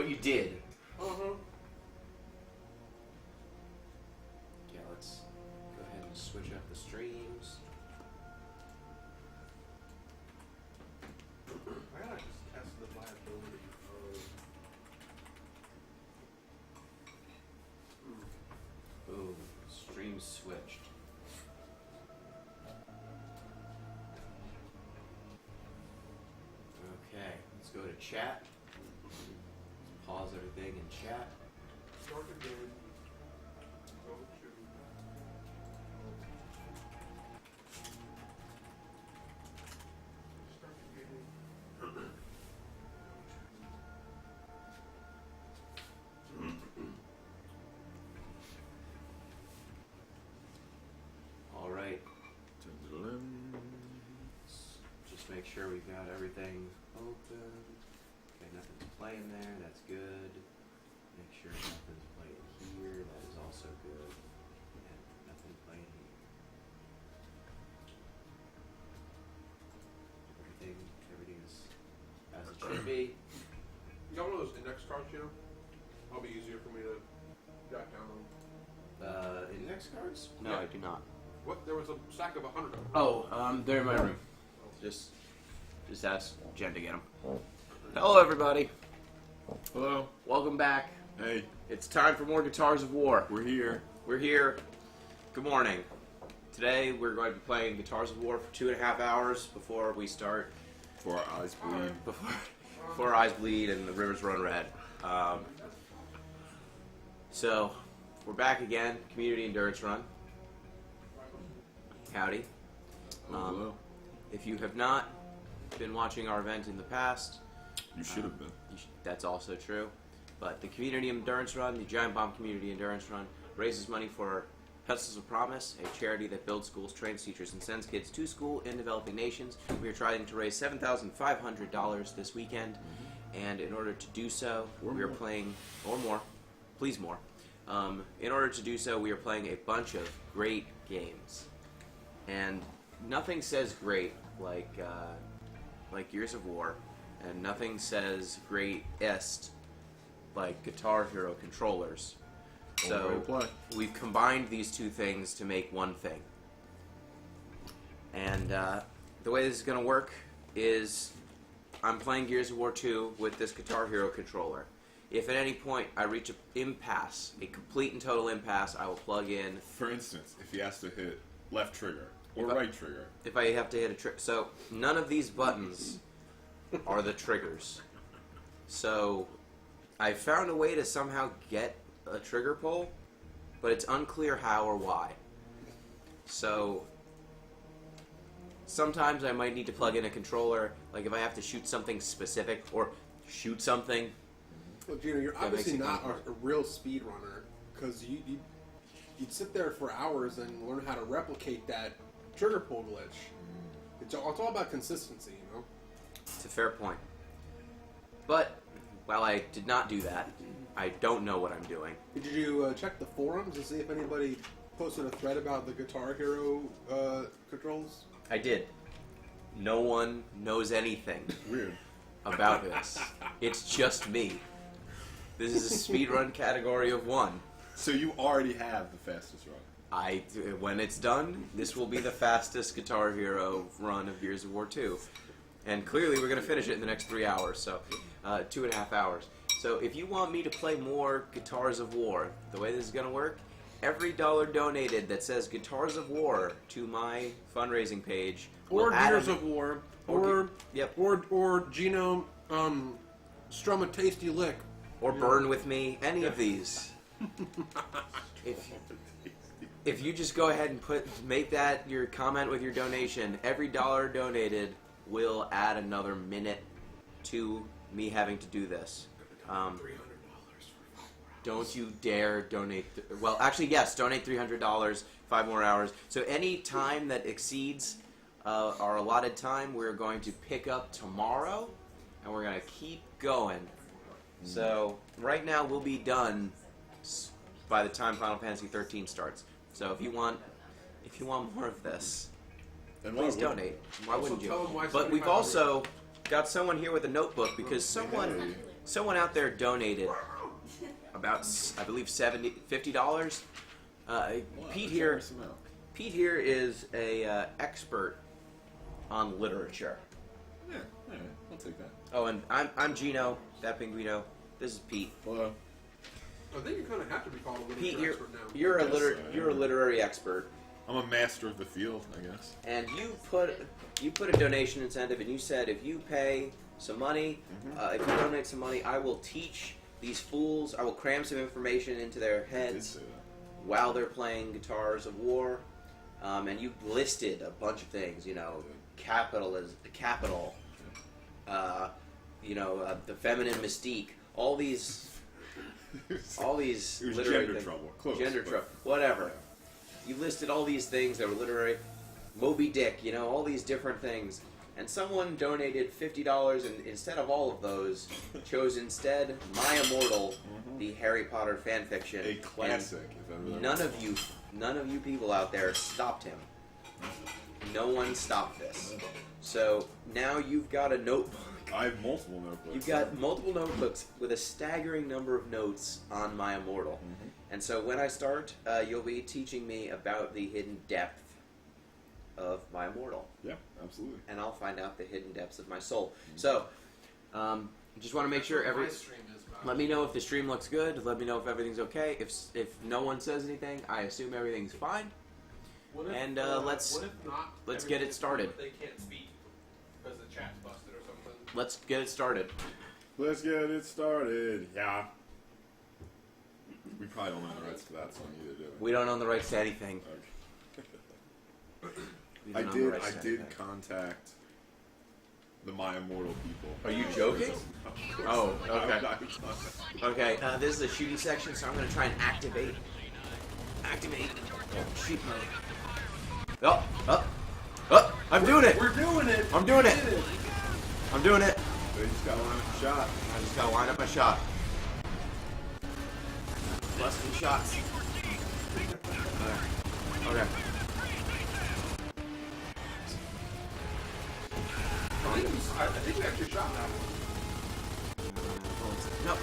But you did. Uh-huh. Yeah, let's go ahead and switch up the streams. I gotta just test the viability of... Boom. Stream switched. Okay, let's go to chat. Let's pause everything in chat. Start again. Go to... Start again. All right. Just make sure we've got everything open. Okay, nothing's playing there. That's good. Make sure nothing's playing here. That is also good. And nothing playing here. Everything is as it should be. You got one of those index cards, you know? That'll be easier for me to jot down them. Index cards? No, I do not. What? There was a stack of 100 of them. Oh, they're in my room. Just ask Jen to get them. Hello, everybody. Hello. Welcome back. Hey, It's time for more Guitars of War. we're here. We're here. Good morning. Today we're going to be playing Guitars of War for 2.5 hours before we start. For our eyes bleed. Before our eyes bleed and the rivers run red. So we're back again. Community Endurance Run. Howdy. Hello. If you have not been watching our event in the past, You should have been. that's also true. But the Community Endurance Run, the Giant Bomb Community Endurance Run, raises money for Pencils of Promise, a charity that builds schools, trains teachers, and sends kids to school in developing nations. We are trying to raise $7,500 this weekend, and in order to do so, we are playing, or more, please more. In order to do so, we are playing a bunch of great games. And nothing says great like Gears of War, and nothing says greatest like Guitar Hero controllers. So we've combined these two things to make one thing. And the way this is going to work is I'm playing Gears of War 2 with this Guitar Hero controller. If at any point I reach an impasse, a complete and total impasse, I will plug in. For instance, if he has to hit left trigger or right trigger. If I have to hit a trigger. So none of these buttons are the triggers. So I found a way to somehow get a trigger pull, but it's unclear how or why. So sometimes I might need to plug in a controller, like if I have to shoot something specific or shoot something. Well, Gino, you're That obviously makes it not complex. a real speed runner, because you'd sit there for hours and learn how to replicate that trigger pull glitch. It's all about consistency, you know? It's a fair point. But while I did not do that, I don't know what I'm doing. Did you check the forums to see if anybody posted a thread about the Guitar Hero controls? I did. No one knows anything Weird. about this. It's just me. This is a speedrun category of 1. So you already have the fastest run. When it's done, this will be the fastest Guitar Hero run of Gears of War 2. And clearly we're going to finish it in the next 3 hours, so 2.5 hours. So if you want me to play more Guitars of War, the way this is going to work, every dollar donated that says Guitars of War to my fundraising page Or will add Gears of War, Yep. or Gino, strum a tasty lick. or Burn With Me, any of these. If you just go ahead and make that your comment with your donation, every dollar donated will add another minute to me having to do this. Don't you dare donate. Well, actually, yes, donate $300, 5 more hours. So any time that exceeds our allotted time, we're going to pick up tomorrow, and we're going to keep going. So right now we'll be done by the time Final Fantasy 13 starts. So if you want more of this, And please why wouldn't donate. Why wouldn't tell them you? why But we've 7,500. also got someone here with a notebook because someone someone out there donated about, I believe, $50. Pete here. Pete here is a expert on literature. Yeah, alright, I'll take that. Oh, and I'm Gino, that Pinguino. This is Pete. Hello. I think you kind of have to be called a literature Pete, expert now. you're a Yes, I you're a am. literary expert, I'm a master of the field, I guess. and you put a donation incentive, and you said if you pay some money, if you donate some money, I will teach these fools. I will cram some information into their I did heads say that. while they're playing Guitars of War. And you listed a bunch of things. You know, capital, the feminine mystique. All these It was literary gender things. trouble. Close. Gender but- trouble. Whatever. You listed all these things that were literary. Moby Dick, all these different things. And someone donated $50, and instead of all of those, chose instead My Immortal, the Harry Potter fan fiction. A classic. If ever there None was. of you people out there stopped him. No one stopped this. So now you've got a notebook. I have multiple notebooks. You've got multiple notebooks with a staggering number of notes on My Immortal. And so when I start, you'll be teaching me about the hidden depth of My Immortal. Yeah, absolutely. And I'll find out the hidden depths of my soul. So, just want to make sure My stream is about. let me know if the stream looks good. Let me know if everything's okay. If no one says anything, I assume everything's fine. What if, and, let's what if not let's get it everything's started. fine, but they can't speak because the chat's busted or something. Let's get it started. Let's get it started. Yeah. We probably don't have the rights to that song either, do we? We don't own the rights to anything. Okay. We I don't own the did. rights I to did anything. contact the My Immortal people. Are you joking? Oh, okay. I Okay, this is the shooting section, so I'm going to try and activate. Shoot mode. Oh, I'm doing it. We're doing it. I'm doing it. We did I'm doing it. They just got one shot. I just gotta line up my shot. Busting shots. Okay. I think we actually shot that one. No.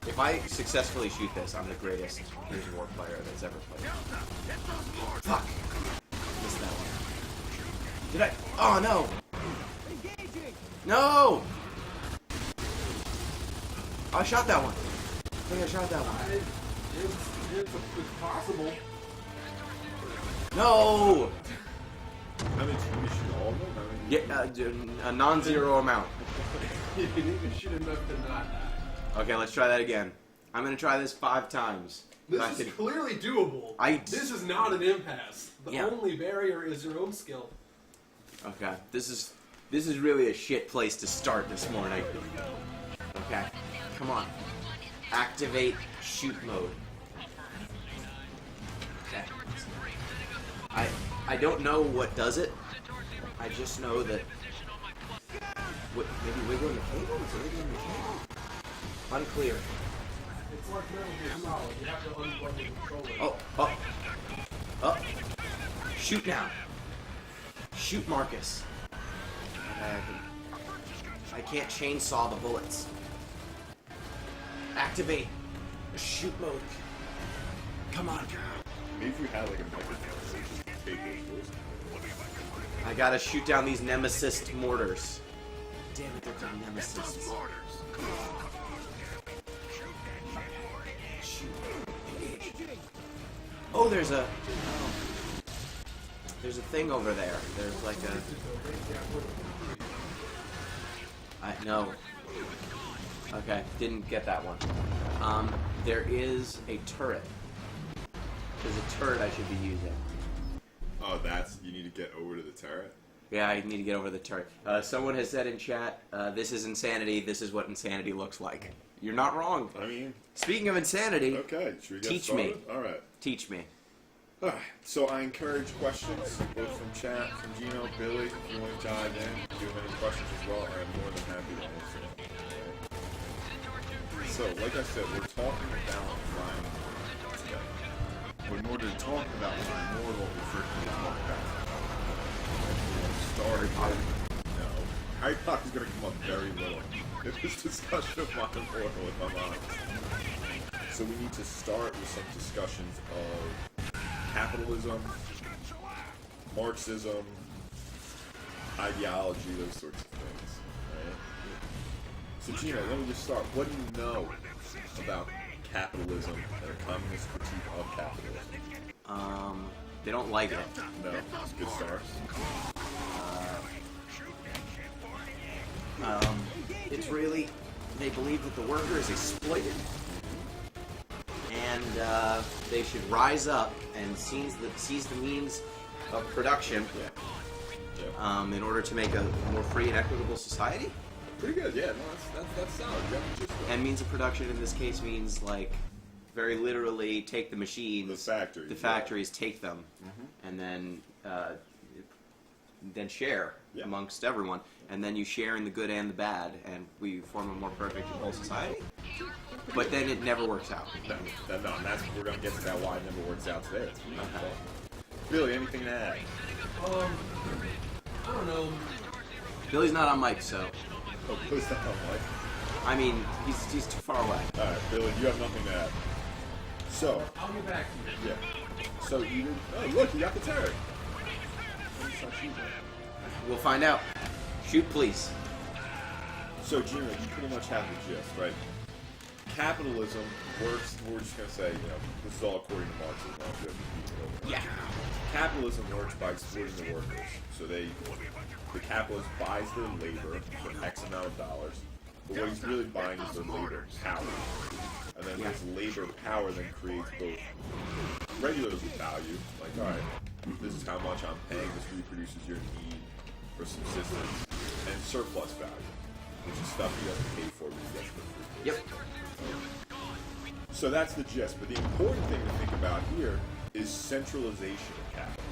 If I successfully shoot this, I'm the greatest Gears of War player that's ever played. Fuck. Missed that one. Did I? Oh no! No! I shot that one. I think I shot that one. It's possible. No! How many did you shoot? All of them? Yeah, a non-zero amount. You need to shoot enough to not die. Okay, let's try that again. I'm gonna try this 5 times. This I is could- clearly doable. This is not an impasse. The Yeah. only barrier is your own skill. Okay, this is really a shit place to start this morning. Okay, come on. Activate shoot mode. Okay. I don't know what does it. I just know that. Maybe wiggling the cable? Is it wiggling the cable? Unclear. It's like Metal Gear Solid. You have to unplug the controller. Oh. Shoot now. Shoot Marcus. I can't chainsaw the bullets. Activate shoot mode. Come on. Maybe if we had like a microphone, so we just take those voices. I gotta shoot down these nemesis mortars. Damn it, they're called nemesis. Shoot. Oh, there's a thing over there. There's like a. No. Okay, didn't get that one. There is a turret. There's a turret I should be using. Oh, you need to get over to the turret? Yeah, I need to get over the turret. Someone has said in chat, this is insanity. This is what insanity looks like. You're not wrong. I mean, Speaking of insanity, okay, should we get Teach started? me. Alright. teach me. Alright, so I encourage questions, both from chat, from Gino, Billy, if you want to dive in. If you have any questions as well, I am more than happy to answer them. So, like I said, we're talking about flying together. But in order to talk about my immortal, we first need to talk about Star Potter. No. Harry Potter's going to come up very little in this discussion of my immortal, if I'm honest. So we need to start with some discussions of capitalism, Marxism, ideology, those sorts of things. Right? So Gino, let me just start. What do you know about capitalism and a communist critique of capitalism? They don't like it. No, it's good start. It's really, they believe that the worker is exploited, and they should rise up and seize the means of production in order to make a more free and equitable society. Pretty good, yeah. No, that's solid. You got the gist of it. And means of production in this case means, like, very literally take the machines, The factories, take them, and then share amongst everyone, and then you share in the good and the bad, and we form a more perfect and whole society. But then it never works out. No, and we're going to get to that why it never works out today. Okay. Billy, anything to add? I don't know. Billy's not on mic, so Oh, who's that on mic? I mean he's too far away. Alright, Billy, you have nothing to add. So, I'll get back to you. yeah. So you did. Oh, look, you got the turret. We'll find out. Shoot, please. So, Gino, you pretty much have the gist, right? Capitalism works. We're just gonna say, this is all according to Marxism. I don't have to Yeah. Capitalism works by exploiting the workers. So the capitalist buys their labor for X amount of dollars, but what he's really buying is their labor power. And then this labor power then creates both regular value, like, alright, this is how much I'm paying, this reproduces your need for subsistence, and surplus value, which is stuff he doesn't pay for, but he gets for free. Yep. So that's the gist, but the important thing to think about here is centralization of capital.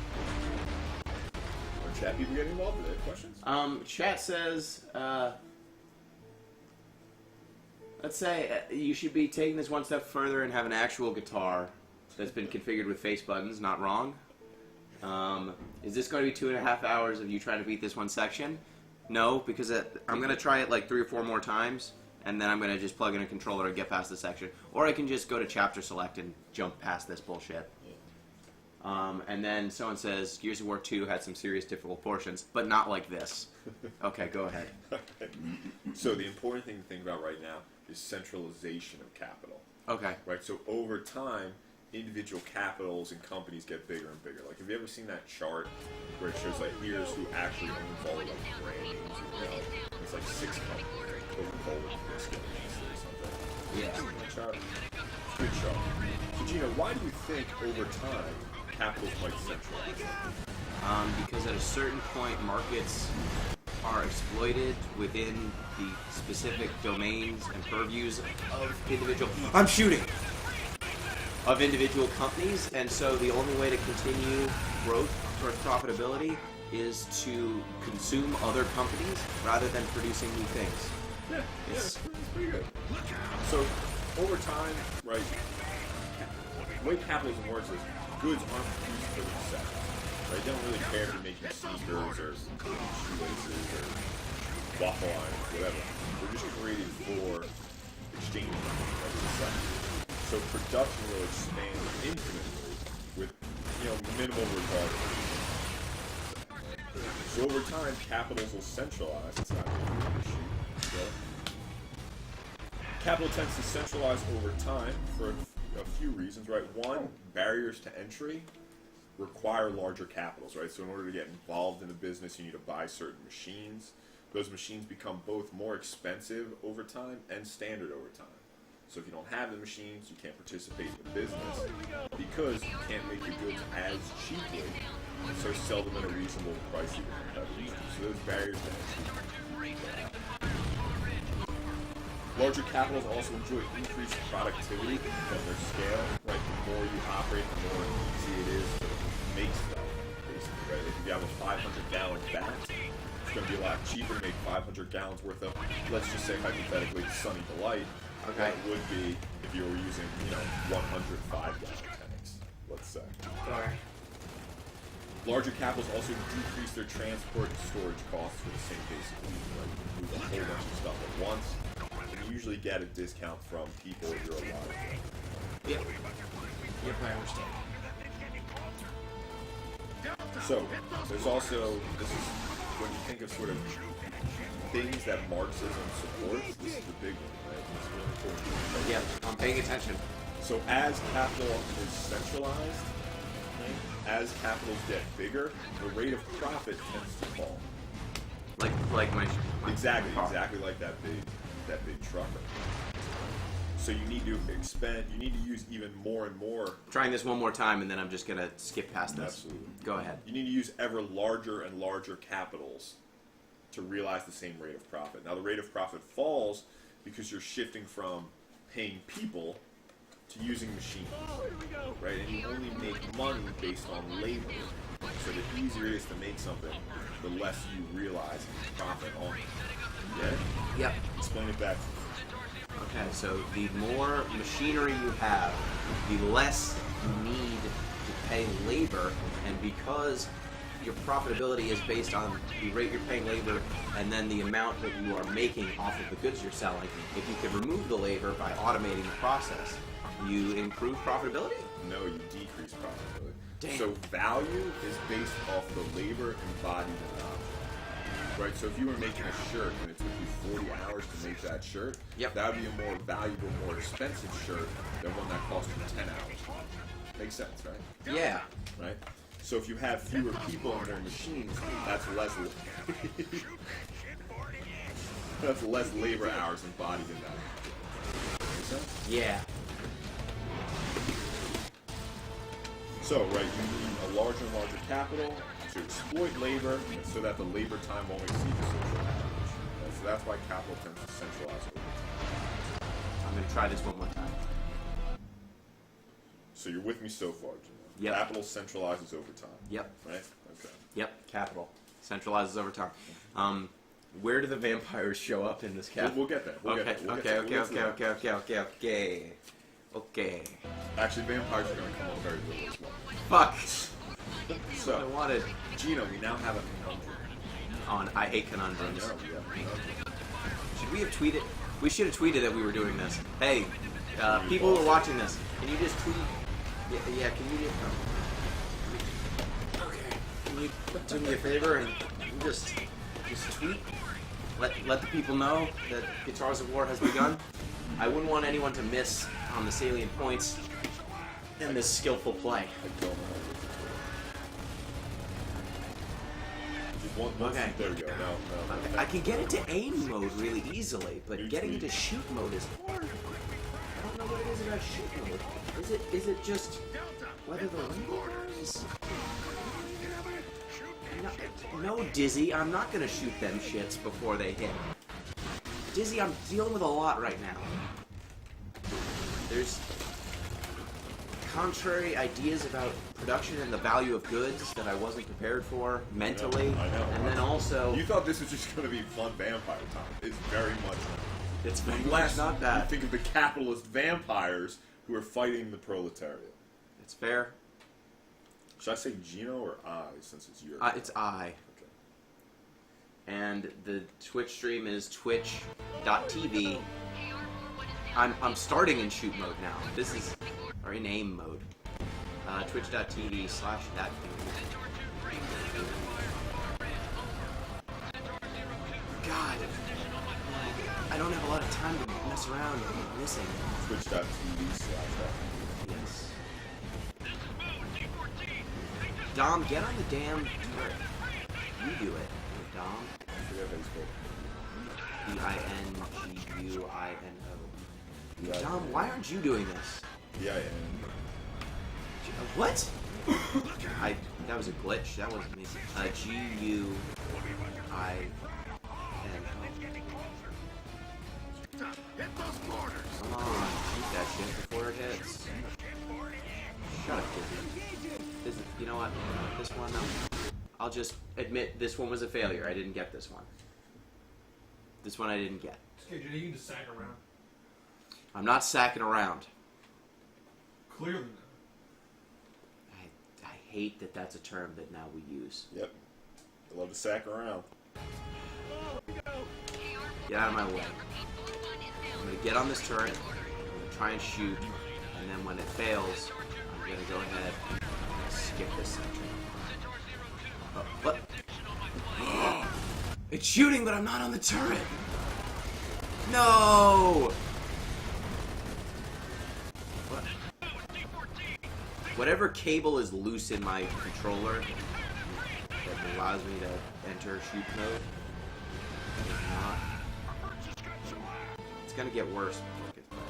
Are chat people getting involved? Are there questions? Chat says, let's say you should be taking this one step further and have an actual guitar that's been configured with face buttons. Not wrong. Is this going to be 2.5 hours of you trying to beat this one section? No, because I'm going to try it like 3 or 4 more times, and then I'm going to just plug in a controller and get past the section. Or I can just go to chapter select and jump past this bullshit. And then someone says, Gears of War 2 had some serious difficult portions, but not like this. Okay, go ahead. So the important thing to think about right now is centralization of capital. Okay. Right? So over time, individual capitals and companies get bigger and bigger. Like, have you ever seen that chart where it shows, like, here's who actually owns all, like, brand names? It's like 6 companies, like Coca-Cola, Biscuit, Nestle, or something. Yeah. That chart? It's a good chart. So, Gino, why do you think over time capitals might centralize? Because at a certain point, markets are exploited within the specific domains and purviews of individual... I'm shooting! Of individual companies, and so the only way to continue growth or profitability is to consume other companies rather than producing new things. Yeah, it's pretty good. So, over time, right, the way capitalism works is goods aren't produced for themselves. Right? They don't really care if you're making sneakers or shoelaces or waffle irons, whatever. They're just created for exchange of society. So production will expand infinitely with, minimal regard. So over time, capitals will centralize. It's not going to be an issue. So, capital tends to centralize over time for a few reasons, right? One, barriers to entry require larger capitals, right? So in order to get involved in the business, you need to buy certain machines. Those machines become both more expensive over time and standard over time. So if you don't have the machines, you can't participate in the business because you can't make your goods as cheaply, so sell them at a reasonable price to your competitors. So those barriers to entry. Larger capitals also enjoy increased productivity because their scale, right? The more you operate, the more easy it is to make stuff, basically, right? If you have a 500-gallon vat, it's going to be a lot cheaper to make 500 gallons worth of, let's just say hypothetically, Sunny Delight, than it would be if you were using, 105-gallon tanks, let's say. sec. Alright. Larger capitals also decrease their transport and storage costs for the same basic need. Right? You move a whole bunch of stuff at once, and you usually get a discount from people you're alive with. Yep. Yep, I understand. So, there's also, this is when you think of sort of things that Marxism supports, this is the big one, right? This is really important. Yep, I'm paying attention. So as capital is centralized, as capitals get bigger, the rate of profit tends to fall. Like my Exactly car. like that big trucker. So you need to expand. You need to use even more and more. Trying this one more time, and then I'm just gonna skip past this. Absolutely. Go ahead. You need to use ever larger and larger capitals to realize the same rate of profit. Now the rate of profit falls because you're shifting from paying people to using machines, right? And you only make money based on labor. So the easier it is to make something, the less you realize profit on it. Yeah? Yep. Explain it back. Okay, so the more machinery you have, the less you need to pay labor, and because your profitability is based on the rate you're paying labor and then the amount that you are making off of the goods you're selling, if you can remove the labor by automating the process, you improve profitability? No, you decrease profitability. Damn. So value is based off the labor embodied in an object. Right, so if you were making a shirt and it took you 40 hours to make that shirt, Yep. that would be a more valuable, more expensive shirt than one that cost you 10 hours. Makes sense, right? Yeah. Right? So if you have fewer people on their machines, that's less that's less labor hours embodied in that. Make sense? Yeah. So, right, you need a larger and larger capital to exploit labor so that the labor time won't exceed the social average. Right? So that's why capital tends to centralize over time. I'm going to try this one more time. So you're with me so far, Jim? Yep. Capital centralizes over time. Yep. Right? Okay. Yep. Capital. Centralizes over time. Where do the vampires show up in this capital? We'll get there. We'll get there. We'll get there. Okay. Actually, vampires are going to come on very little as well. Fuck. So, I wanted Gino, we now have a conundrum. on I hate conundrums. No, we have a conundrum. Should we have tweeted? We should have tweeted that we were doing this. Hey, people who are watching this, can you just tweet? Yeah, can you okay. Can you do me a favor and just tweet? Let the people know that Guitars of War has begun. I wouldn't want anyone to miss on the salient points in this skillful play. I don't know. Just one Okay. There we go. No. I can get into aim mode really easily, but You getting tweet. into shoot mode is hard. I don't know what it is about shoot mode. Is it just whether the range? No, Dizzy, I'm not gonna shoot them shits before they hit. Dizzy, I'm dealing with a lot right now. There's contrary ideas about production and the value of goods that I wasn't prepared for mentally. I know. And then also, You thought this was just going to be fun vampire time. It's very much. it's very Unless much not you that. think of the capitalist vampires who are fighting the proletariat. It's fair. Should I say Gino or I, since it's your... It's I. Okay. And the Twitch stream is twitch.tv. I'm starting in shoot mode now. This is, or in aim mode. Twitch.tv/that. God. I don't have a lot of time to mess around and missing. Twitch.tv/that. Yes. Dom, get on the damn turret. You do it, Dom. I forget how you Binguino. spell it. Dom, why aren't you doing this? Yeah. What? That was a glitch. That wasn't me. Guino. Come on, shoot that shit before it hits. Shut up, Dizzy. You know what? This one, I'll just admit this one was a failure. I didn't get this one. This one I didn't get. Okay, you need to sack around. I'm not sacking around. Clearly hate that that's a term that now we use. Yep. They love to sack around. Get out of my way. I'm going to get on this turret, I'm going to try and shoot, and then when it fails, I'm going to go ahead and skip this section. Oh, what? It's shooting, but I'm not on the turret! No! What? Whatever cable is loose in my controller that allows me to enter shoot mode, is not. It's gonna get worse before it gets better.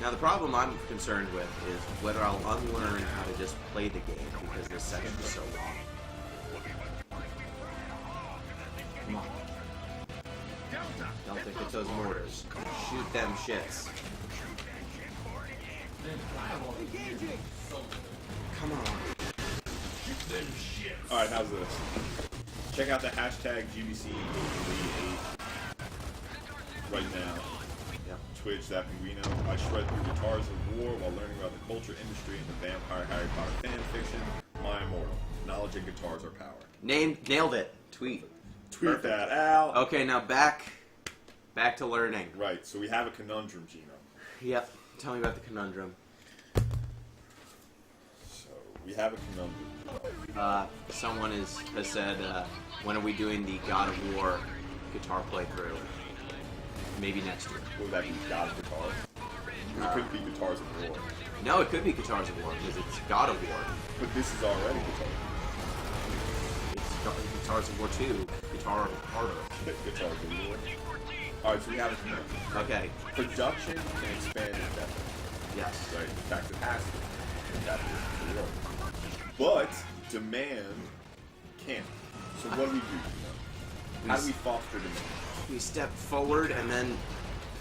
Now the problem I'm concerned with is whether I'll unlearn how to just play the game because this section is so long. Come on. Delta, get those mortars. Shoot them shits. Come on. Alright, how's this? Check out the hashtag GBCERVIII right now. Yep. Twitch, that Pinguino. I shred through guitars of war while learning about the culture, industry, and the vampire Harry Potter fan fiction. My immortal. Knowledge and guitars are power. Nailed it. Tweet. Tweet that out. Okay, now back to learning. Right, so we have a conundrum, Gino. Yep. Tell me about the conundrum. So, we have a conundrum. Someone has said, when are we doing the God of War guitar playthrough? Maybe next year. What would that be? God of Guitars? It could be Guitars of War. No, it could be Guitars of War because it's God of War. But this is already Guitars It's Guitars of War 2, Guitar Harder. Guitars of War. Alright, so we have a conundrum. Okay. Production can expand indefinitely. Yes. Right? In fact, it has to. That is the world. But demand can't. So what do we do? You know? How do we foster demand? We step forward and then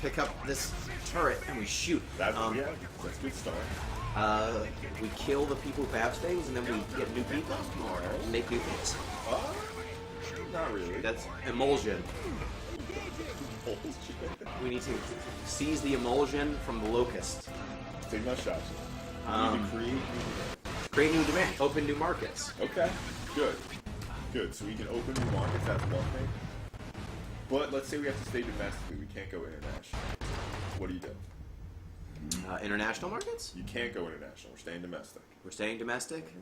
pick up this turret and we shoot. That's yeah, that's a good start. We kill the people who have things and then we get new people or make new things. Not really. That's emulsion. We need to seize the emulsion from the locust. Take my shots. We need to create new demand. Create new demand. Open new markets. Okay, good. Good. So we can open new markets, that's one thing. But let's say we have to stay domestically, we can't go international. What do you do? International markets? You can't go international, we're staying domestic. We're staying domestic.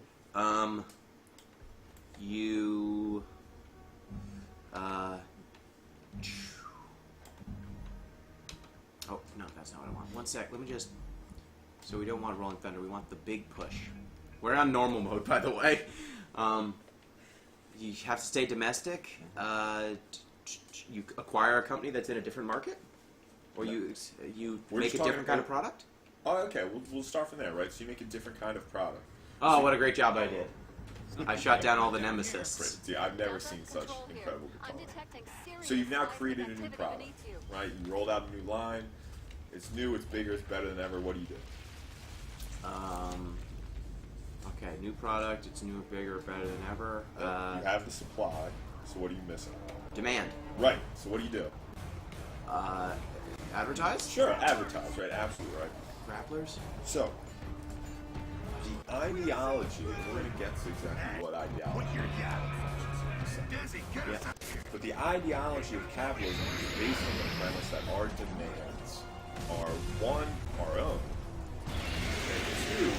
You. Oh, no, that's not what I want. One sec, let me just. So we don't want Rolling Thunder, we want the big push. We're on normal mode, by the way. You have to stay domestic. You acquire a company that's in a different market? Or you We're make a just different kind of product? Oh, okay, we'll start from there, right? So you make a different kind of product. Oh, what a great job I did. I shot down all the nemesis. See, I've never seen such incredible guitar. So you've now created a new product, right? You rolled out a new line. It's new, it's bigger, it's better than ever. What do you do? Okay, new product, it's newer, bigger, better than ever. You have the supply, so what are you missing? Demand. Right, so what do you do? Advertise? Sure, advertise, right? Absolutely right. Grapplers? So, the ideology, and we're going to get to exactly what ideology is. Yeah. But the ideology of capitalism is based on the premise that our demands are, one, our own, and two,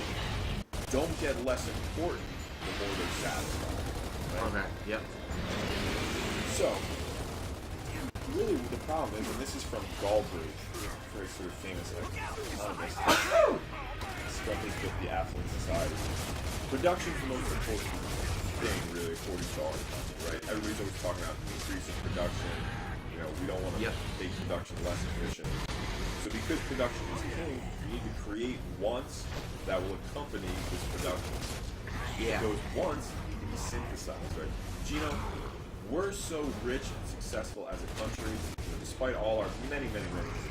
don't get less important the more they're satisfied. Right? Okay, yep. So, really the problem is, and this is from Galbraith, very sort of famous economist, from his book, The Affluent Society. Production is the most important thing, really, according to our economy, right? Everybody's always talking about increasing production. You know, we don't want to make production less efficient. So because production is king, we need to create wants that will accompany this production. Yeah. Those wants need to be synthesized, right? Gino, we're so rich and successful as a country, despite all our many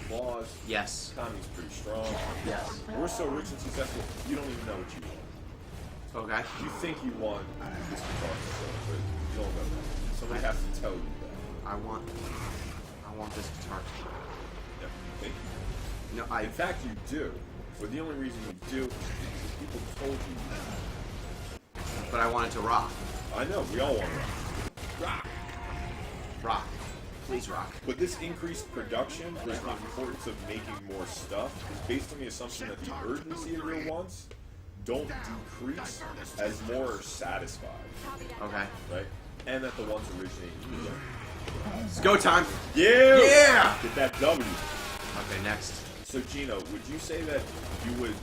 flaws. Yes. The economy's pretty strong. Yes. We're so rich and successful, you don't even know what you want. Okay. You think you want this guitar, but you don't know that. Somebody has to tell you that. I want this guitar. Yeah, you think you No, do. In fact, you do. But the only reason you do is because people told you that. But I want it to rock. I know, we all want rock. Rock. Please rock. But this increased production versus the importance of making more stuff is based on the assumption that the urgency of your wants don't decrease as more are satisfied, Okay. right? And that the ones originate in you. It's go time. Yeah! Yeah! Get that W. Okay, next. So Gino, would you say that you would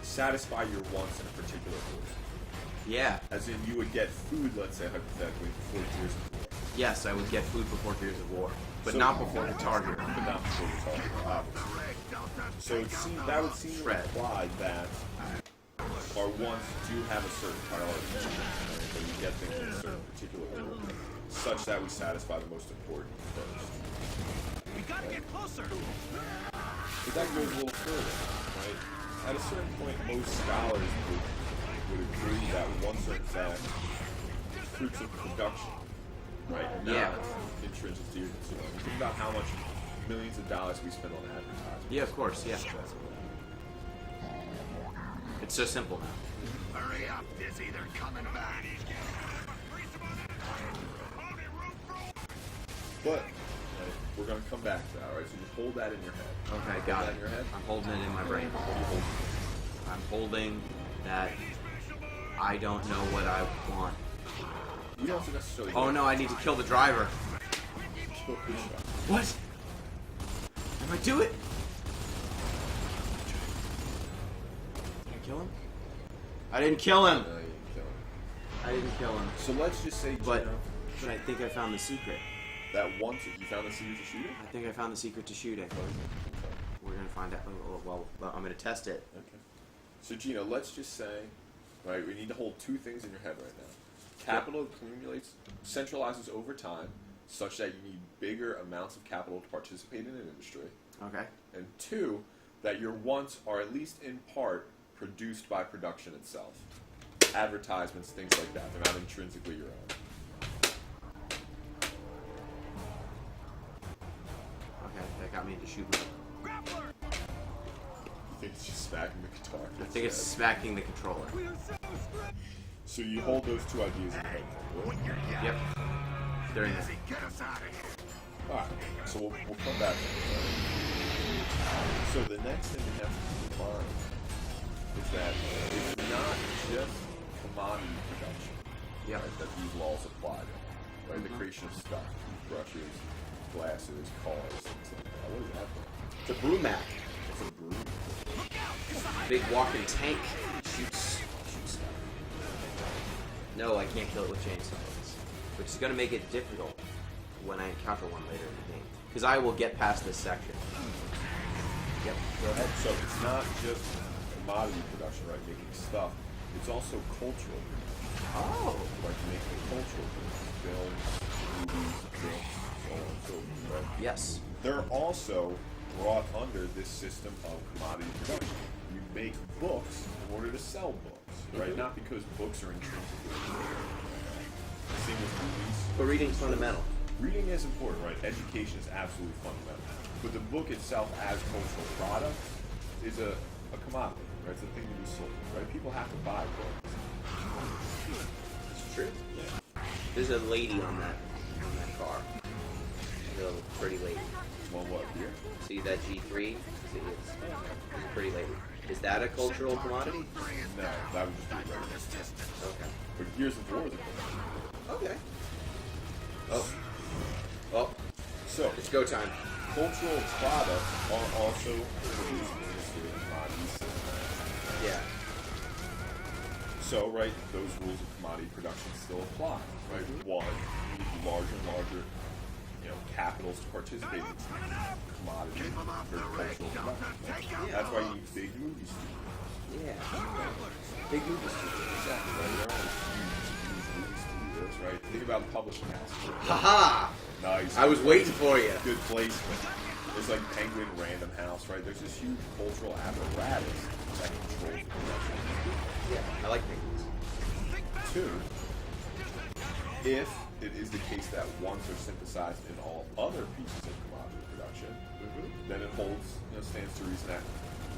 satisfy your wants in a particular order? Yeah. As in you would get food, let's say hypothetically, before Gears of War. Yes, I would get food before Gears of War. But So- not before Guitar Hero. But not before we're talking about obviously. So that would seem to Shred. imply that our wants do have a certain priority, right? But we get things in a certain particular order, such that we satisfy the most important first. We gotta get closer. But that goes a little further, right? At a certain point, most scholars would agree that wants are in fact fruits of production, right? And Yeah. not intrinsic to your consumer. I mean, think about how much millions of dollars we spend on advertising. Yeah, of course, yeah. It's so simple now. Hurry up, Dizzy. They're coming back. But we're going to come back to that, all right? So just hold that in your head. Okay, Hold got that it. in your head. I'm holding it in my brain. What are you holding? I'm holding that I don't know what I want. You don't have to necessarily. Oh no, I need to kill the driver. Kill the shot. What? If I do it? Did I kill him? I didn't kill him. No, you didn't kill him. I didn't kill him. So let's just say, But, Gino, but I think I found the secret. that once you found the secret to shooting. I think I found the secret to shooting. We're gonna find out. Well, I'm gonna test it. Okay. So Gino, let's just say, right, we need to hold two things in your head right now. Capital accumulates, centralizes over time, such that you need bigger amounts of capital to participate in an industry. Okay. And two, that your wants are at least in part produced by production itself. Advertisements, things like that. They're not intrinsically your own. Okay, that got me into shoot mode. You think it's just smacking the guitar? I think it's smacking the controller. So you hold those two ideas in your head. Right? Yep. They're in there. Get us out of here. Alright, so we'll come back to it. So the next thing we have to keep in mind is that it's not just commodity production Yep. right, that these laws apply to. Right? The creation of stuff, brushes, glasses, cars, things like that. What is that thing? It's a brew Mac. It's a broom. Big walking tank. Shoots stuff. No, I can't kill it with chainsaws, which is going to make it difficult when I encounter one later in the game. Because I will get past this section. Yep, go ahead. So it's not just commodity production, right? Making stuff. It's also cultural. Oh. Like making cultural things. Films, movies, books, so on and so forth, right? Yes. They're also brought under this system of commodity production. You make books in order to sell books, right? Mhm. Not because books are intrinsically important. Same with movies. But reading's fundamental. Reading is important, right? Education is absolutely fundamental. But the book itself as cultural product is a commodity, right? It's a thing to be sold, right? People have to buy books. It's true. Yeah. There's a lady on that car. A little pretty lady. Well, what, here? See that G3? See, it's a pretty lady. Is that a cultural commodity? No, that would just be regular. Okay. But Gears of War is a commodity. Okay. Oh. Oh. So, It's go time. cultural products are also produced in this sort of commodity system. Yeah. So, right, those rules of commodity production still apply, right? One, you need larger and larger, capitals to participate in commodity or cultural production. That's why you need big movie studios. Yeah. Big movie studio. Exactly, right? There are huge movie studios, right? Think about the publishing house. Haha! Nice. I was waiting for you. Good placement. There's like Penguin Random House, right? There's this huge cultural apparatus that controls the production. Yeah, I like penguins. Two, if it is the case that wants are synthesized in all other pieces of commodity production, then it holds, stands to reason that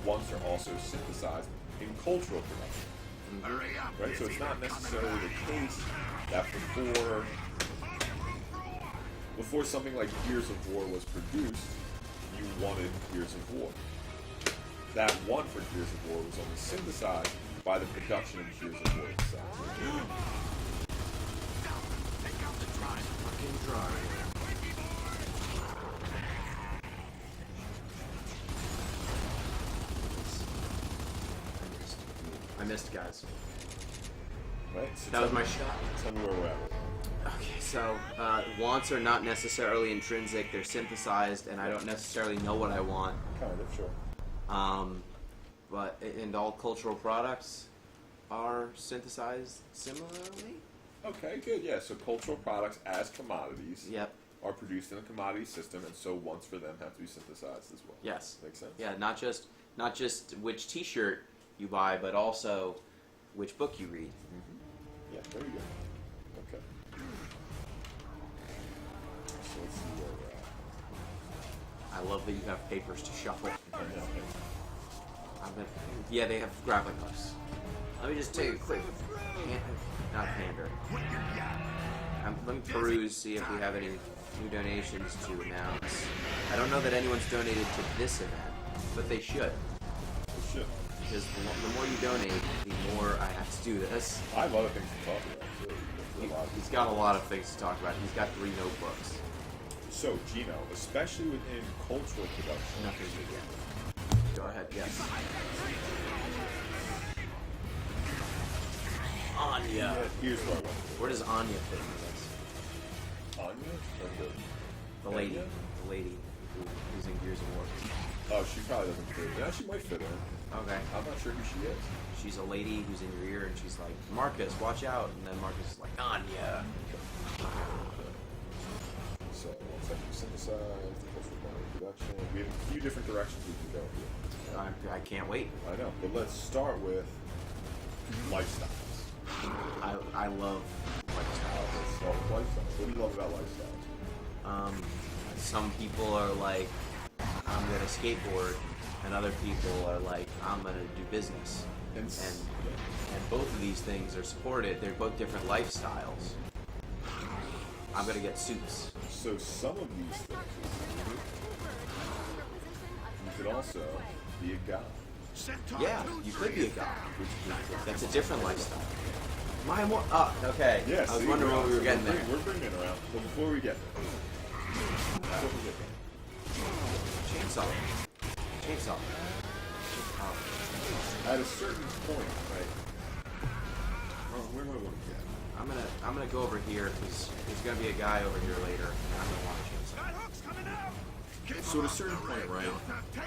wants are also synthesized in cultural production. Hurry up, right? So it's not necessarily the case that before something like Gears of War was produced, you wanted Gears of War. That one for Gears of War was only synthesized by the production of Gears of War itself. Fucking drive. I missed, guys. Right? So That was my shot. Tell me where we're at. Okay, so wants are not necessarily intrinsic; they're synthesized, and I don't necessarily know what I want. Kind of, sure. But and all cultural products are synthesized similarly. Okay, good. Yeah, so cultural products as commodities Yep. are produced in a commodity system, and so wants for them have to be synthesized as well. Yes. Makes sense? Yeah, not just which T-shirt you buy, but also which book you read. Yeah, there you go. Okay. So let's see where we're at. I love that you have papers to shuffle. Okay. Yeah, they have grappling hooks. Let me just take a quick, not pander. Let me peruse, see if we have any new donations to announce. I don't know that anyone's donated to this event, but they should. We should. Because the more you donate, the more I have to do this. I have other things to talk about, too. There's a lot of He's got a lot of things to talk about. He's got 3 notebooks. So, Gino, especially within cultural production, Nothing to get. Go ahead, yes. Anya. here's where I went. Where does Anya fit into this? Anya? Okay. The lady. Anya? The lady who's in Gears of War. Oh, she probably doesn't fit. Yeah, she might fit in. Okay. I'm not sure who she is. She's a lady who's in your ear, and she's like, Marcus, watch out. And then Marcus is like, Anya. So, looks like we synthesized, cultural production. We have a few different directions we can go here. I can't wait. I know, but let's start with lifestyles. I love lifestyle. Let's start with lifestyles. What do you love about lifestyles? Some people are like, I'm gonna skateboard, and other people are like, I'm gonna do business. And And both of these things are supported. They're both different lifestyles. I'm gonna get suits. so some of these things, you could also be a god. Yeah, you could be a guy. Which is pretty cool. That's a different lifestyle. Okay. Yeah, I was see, wondering what we were getting there. We're bringing it around. But before we get there, before we get there, Chainsaw. Chainsaw. at a certain point, right? Oh, where do I want to get? I'm gonna go over here because there's gonna be a guy over here later. And I'm gonna want a chainsaw. So at a certain point, right,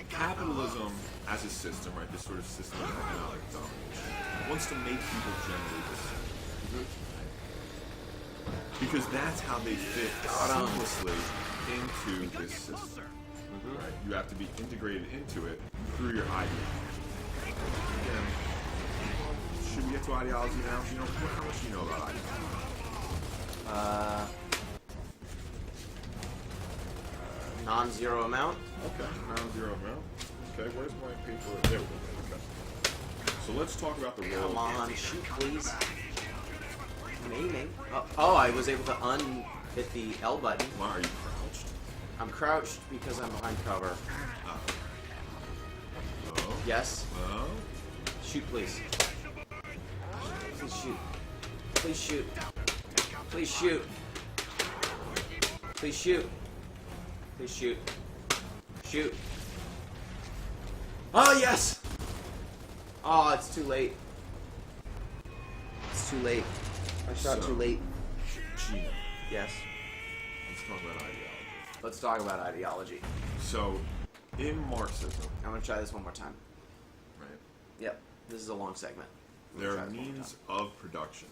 capitalism as a system, right, this sort of system of economic domination, wants to make people generally the same. Because that's how they fit seamlessly into this system. Right? You have to be integrated into it through your ideology. Again, should we get to ideology now? You know, how much do you know about ideology? Non-zero amount. Okay, non-zero amount. Okay, where's my paper? There we go. Okay. So let's talk about the role. Come on, shoot, please. I'm aiming. Oh, I was able to hit the L button. Why are you crouched? I'm crouched because I'm behind cover. Oh. Yes. Oh. Shoot, please. Please shoot. Please shoot. Please shoot. Please shoot. Please shoot. Shoot. Oh, yes! Oh, it's too late. It's too late. I shot So- too late. Gino. Yes. Let's talk about ideology. Let's talk about ideology. So, in Marxism, I'm gonna try this one more time. right, Yep. This is a long segment. I'm there gonna are try this one more means time. of production.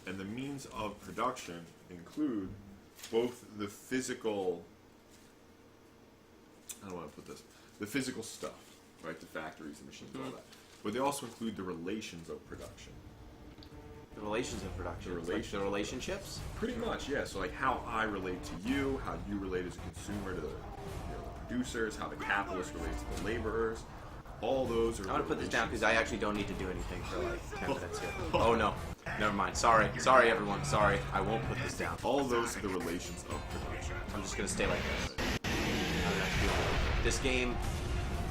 And the means of production include both the physical, I don't want to put this, the physical stuff, right, the factories, the machines, all that. But they also include the relations of production. The relations of production. The It's like the relationships. Pretty much, yeah. So like how I relate to you, how you relate as a consumer to the producers, how the capitalist relates to the laborers. all those are. I'm gonna put this down because relations- I actually don't need to do anything for like 10 minutes here. Oh no, never mind. Sorry everyone. Sorry, I won't put this down. All those are the relations of production. I'm just gonna stay like this. I don't have to do anything. This game,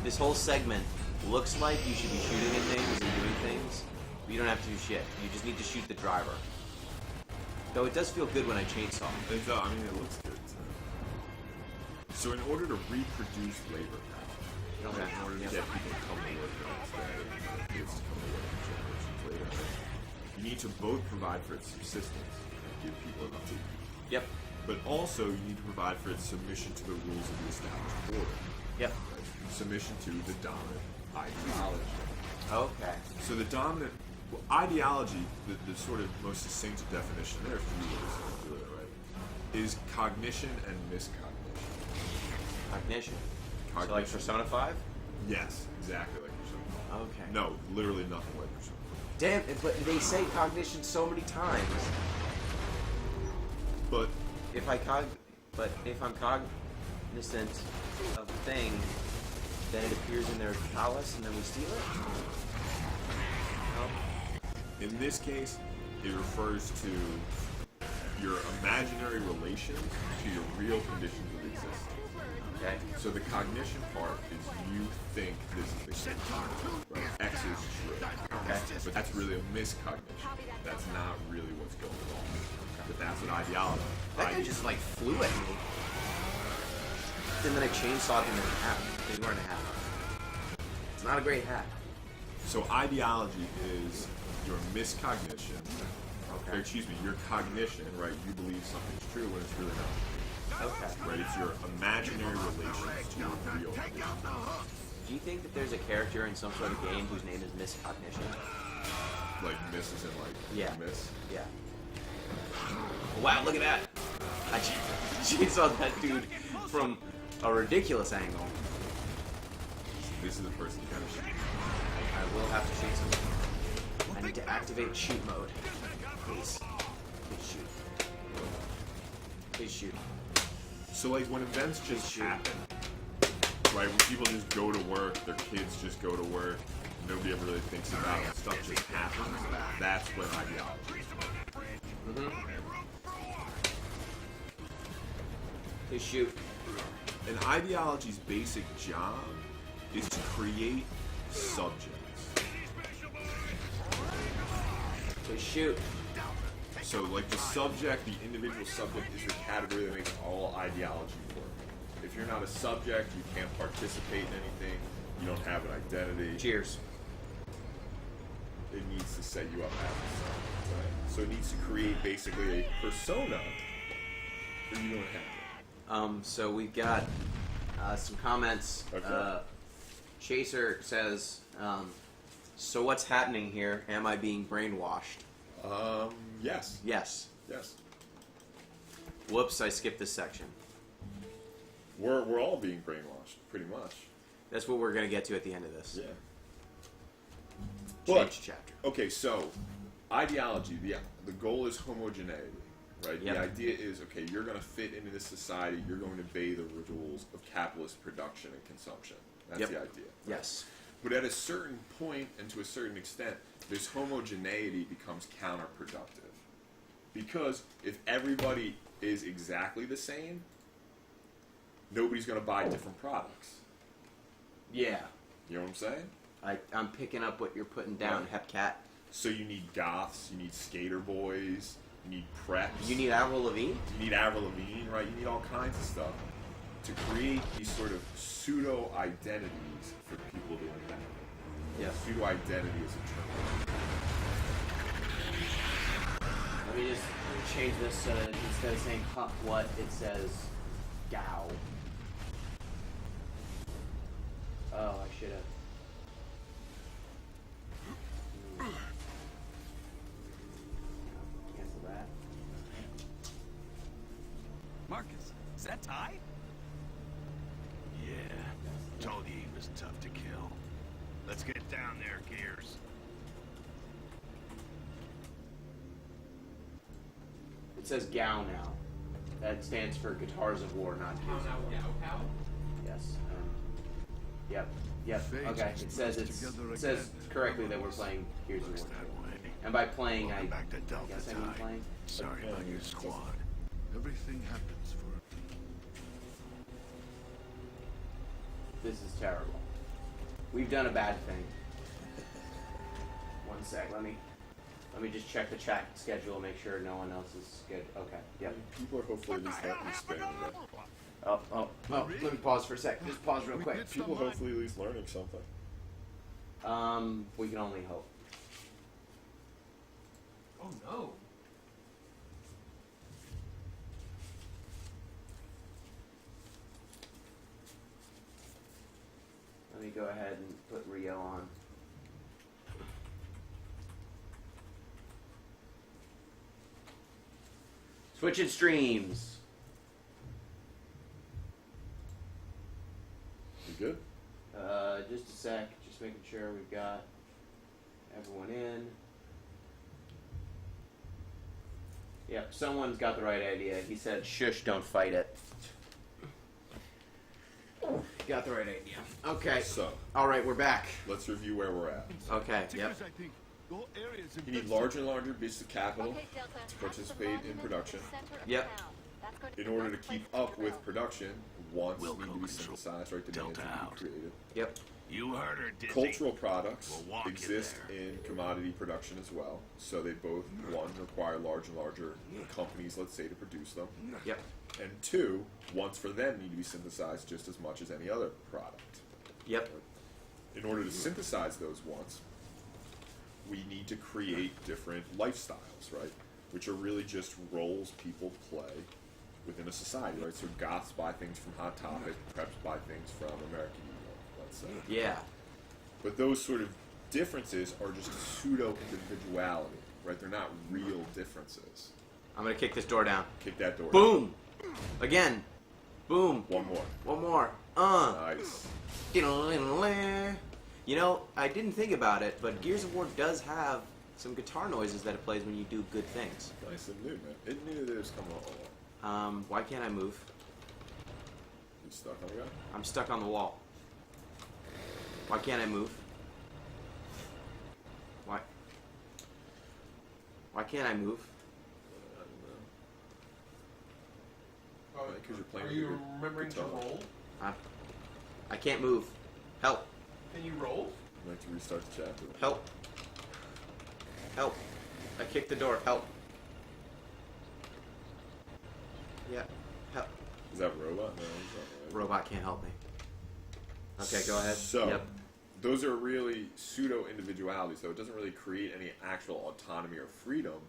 this whole segment looks like you should be shooting at things and doing things, but you don't have to do shit. You just need to shoot the driver. Though it does feel good when I chainsaw. It does. I mean, it looks good. So in order to reproduce labor power, Okay. in order to Yep. get people to come to work the next day, and kids to come to work generations later, you need to both provide for its subsistence and give people enough to eat, Yep. but also you need to provide for its submission to the rules of the established order. Yep. Right? Submission to the dominant ideology. Okay. So the dominant ideology, the sort of most succinct definition, there are a few ways to do it, right, is cognition and miscognition. Cognition. So like Cognition. Persona 5? Yes, exactly like Persona. Okay. No, literally nothing like Persona. Damn it, but they say cognition so many times. But If I'm cognizant of a thing, then it appears in their palace and then we steal it? No? in this case, it refers to your imaginary relations to your real conditions of existence. Okay. So the cognition part is you think this is the same, right? X is true. Okay. But that's really a miscognition. That's not really what's going on. But that's what ideology. That guy just like flew at me. And then I chainsawed him in half. They weren't a hat. It's not a great hat. So ideology is your miscognition. Okay. Or, excuse me, your cognition, right? You believe something's true when it's really not. Okay. Right? It's your imaginary relations to your real condition. Do you think that there's a character in some sort of game whose name is Miscognition? Like miss is in like Yeah. miss. Yeah. Wow, look at that! I chainsawed that dude from a ridiculous angle. This is the person you gotta shoot. I will have to shoot something. I need to activate shoot mode. Please. Please shoot. Please shoot. So like when events just Shoot. happen, right? When people just go to work, their kids just go to work, nobody ever really thinks about it, stuff just happens. That's what ideology is. Please shoot. An ideology's basic job is to create subjects. Please shoot. So like the subject, the individual subject is the category that makes all ideology work. If you're not a subject, you can't participate in anything, you don't have an identity. Cheers. It needs to set you up as a subject, right? So it needs to create basically a persona that you don't have. So we've got some comments. Okay. Chaser says, so what's happening here? Am I being brainwashed? Yes. Yes. Yes. Whoops, I skipped this section. We're all being brainwashed, pretty much. That's what we're going to get to at the end of this. Yeah. Change chapter. Okay, so ideology, the goal is homogeneity, right? Yep. The idea is, okay, you're going to fit into this society, you're going to obey the rules of capitalist production and consumption. That's Yep. the idea. Yes. But at a certain point and to a certain extent, this homogeneity becomes counterproductive. Because if everybody is exactly the same, nobody's going to buy different products. Yeah. You know what I'm saying? I'm picking up what you're putting down, Right. Hepcat. So you need goths, you need skater boys, you need preps. You need Avril Lavigne? You need Avril Lavigne, right? You need all kinds of stuff to create these sort of pseudo identities for people to invent. Yeah. Pseudo identity is a term. Let me just change this so that instead of saying what, it says Gao. Oh, I should have. Cancel that. Marcus, is that Ty? Yeah, told you he was tough to kill. Let's get down there, Gears. It says Gao now. That stands for Guitars of War, not Gears of War. Yes. Yep. Yep. Fate Okay. has It says brought us it's together it says again. correctly that we're playing Gears of Looks War. that way. And by playing, Welcome back to I Delta guess I mean Time. playing. Sorry Yeah, about your it's just- squad. Everything happens for This is terrible. We've done a bad thing. One sec. Let me just check the chat schedule. Make sure no one else is good. Okay. Yep. People are hopefully at least happy spamming it. Oh. Let me pause for a sec. Just pause real quick. People hopefully at least learning something. We can only hope. Oh no. Let me go ahead and put Rio on. Switching streams. You good? Just a sec. Just making sure we've got everyone in. Yep, someone's got the right idea. He said, "Shush, don't fight it." Got the right idea. Okay. So, All right, we're back. let's review where we're at. Okay. Yep. Seekers, I think. Your area is You need invincible. larger and larger bits of capital Okay, Delta, to participate have the in monument production. at the center of Yep. town. That's going to In be order the to place keep to up with go. production, wants Wilco need to be control. synthesized, right? Demands Delta need to out. be created. Yep. You heard her, Dizzy. Cultural products We'll walk you exist there. in commodity production as well, so they both, one, require larger and larger companies, let's say, to produce them, Yep. and two, wants for them need to be synthesized just as much as any other product. Yep. In order to synthesize those wants, we need to create different lifestyles, right? Which are really just roles people play within a society, right? So goths buy things from Hot Topic, preps buy things from American Eagle, let's say. Yeah. But those sort of differences are just pseudo individuality, right? They're not real differences. I'm gonna kick this door down. Kick that door. Boom. Again. Boom. One more. One more. Nice. You know, I didn't think about it, but Gears of War does have some guitar noises that it plays when you do good things. Nice and new, man. It knew that it was coming along. Why can't I move? You stuck on the guy? I'm stuck on the wall. Why can't I move? Why? Why can't I move? I don't know. Uh, Because you're playing are with you your remembering to guitar. roll? I can't move. Help. Can you roll? I'd like to restart the chapter. Help. Help. I kicked the door. Help. Yeah. Help. Is that robot? No, he's not right. Robot can't help me. Okay, go ahead. So, Yep. those are really pseudo individualities, though. It doesn't really create any actual autonomy or freedom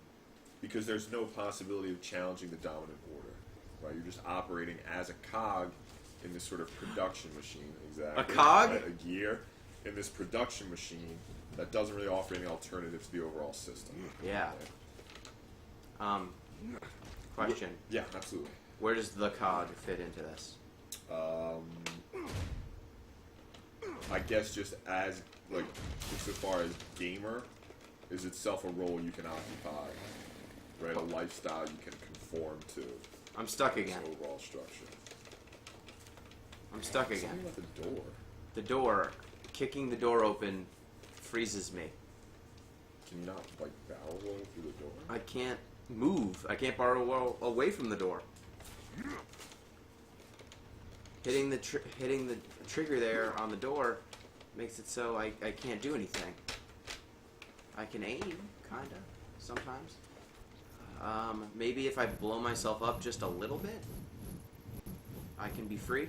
because there's no possibility of challenging the dominant order. Right? You're just operating as a cog in this sort of production machine. Exactly. A cog? Right? A gear in this production machine that doesn't really offer any alternative to the overall system. Yeah. Question. Yeah, absolutely. Where does the cog fit into this? I guess just as, like, insofar as gamer is itself a role you can occupy, right? A lifestyle you can conform to. I'm stuck This again. overall structure. I'm stuck Something again. about the door. The door, kicking the door open, freezes me. Can you not, like, barrel roll through the door? I can't move. I can't borrow away from the door. Hitting the trigger there on the door makes it so I can't do anything. I can aim, kinda, sometimes. Maybe if I blow myself up just a little bit, I can be free.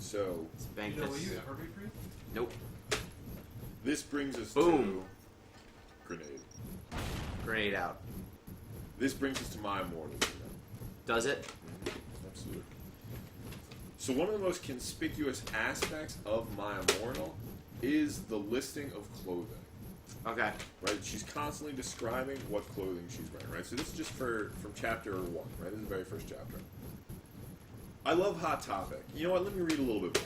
So, Let's bank You know, will this. you ever be free? Nope. this brings us Boom. to... Grenade. Grenade out. This brings us to my immortal. Does it? Absolutely. So one of the most conspicuous aspects of My Immortal is the listing of clothing. Okay. Right? She's constantly describing what clothing she's wearing, right? So this is just from chapter 1, right? This is the very first chapter. I love Hot Topic. You know what? Let me read a little bit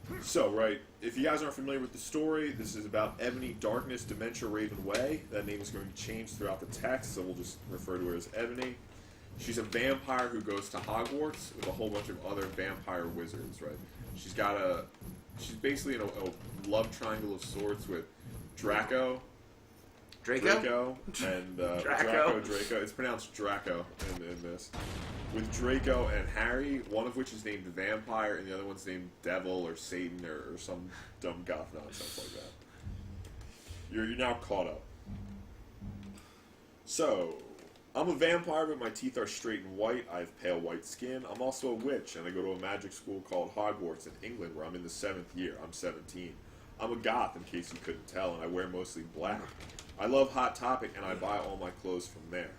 more. So, right, if you guys aren't familiar with the story, this is about Ebony, Darkness, Dementia, Raven Way. That name is going to change throughout the text, so we'll just refer to her as Ebony. She's a vampire who goes to Hogwarts with a whole bunch of other vampire wizards, right? She's basically in a love triangle of sorts with Draco, and Draco. It's pronounced Draco in this. With Draco and Harry, one of which is named Vampire, and the other one's named Devil or Satan or some dumb goth nonsense like that. You're now caught up. So, I'm a vampire, but my teeth are straight and white. I have pale white skin. I'm also a witch, and I go to a magic school called Hogwarts in England, where I'm in the 7th year. I'm 17. I'm a goth, in case you couldn't tell, and I wear mostly black. I love Hot Topic, and I buy all my clothes from there.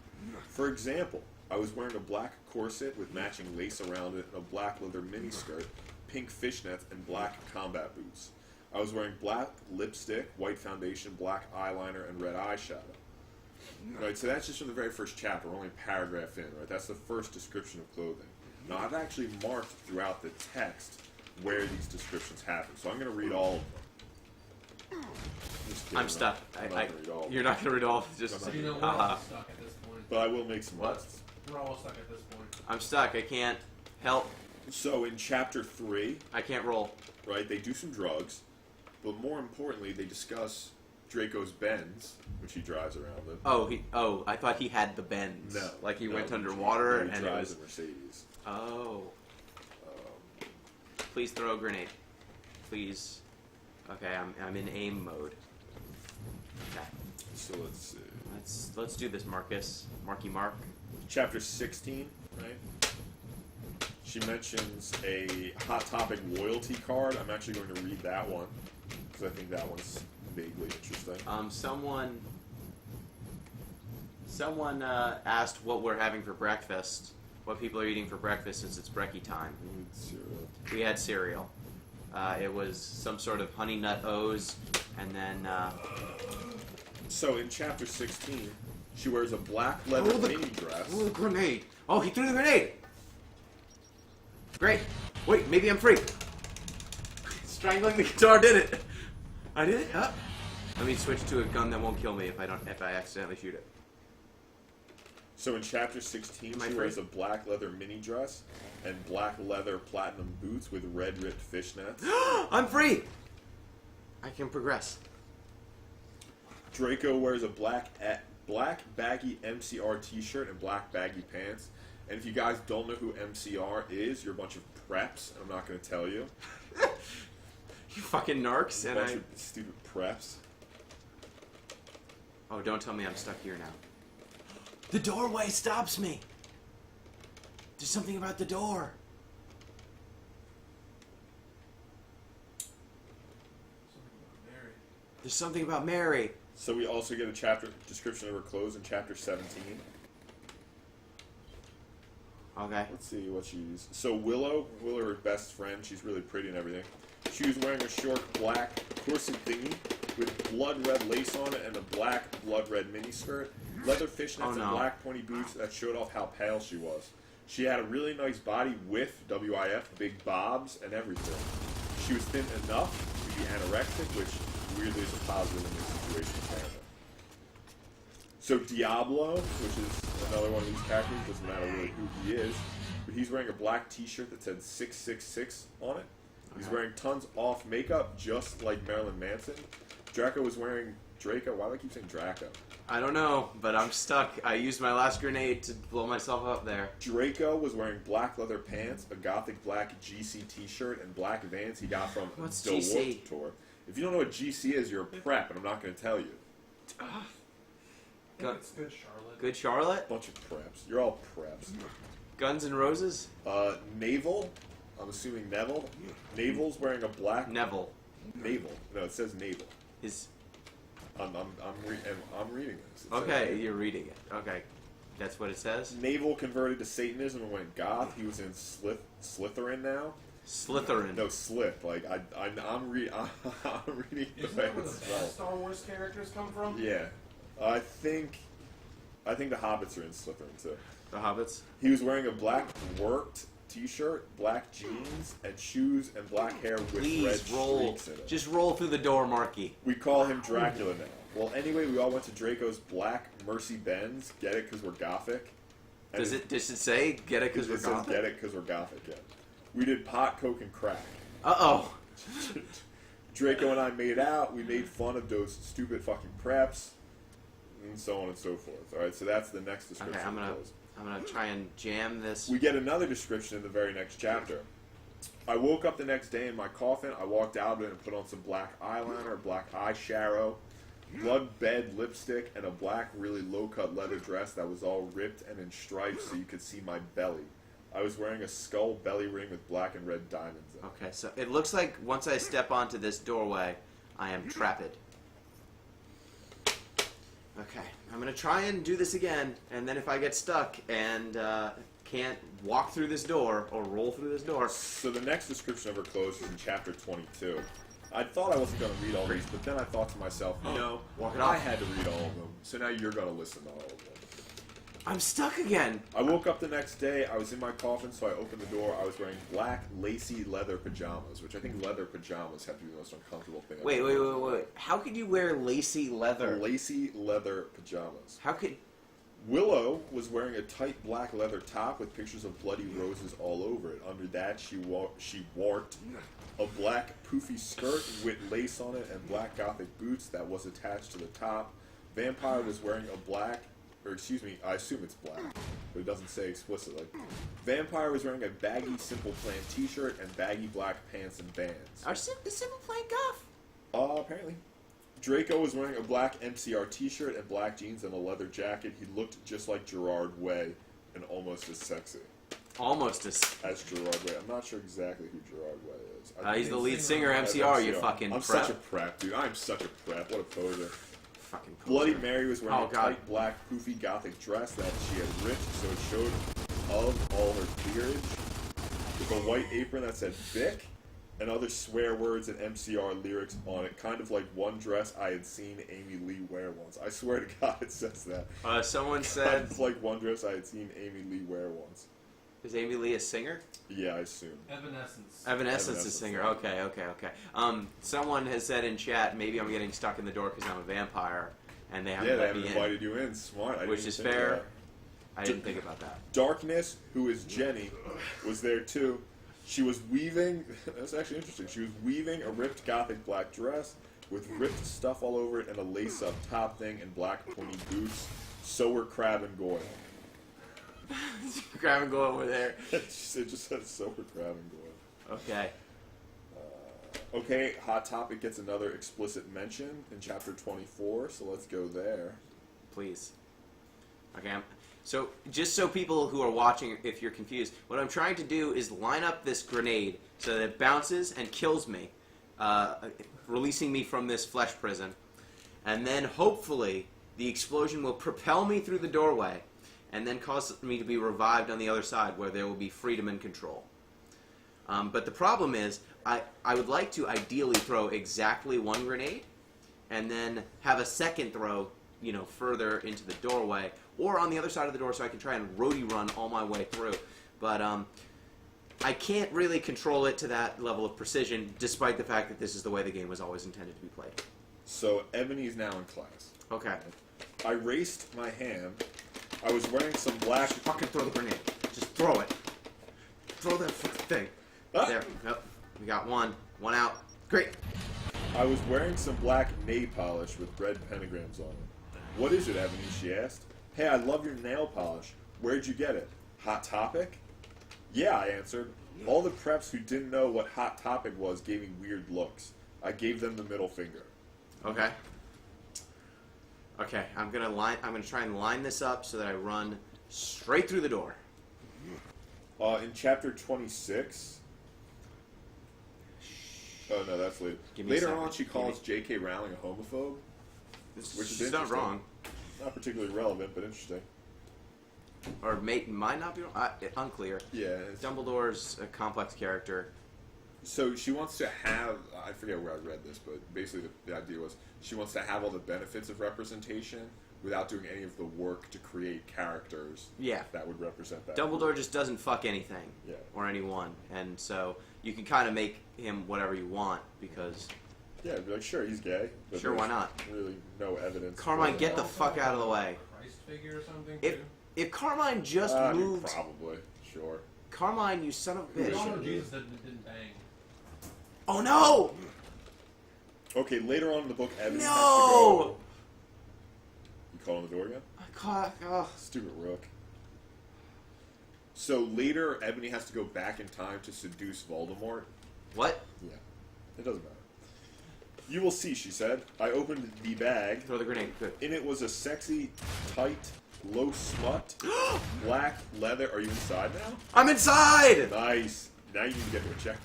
For example, I was wearing a black corset with matching lace around it and a black leather miniskirt, pink fishnets, and black combat boots. I was wearing black lipstick, white foundation, black eyeliner, and red eyeshadow. Right, so that's just from the very first chapter. We're only a paragraph in, right? That's the first description of clothing. Now, I've actually marked throughout the text where these descriptions happen, so I'm going to read all of them. I'm stuck. You're not gonna read all of it. Just You know, we're all stuck at this point. But I will make some lists. We're all stuck at this point. I'm stuck. I can't help. So in chapter 3, I can't roll. right, they do some drugs, but more importantly, they discuss Draco's Benz, which he drives around in. Oh, I thought he had the Benz. No. Like he No, went he underwater he and it drives was. a Mercedes. Oh. Please throw a grenade. Please. Okay, I'm in aim mode. Okay. So let's see. Let's do this, Marcus. Marky Mark. Chapter 16, right? She mentions a Hot Topic loyalty card. I'm actually going to read that one because I think that one's vaguely interesting. Someone asked what we're having for breakfast. What people are eating for breakfast since it's brekkie time. We had cereal. It was some sort of honey nut O's, and then. So in chapter 16, she wears a black leather mini dress. Oh, the grenade! Oh, he threw the grenade! Great! Wait, maybe I'm free! Strangling the guitar did it! I did it? Huh? Let me switch to a gun that won't kill me if I accidentally shoot it. So in chapter 16, Am I she free? wears a black leather mini dress and black leather platinum boots with red ripped fishnets. I'm free! I can progress. Draco wears a black baggy MCR t-shirt and black baggy pants. And if you guys don't know who MCR is, you're a bunch of preps, and I'm not going to tell you. You fucking narcs, A and bunch of stupid preps. Oh, don't tell me I'm stuck here now. The doorway stops me! There's something about the door. There's something about Mary. So we also get a chapter description of her clothes in chapter 17. Okay. Let's see what she used. So Willow, her best friend, she's really pretty and everything. She was wearing a short black corset thingy with blood red lace on it and a black blood red miniskirt, leather fishnets and black pointy boots that showed off how pale she was. She had a really nice body with WIF, big bobs, and everything. She was thin enough to be anorexic, which weirdly is a positive in this situation apparently. So Diablo, which is another one of these characters, doesn't matter really who he is, but he's wearing a black t-shirt that said 666 on it. He's wearing tons off makeup, just like Marilyn Manson. Draco was wearing Draco. Why do I keep saying Draco? I don't know, but I'm stuck. I used my last grenade to blow myself up there. Draco was wearing black leather pants, a gothic black GC t-shirt, and black Vans he got from What's the GC? Warped Tour. If you don't know what GC is, you're a prep, and I'm not going to tell you. It's good, Charlotte. Good Charlotte? Bunch of preps. You're all preps. Guns N' Roses? Naval. I'm assuming Neville. Naval's wearing a black... Neville. Naval. No, it says Naval. Is I'm reading this. It okay, says you're reading it. Okay. That's what it says? Naval converted to Satanism and went goth. He was in Slytherin now. Slytherin. No, Slip. Like I'm reading the Isn't way that where the it's best spelled. Star Wars characters come from? Yeah, I think the Hobbits are in Slytherin too. The Hobbits? He was wearing a black worked t-shirt, black jeans, and shoes, and black hair with red Please roll. streaks in it. Just roll through the door, Marky. We call him Dracula now. Well, anyway, we all went to Draco's black Mercy Benz. Get it? Because we're gothic. And Does it say get it because we're it says gothic? get it because we're gothic, yeah. We did pot, coke, and crack. Uh-oh. Draco and I made out. We made fun of those stupid fucking preps, and so on and so forth. All right, so that's the next description. Okay, I'm of gonna clothes. try and jam this. We get another description in the very next chapter. I woke up the next day in my coffin. I walked out of it and put on some black eyeliner, black eyeshadow, blood bed lipstick, and a black, really low-cut leather dress that was all ripped and in stripes so you could see my belly. I was wearing a skull belly ring with black and red diamonds in it. Okay, so it looks like once I step onto this doorway, I am trapped. Okay, I'm gonna try and do this again, and then if I get stuck and can't walk through this door or roll through this door. So the next description of her clothes is in chapter 22. I thought I wasn't going to read all these, but then I thought to myself, you know, Walk it I off. had to read all of them, so now you're going to listen to all of them. I'm stuck again. I woke up the next day, I was in my coffin, so I opened the door. I was wearing black, lacy leather pajamas, which I think leather pajamas have to be the most uncomfortable thing I've Wait. ever worn. How could you wear lacy leather? Lacy leather pajamas. How could... Willow was wearing a tight black leather top with pictures of bloody roses all over it. Under that, she wore a black poofy skirt with lace on it and black gothic boots that was attached to the top. Vampire was wearing a black, or excuse me, I assume it's black, but it doesn't say explicitly. Vampire was wearing a baggy Simple Plan t-shirt and baggy black pants and bands. The Simple Plan goth? Apparently. Draco was wearing a black MCR t-shirt and black jeans and a leather jacket. He looked just like Gerard Way and almost as sexy Almost as... as Gerard Way. I'm not sure exactly who Gerard Way is. he's the lead singer, As MCR, you fucking I'm prep. such a prep, dude. I'm such a prep. What a poser. Fucking poser. Bloody Mary was wearing Oh, a God. tight black poofy gothic dress that she had ripped so it showed of all her clearage. With a white apron that said Vic and other swear words and MCR lyrics on it, kind of like one dress I had seen Amy Lee wear once. I swear to God it says that. Someone Kind said... of like one dress I had seen Amy Lee wear once. Is Amy Lee a singer? Yeah, I assume. Evanescence. Evanescence is a singer. Okay. Someone has said in chat, maybe I'm getting stuck in the door because I'm a vampire, and they haven't Yeah, they let haven't me in. invited you in. Smart. I didn't Which even is think of fair. that. I didn't think about that. Darkness, who is Jenny, was there too. She was weaving, that's actually interesting, she was weaving a ripped gothic black dress with ripped stuff all over it and a lace-up top thing and black pointy boots. So were Crab and Goyle. Grab and go over there. It just says so were Crab and Goyle. Okay. Okay, Hot Topic gets another explicit mention in chapter 24, so let's go there. Please. Okay. So, just so people who are watching, if you're confused, what I'm trying to do is line up this grenade so that it bounces and kills me, releasing me from this flesh prison. And then, hopefully, the explosion will propel me through the doorway and then cause me to be revived on the other side where there will be freedom and control. But the problem is, I would like to ideally throw exactly one grenade and then have a second throw, further into the doorway or on the other side of the door so I can try and roadie run all my way through. But I can't really control it to that level of precision, despite the fact that this is the way the game was always intended to be played. So, Ebony's now in class. Okay. I raced my hand. I was wearing some black... Fucking throw the grenade. Just throw it. Throw that fucking thing. Ah! There. Yep. We got one. One out. Great. I was wearing some black nail polish with red pentagrams on it. What is it, Ebony? She asked. Hey, I love your nail polish. Where'd you get it? Hot Topic? Yeah, I answered. All the preps who didn't know what Hot Topic was gave me weird looks. I gave them the middle finger. Okay. Okay, I'm gonna try and line this up so that I run straight through the door. In chapter 26... Oh, no, that's later. Give me a Later second. on, she calls J.K. Rowling a homophobe. Which is She's not interesting. wrong. Not particularly relevant, but interesting. Or might not be wrong. Unclear. Yeah. It's, Dumbledore's a complex character. so she wants to have... I forget where I read this, but basically the idea was she wants to have all the benefits of representation without doing any of the work to create characters Yeah. that would represent that. Dumbledore just doesn't fuck anything. Yeah. Or anyone. And so you can kind of make him whatever you want because... Yeah, be like, sure, he's gay. But Sure, why not? Really no evidence. Carmine, for get the that. fuck out of the way. Christ figure or something, If too? If Carmine just I mean, moved... probably. Sure. Carmine, you son of a We all know bitch. Jesus didn't bang. Oh, no! Okay, later on in the book, Ebony has to No! go... You calling the door again? I caught... Oh. Stupid rook. So later, Ebony has to go back in time to seduce Voldemort. What? Yeah. It doesn't matter. You will see, she said. I opened the bag. Throw the grenade. Good. In it was a sexy, tight, low smut, black leather. Are you inside now? I'm inside! Nice. Now you need to get to a check.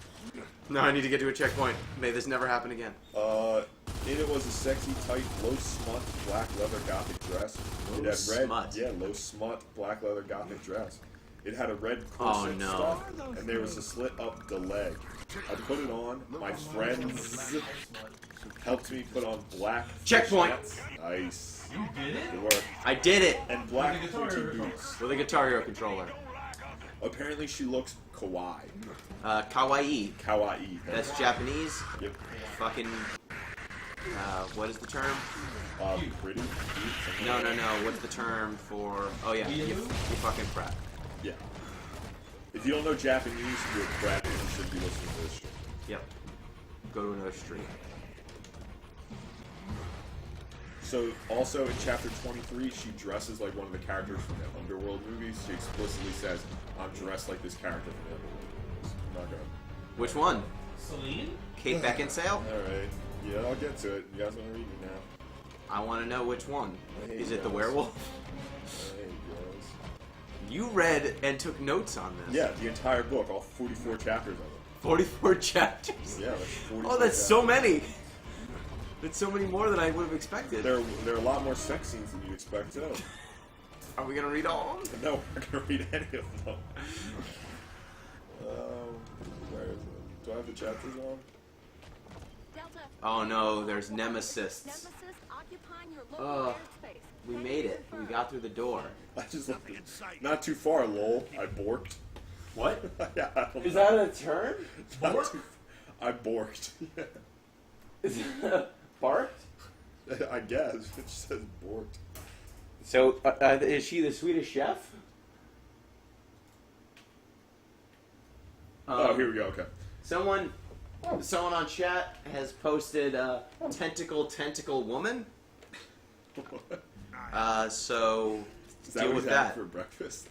No, I need to get to a checkpoint. May this never happen again. In it was a sexy, tight, low smut, black leather gothic dress. Low It had red, smut. yeah, low smut, black leather gothic dress. It had a red corset Oh, no. stuff, and there was a slit up the leg. I put it on. My friends helped me put on black Checkpoint. fishnets. Nice. You did it? Good work. I did it! And black With the Guitar pointy Hero boots. With a Guitar Hero controller. Apparently, she looks kawaii. Kawaii. Kawaii. That's Japanese. Yep. Fucking... what is the term? Pretty. Cute, something No, like no, that. no. What's the term for... Oh, yeah. You fucking crap. Yeah. If you don't know Japanese, you're a brat and you should be listening to this shit. Yep. Go to another street. So, also in chapter 23, she dresses like one of the characters from the Underworld movies. She explicitly says, I'm dressed like this character from the Underworld movies. I'm not gonna... Which one? Celine? Kate Beckinsale? Alright. Yeah, I'll get to it. You guys want to read it now? I want to know which one. Hey, Is it the guys. werewolf? Hey, guys. You read and took notes on this. Yeah, the entire book, all 44 chapters of it. 44 chapters. Yeah, that's 44 Oh, that's so chapters. many. That's so many more than I would have expected. There are a lot more sex scenes than you'd expect, too. Are we gonna read all of them? No, we're not going to read any of them. Where is it? Do I have the chapters on? Delta. Oh no, there's Nemesis. Nemesis occupying your local airspace. We made it. We got through the door. I just not too far, lol. I borked. What? Yeah, I don't Is know. that a term? Not Bork? too- I borked. Is it barked? I guess it just says borked. So, is she the Swedish chef? Oh, here we go. Okay. Someone on chat has posted tentacle woman. So Is that deal what with he's having that. for breakfast?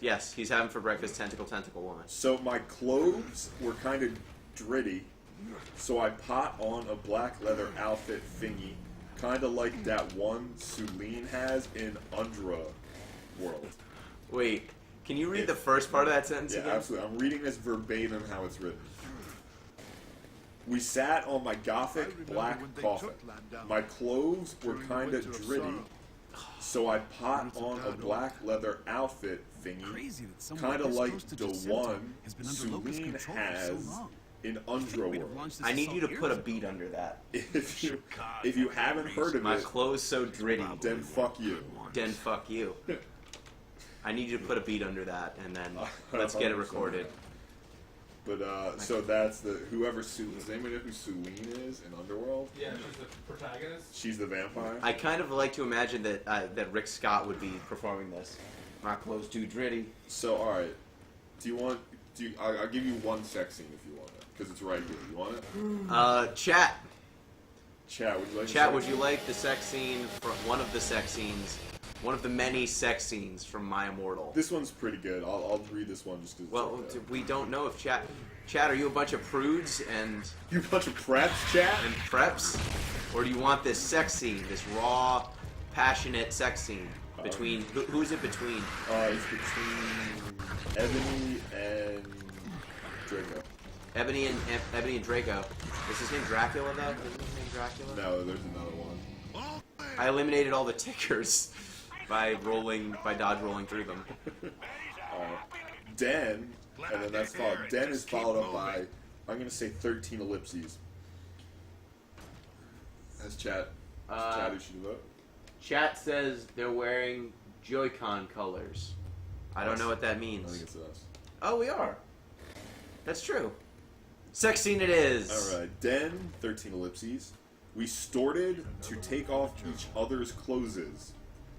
Yes, he's having for breakfast tentacle woman. So my clothes were kind of dritty, so I pot on a black leather outfit thingy, kind of like that one Celine has in Undra World. Wait, can you read the first part of that sentence Yeah, again? absolutely. I'm reading this verbatim how it's written. We sat on my gothic black coffin. My clothes were kind of dritty, so I pot on a black leather outfit thingy, kind of like the one Celine has in Undra World. I need you to put a beat under that. If you haven't heard of My it, clothes so dritty. then fuck you. Then fuck you. I need you to put a beat under that, and then let's get it recorded. But so that's the whoever Celine. Does anybody know who Celine is in Underworld? Yeah, she's the protagonist. She's the vampire. I kind of like to imagine that Rick Scott would be performing this. My clothes too dritty. So all right, I'll give you one sex scene if you want it, because it's right here. You want it? Chat. Chat, would you like? Chat, to would you like the sex scene from one of the sex scenes, one of the many sex scenes from My Immortal? This one's pretty good. I'll read this one just because. Well, we don't know if Chat, are you a bunch of prudes and you bunch of preps, chat. preps, or do you want this sex scene, this raw, passionate sex scene between who's it between? It's between Ebony and Draco. Ebony and Draco. Is his name Dracula though? Isn't his name Dracula? No, there's another one. I eliminated all the tickers by dodge rolling through them. Den, and then that's followed. Den is followed up by, I'm gonna say 13 ellipses. That's chat. Chat who should vote. Chat says they're wearing Joy-Con colors. I don't know what that I think means. it's us. Oh, we are. That's true. Sex scene it is. Alright, Den, 13 ellipses. We started to take off each other's clothes.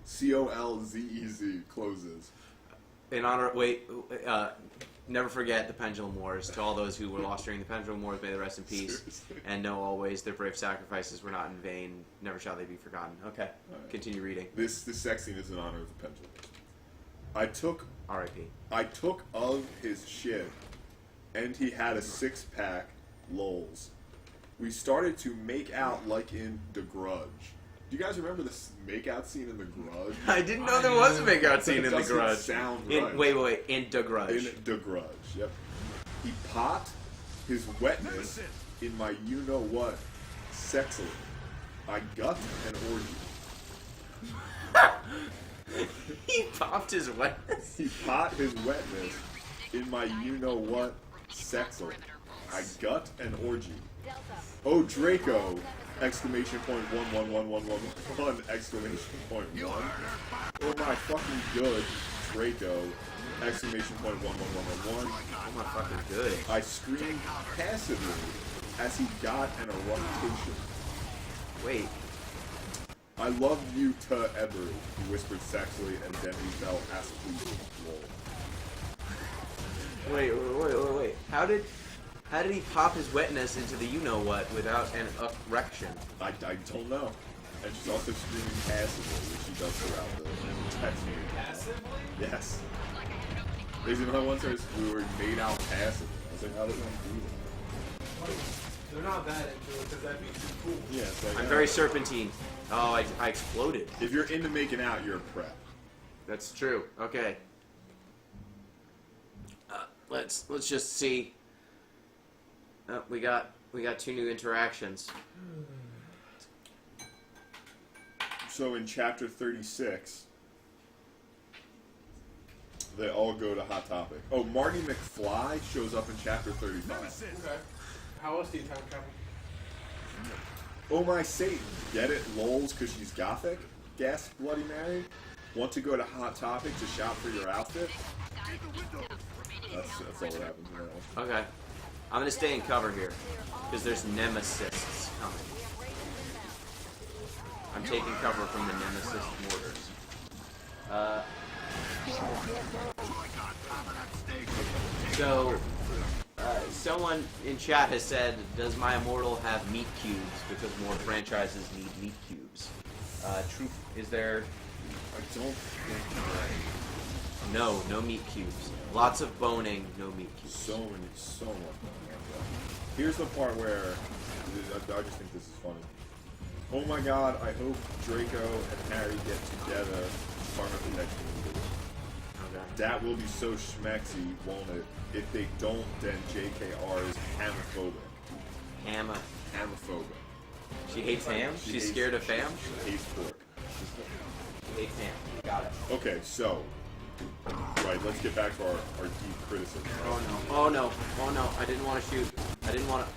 COLZEZ closes. In honor, never forget the Pendulum Wars. To all those who were lost during the Pendulum Wars, may they rest in peace. Seriously. And know always their brave sacrifices were not in vain. Never shall they be forgotten. Okay, Alright. continue reading. This sex scene is in honor of the pendulum. R.I.P. I took of his shit, and he had a 6-pack, lols. We started to make out like in The Grudge. Do you guys remember this make-out scene in The Grudge? I didn't know there was a makeout scene in The Doesn't Grudge. sound In, right. wait, in The Grudge. In The Grudge, yep. He popped his wetness in my you-know-what sexily. I got an orgy. He popped his wetness. He popped his wetness in my you-know-what sexily. I got an orgy. Delta. Oh, Draco! Exclamation point 11111 exclamation point 1. Oh my fucking good, Draco! Exclamation point 11111. Oh my fucking good. I screamed passively as he got an eruption. Wait. I love you to Ebery, he whispered sexually, and then he fell asleep. Lol. Wait. How did he pop his wetness into the you-know-what without an erection? I don't know. And she's also screaming passively, which she does throughout the text meeting. Passively? Yes. Basically, my one says we were made out passively. I was like, how does one do that? They're not that into it because that'd be too cool. Yeah, it's like, I'm very serpentine. Oh, I exploded. if you're into making out, you're a prep. That's true. Okay. Let's just see. We got 2 new interactions. So in chapter 36, they all go to Hot Topic. Oh, Marty McFly shows up in chapter 35. Okay. How else do you time travel? Oh my Satan, get it? Lols, because she's gothic? Gasped Bloody Mary. Want to go to Hot Topic to shop for your outfit? That's all that happens in that one. Okay. I'm gonna stay in cover here because there's nemesis coming. I'm taking cover from the nemesis mortars. So, someone in chat has said, does My Immortal have meat cubes? Because more franchises need meat cubes. Truth, is there... I don't think No meat cubes. Lots of boning, no meat cubes. so much. Here's the part where I just think this is funny. Oh my god, I hope Draco and Harry get together to start up the next movie. Okay. That will be so schmexy, won't it? If they don't, then JKR is hamophobic. Hammer. Hamophobic. She hates ham? She She's hates- scared of ham? She hates pork. She hates ham. Got it. Okay, so, right, let's get back to our deep criticism. Oh no. I didn't want to shoot. I didn't want to...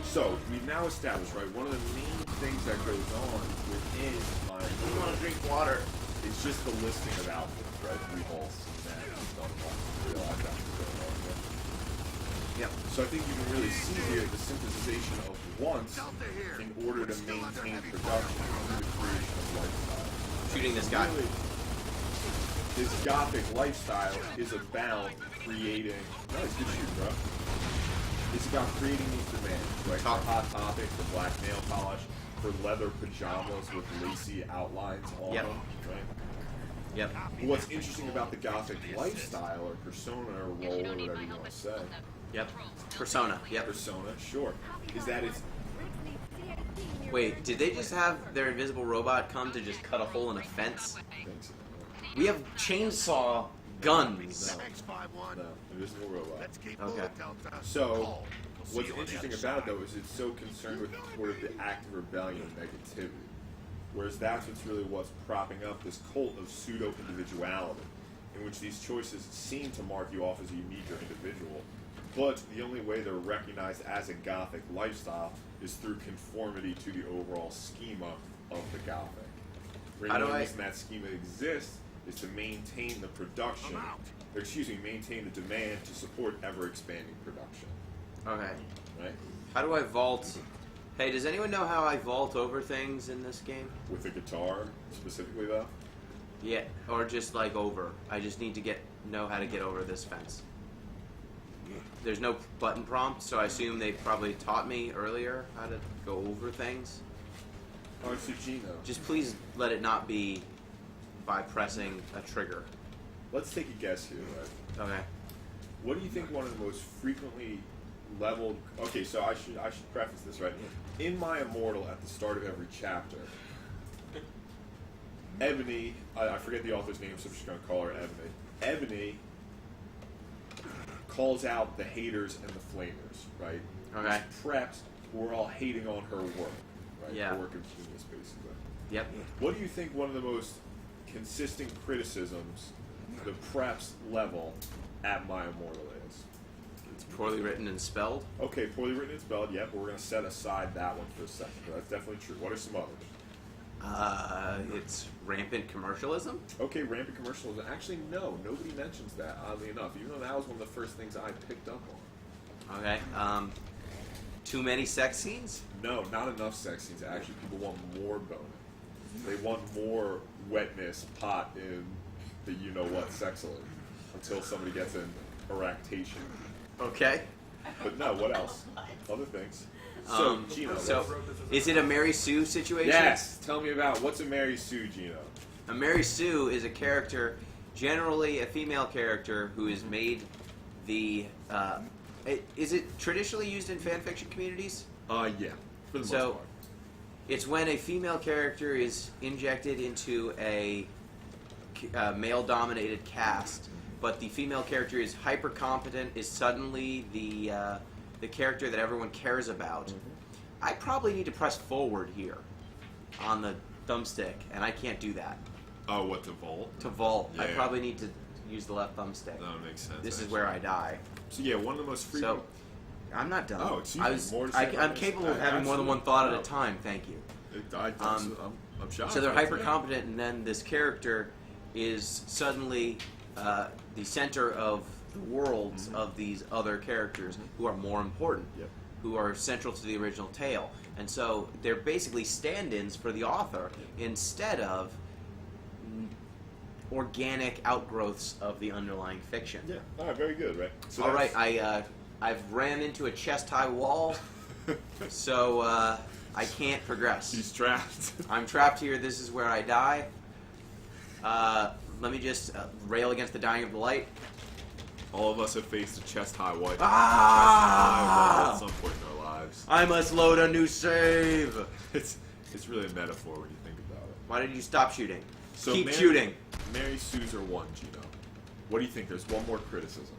So, we've now established, right, one of the main things that goes on within my I didn't want to drink water. it's just the listing of outfits, right? We've all seen that. We've done that. Realize that's what's going on here. Yep. So I think you can really see here the synthesization of wants in order to maintain production through the creation of lifestyle. Shooting this guy. Really, this gothic lifestyle is about creating. Nice, good shoot, bro. It's about creating these demands, right? For Hot Topic, for black nail polish, for leather pajamas with lacy outlines on Yep. them, right? Yep. What's interesting about the gothic lifestyle or persona or role or whatever you want to say, Yep. Persona. Yep. persona, sure, is that it's Wait, did they just have their invisible robot come to just cut a hole in a fence? We have chainsaw guns. no, invisible robot. Let's keep Okay. moving, Delta. So, Call. We'll what's see you on the interesting other about it side. though is it's so concerned with sort of the active rebellion and negativity. Whereas that's what's propping up this cult of pseudo-individuality, in which these choices seem to mark you off as a unique or individual, but the only way they're recognized as a gothic lifestyle is through conformity to the overall schema of the gothic. The How do only I- reason that schema exists is to maintain the production, I'm out. or excuse me, maintain the demand to support ever-expanding production, Okay. right? How do I vault Hey, does anyone know how I vault over things in this game? With the guitar, specifically, though? Yeah, or just like over. I just need to know how to get over this fence. There's no button prompt, so I assume they probably taught me earlier how to go over things. Oh, so Gino. Just please let it not be by pressing a trigger. Let's take a guess here, right? Okay. What do you think one of the most frequently leveled... Okay, so I should preface this, right? In My Immortal, at the start of every chapter, Ebony, I forget the author's name, so I'm just going to call her Ebony. Ebony calls out the haters and the flamers, right? Okay. These preps were all hating on her work, right? Yeah. Her work of genius, basically. Yep. What do you think one of the most consistent criticisms the preps level at My Immortal is? It's poorly written and spelled. Okay, poorly written and spelled, yep, but we're going to set aside that one for a second. But that's definitely true. What are some others? It's rampant commercialism. Okay, rampant commercialism. Actually, no, nobody mentions that, oddly enough, even though that was one of the first things I picked up on. Okay. Too many sex scenes? No, not enough sex scenes. Actually, people want more boning. They want more wetness, pot in the you-know-what sexily until somebody gets an erectation. Okay. But no, what else? Other things. So, Gino. So, is it a Mary Sue situation? Yes! Tell me about what's a Mary Sue, Gino? A Mary Sue is a character, generally a female character, who is made the... is it traditionally used in fan fiction communities? Yeah. For the most part. It's when a female character is injected into a male-dominated cast, but the female character is hyper competent, is suddenly the character that everyone cares about. Mm-hmm. I probably need to press forward here on the thumbstick, and I can't do that. Oh, what, to vault? To vault, I Yeah. probably need to use the left thumbstick. That makes sense. This is actually. where I die. So yeah, one of the most frequent. So, I'm not done. Oh, excuse me. More to say about I'm this? capable of having more than one thought at a Absolutely. time. Thank you. I'm shocked. So they're That's hyper competent, and then this character is suddenly the center of the worlds of these other characters who are more important, Yep. who are central to the original tale. And so they're basically stand-ins for the author instead of organic outgrowths of the underlying fiction. Yeah. All right. Very good. Right. So All right, I've ran into a chest-high wall, so I can't progress. He's trapped. I'm trapped here. This is where I die. Let me just rail against the dying of the light. All of us have faced a chest-high wall. Ah! At some point in our lives. I must load a new save. It's really a metaphor when you think about it. Why did you stop shooting? So Keep Mary- shooting. Mary Sue's are one, Gino. What do you think? There's one more criticism.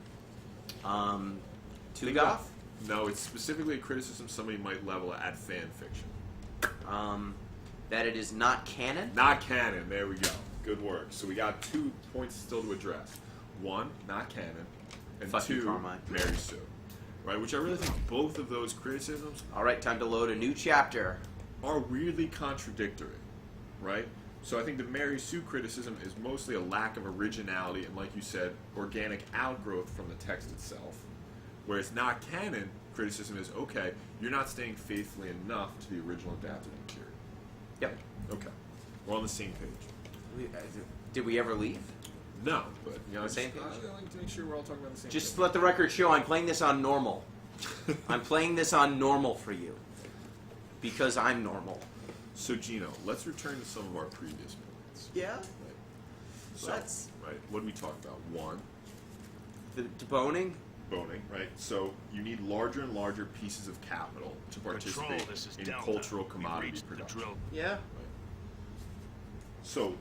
Two Think goth? of- No, it's specifically a criticism somebody might level at fan fiction. That it is not canon? Not canon. There we go. Good work. So we got 2 points still to address. One, not canon, and Fuck you, two, Carmine. Mary Sue. Right, which I really think both of those criticisms Alright, time to load a new chapter. are weirdly contradictory, right? So I think the Mary Sue criticism is mostly a lack of originality and, like you said, organic outgrowth from the text itself. Whereas not canon criticism is, okay, you're not staying faithfully enough to the original adapted material. Yep. Okay. We're on the same page. Did we ever leave? No, but you know, Same just, page? I like to make sure we're all talking about the same Just thing. let the record show I'm playing this on normal. I'm playing this on normal for you. Because I'm normal. So Gino, let's return to some of our previous points. Yeah? Right. So, Let's. right, what did we talk about? One, The boning? boning, right? So you need larger and larger pieces of capital to Patrol, participate this is in Delta. cultural We've commodity reached the production. drill. Yeah. Right. So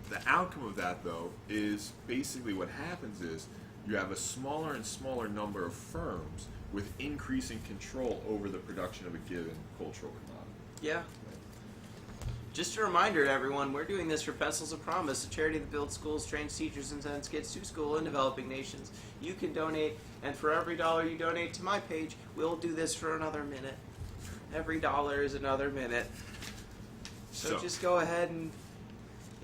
the outcome of that, though, is basically what happens is you have a smaller and smaller number of firms with increasing control over the production of a given cultural commodity. Yeah. Just a reminder to everyone, we're doing this for Pencils of Promise, a charity that builds schools, trains teachers, and sends kids to school in developing nations. You can donate, and for every dollar you donate to my page, we'll do this for another minute. Every dollar is another minute. So just go ahead and,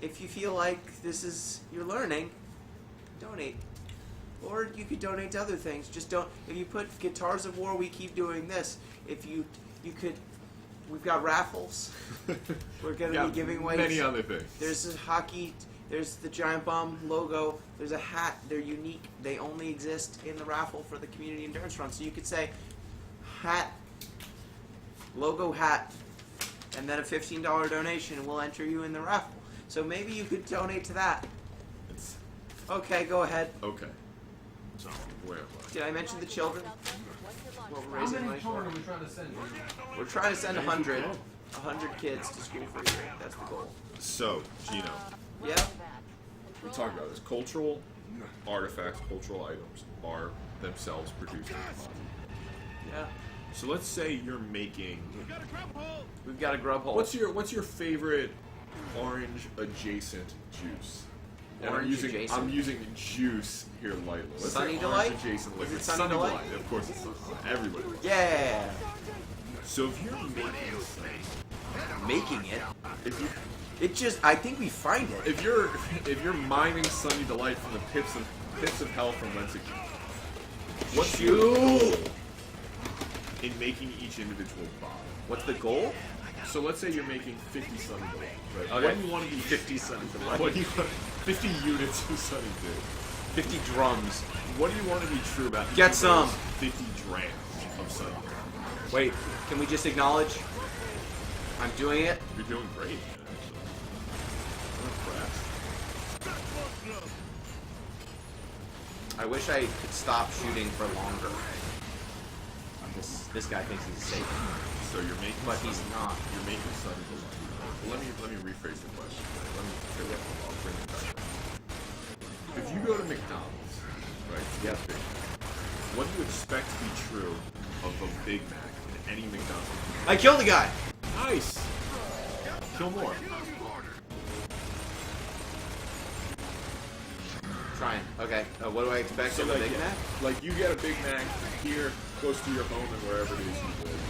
if you feel like this is your learning, donate. Or you could donate to other things. Just don't, if you put Guitars of War, we keep doing this. If you could We've got raffles. We're gonna Yeah, be giving away many other things. There's a hockey. There's the Giant Bomb logo. There's a hat. They're unique. They only exist in the raffle for the community endurance run. So you could say, hat, logo hat, and then a $15 donation, and we'll enter you in the raffle. So maybe you could donate to that. It's, Okay, go ahead. okay. So where am I? Did I mention the children? What we're How raising many money children for? are we trying to send here? We're trying to send 100 kids to school for a year. That's the goal. So, Gino, Yeah. we talked about this. Cultural artifacts, cultural items are themselves produced in commodity. Yeah. So let's say you're making. We've got a grub hole. What's your favorite orange adjacent juice? And Orange adjacent? I'm using juice here lightly. Let's Sunny say Delight? orange adjacent Is liquid. it Sunny Delight? Of course it's Sunny Delight. Everybody loves it. Yeah. So if you're Making it. if you It just. I think we find it. if you're mining Sunny Delight from the pits of hell from whence it came, what's your goal in making each individual bottle? What's the goal? So let's say you're making 50 Sunny Delight, right? Okay. What do you want to be 50 Sunny Delight. What do you want? 50 units of Sunny D. 50 drums. What do you want to be true about? each Get of some. those 50 drams of Sunny D? Wait. Can we just acknowledge? I'm doing it. You're doing great, man. Actually, I'm impressed. I wish I could stop shooting for longer. This guy thinks he's safe, So you're making, but he's not. you're making Sunny Delight. Well, let me rephrase the question. Let me I'll bring it back. If you go to McDonald's, right? Yep. Big Mac, what do you expect to be true of a Big Mac in any McDonald's? I killed the guy. Nice. Kill more. Trying. Okay. What do I expect So of a like, Big Mac? like you get a Big Mac here, close to your home and wherever it is you live.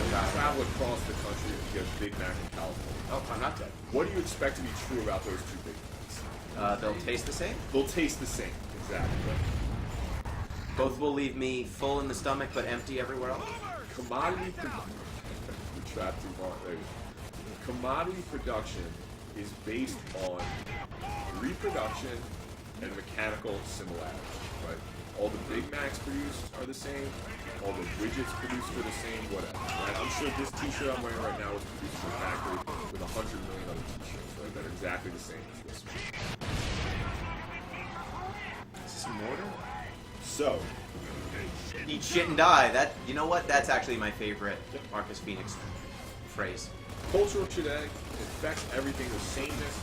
You travel across the country and you get a Big Mac in California. Oh, I'm not dead. What do you expect to be true about those two Big Macs? They'll taste the same. They'll taste the same, exactly. Both will leave me full in the stomach but empty everywhere else. Commodity production. We trapped too far. There you go. Commodity production is based on reproduction and mechanical similarity, right? All the Big Macs produced are the same. All the widgets produced are the same. Whatever. Right? I'm sure this T-shirt I'm wearing right now was produced in a factory with 100 million other T-shirts, right? That are exactly the same as this one. Is this a mortar? So, Eat shit and die. That, you know what? That's actually my favorite Marcus Phoenix phrase. culture of today affects everything with sameness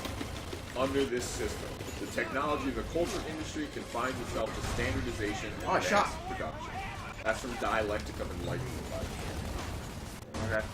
under this system. The technology of the culture industry confines itself to standardization and Oh, I shot. advanced production. That's from Dialectic of Enlightenment by Okay.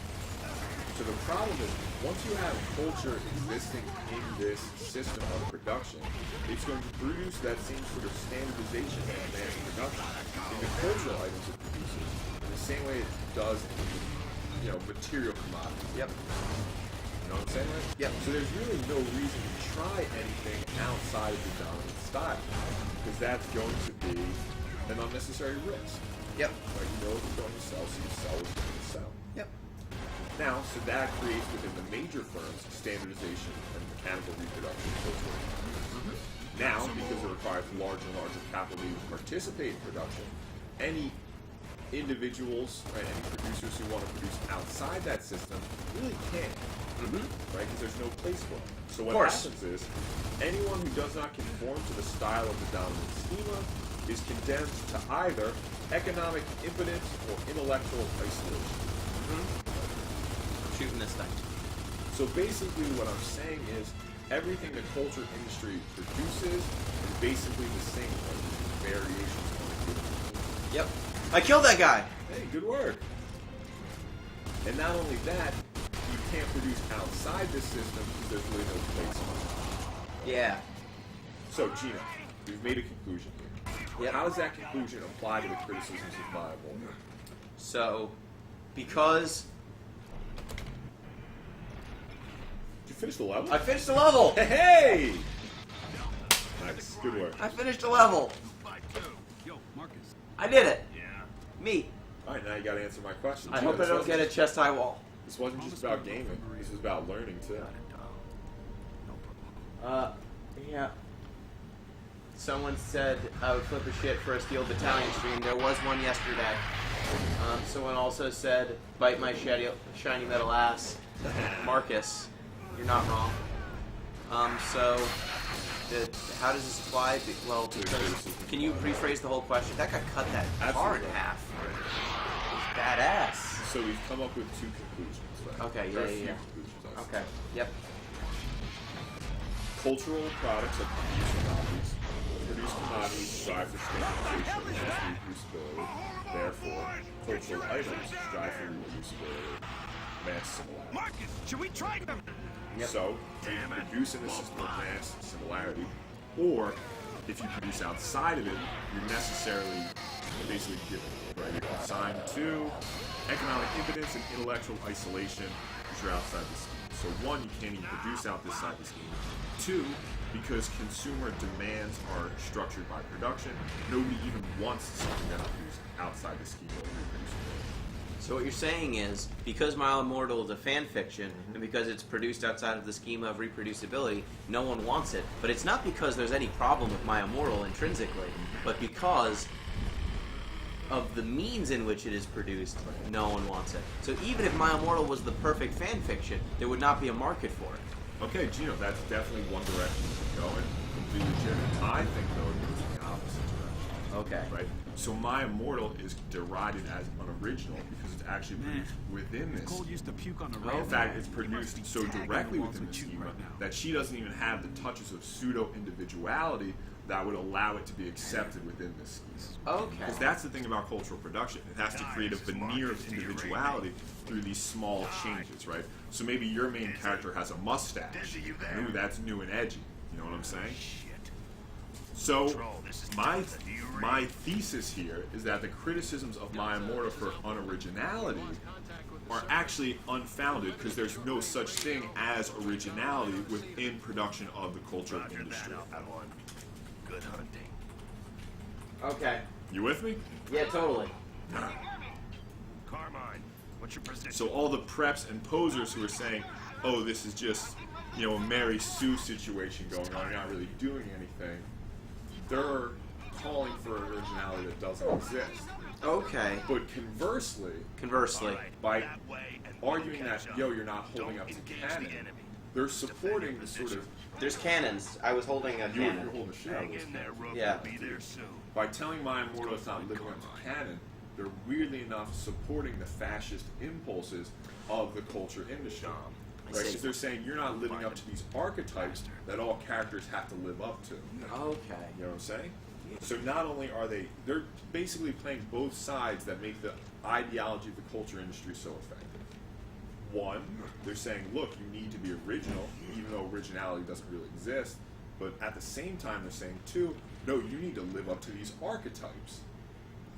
So the problem is, once you have culture existing in this system of production, it's going to produce that same sort of standardization and advanced production in the cultural items it produces, in the same way it does in, material commodities. Yep. You know what I'm saying, right? Yep. So there's really no reason to try anything outside of the dominant style, because that's going to be an unnecessary risk. Yep. Right? You know what you're going to sell, so you sell what you're going to sell. Yep. Now, so that creates within the major firms standardization and mechanical reproduction. Now, because it requires larger and larger capital to participate in production, any individuals, right, any producers who want to produce outside that system really can't, right? Because there's no place for them. So what happens is, anyone who does not conform to the style of the dominant schema is condemned to either economic impotence or intellectual isolation. Shooting this thing. So basically what I'm saying is everything the culture industry produces is basically the same, but with variations on a given thing. Yep. I killed that guy. Hey, good work. And not only that, you can't produce outside this system because there's really no place for it. Yeah. So Gina, we've made a conclusion here. Yep. How does that conclusion apply to the criticisms of Viable? So, because Did you finish the level? I finished the level. Hey! Nice. Good work. I finished the level. Yo, Marcus. I did it. Yeah. Me. All right, now you got to answer my question. I Gina, hope I don't get a chest high wall. This wasn't just about gaming. This was about learning too. Got it, Dom. No problem. Yeah. Someone said I would flip a shit for a Steel Battalion stream. There was one yesterday. Someone also said, bite my shiny metal ass. Marcus, you're not wrong. How does this apply? Well, because, can you rephrase the whole question? That guy cut that car in Absolutely. half. Badass. So we've come up with two conclusions. Right? Okay, There are a yeah, few yeah. conclusions, I Okay, yep. Cultural products that produce commodities strive for standardization and reproducibility. Therefore, cultural items strive for reproducibility, match similarity. Marcus, should we try them? Yep. So, you produce in a system of mass similarity, or if you produce outside of it, you're necessarily basically given, right? You're assigned to economic impotence and intellectual isolation because you're outside the scheme. So one, you can't even produce outside the scheme. Two, because consumer demands are structured by production, nobody even wants something that's produced outside the scheme of reproducibility. So what you're saying is, because My Immortal is a fan fiction, and because it's produced outside of the schema of reproducibility, no one wants it. But it's not because there's any problem with My Immortal intrinsically, but because of the means in which it is produced, no one wants it. So even if My Immortal was the perfect fan fiction, there would not be a market for it. Okay, Gino, that's definitely one direction you can go in. Completely legitimate. I think, though, it goes in the opposite direction. Okay. Right? So My Immortal is derided as unoriginal because it's actually produced within this. Cole used to puke on the Oh, rail. In fact, it's produced so directly within the schema that she doesn't even have the touches of pseudo-individuality that would allow it to be accepted within this schema. Okay. Because that's the thing about cultural production. It has to create a veneer of individuality through these small changes, right? So maybe your main character has a mustache. Ooh, that's new and edgy. You know what I'm saying? Shit. So, my thesis here is that the criticisms of My Immortal for unoriginality are actually unfounded because there's no such thing as originality within production of the cultural industry. Good hunting. Okay. You with me? Yeah, totally. Carmine, what's your position? So all the preps and posers who are saying, oh, this is just, you know, a Mary Sue situation going on, you're not really doing anything, they're calling for originality that doesn't exist. Okay. But conversely, by arguing that, yo, you're not holding up to canon, they're supporting the sort of, There's cannons. I was holding a you're cannon. holding the shit out of Hang this. in there, Rook. Yeah. We'll be there soon. By telling My Immortal it's not living up to canon, they're weirdly enough supporting the fascist impulses of the culture industry. Right? see. Because they're saying you're not living up to these archetypes that all characters have to live up to. Okay. You know what I'm saying? So not only are they're basically playing both sides that make the ideology of the culture industry so effective. One, they're saying, look, you need to be original, even though originality doesn't really exist. But at the same time, they're saying, two, no, you need to live up to these archetypes.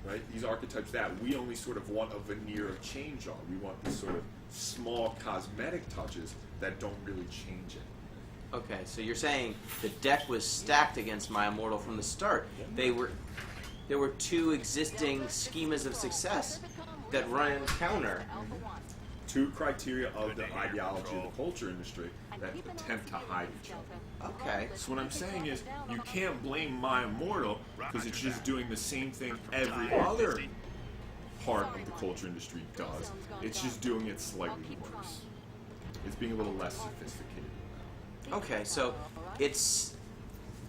Right? These archetypes that we only sort of want a veneer of change on. We want these sort of small cosmetic touches that don't really change it. Okay, so you're saying the deck was stacked against My Immortal from the start. There were two existing schemas of success that run counter. Two criteria of the ideology of the culture industry that attempt to hide each other. Okay. So what I'm saying is, you can't blame My Immortal because it's just doing the same thing every other part of the culture industry does. It's just doing it slightly worse. It's being a little less sophisticated. Okay, so it's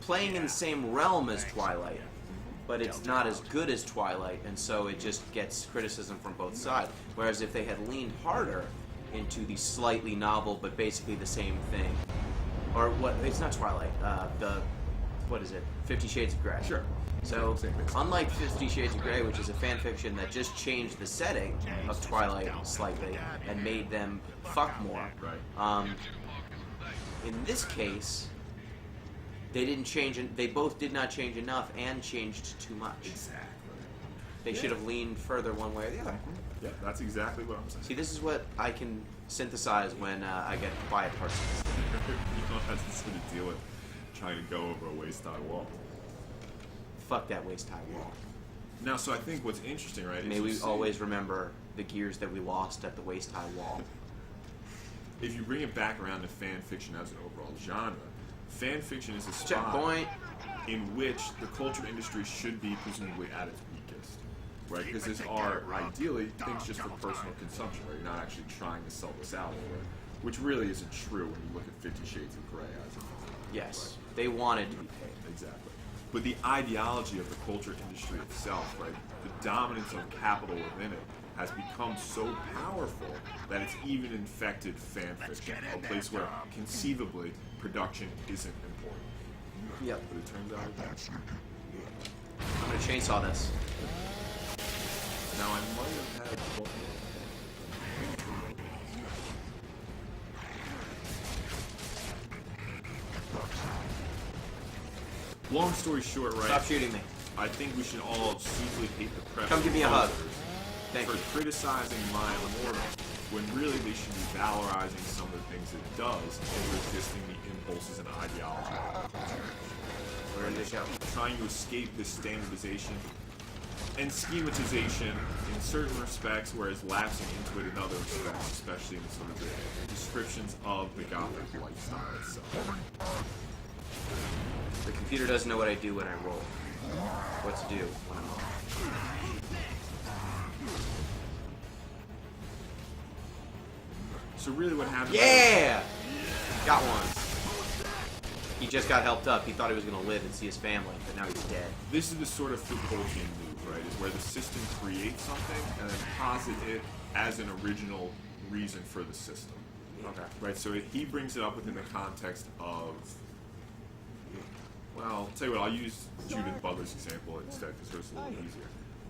playing in the same realm as Twilight, but it's not as good as Twilight, and so it just gets criticism from both sides. Whereas if they had leaned harder into the slightly novel but basically the same thing, or what? It's not Twilight. What is it? 50 Shades of Grey. Sure. So, Same thing. unlike 50 Shades of Grey, which is a fan fiction that just changed the setting of Twilight slightly and made them fuck more. Right. In this case, they didn't change. They both did not change enough and changed too much. Exactly. They should have leaned further one way or the other. Yeah, that's exactly what I'm saying. See, this is what I can synthesize when I get quiet parts. You don't have to sort of deal with trying to go over a waist-high wall. Fuck that waist-high wall. Now, so I think what's interesting, right? May is we you see- always remember the gears that we lost at the waist-high wall. if you bring it back around to fan fiction as an overall genre, fan fiction is a spot Checkpoint. in which the culture industry should be presumably at its weakest, right? Because these are ideally things just for personal consumption, right? You're not actually trying to sell this out for it, which really isn't true when you look at 50 Shades of Grey as an example. Yes, they wanted to be paid. Exactly. But the ideology of the culture industry itself, right, the dominance of capital within it, has become so powerful that it's even infected fan fiction, a place where conceivably production isn't important. Yep. But it turns out that's I'm gonna chainsaw this. now I might have had one long story short, right? Stop shooting me. I think we should all simply hate the press. Come give me a hug. composers Thank for you. criticizing My Immortal when really they should be valorizing some of the things it does and resisting the impulses and ideology of the culture. We're in the show. Trying to escape this standardization and schematization in certain respects, whereas lapsing into it in other respects, especially in sort of the descriptions of the Gothic lifestyle itself. The computer doesn't know what I do when I roll. What to do when I'm off. So really what happened Yeah! Got one. He just got helped up. He thought he was going to live and see his family, but now he's dead. this is the sort of Foucaultian move, right? Is where the system creates something and then posit it as an original reason for the system. Okay. Right, so he brings it up within the context of, well, I'll tell you what, I'll use Judith Butler's example instead because hers is a little easier.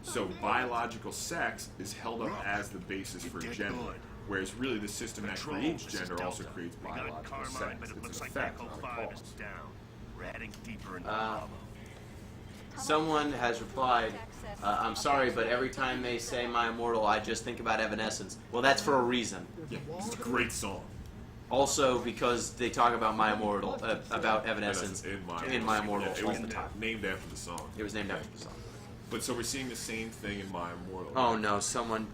So biological sex is held up as the basis for gender, whereas really the system that creates gender also creates We got biological Carmine, sex. but it It's looks an like effect, Echo not a 5 is cause. down. We're heading deeper into Uh, lava. Someone has replied, I'm sorry, but every time they say My Immortal, I just think about Evanescence. Well, that's for a reason. Yeah, it's a great song. Also, because they talk about My Immortal, about Evanescence in My Immortal Yeah, it was all the time. named after the song. It was named after the song. But so we're seeing the same thing in My Immortal. Oh no, someone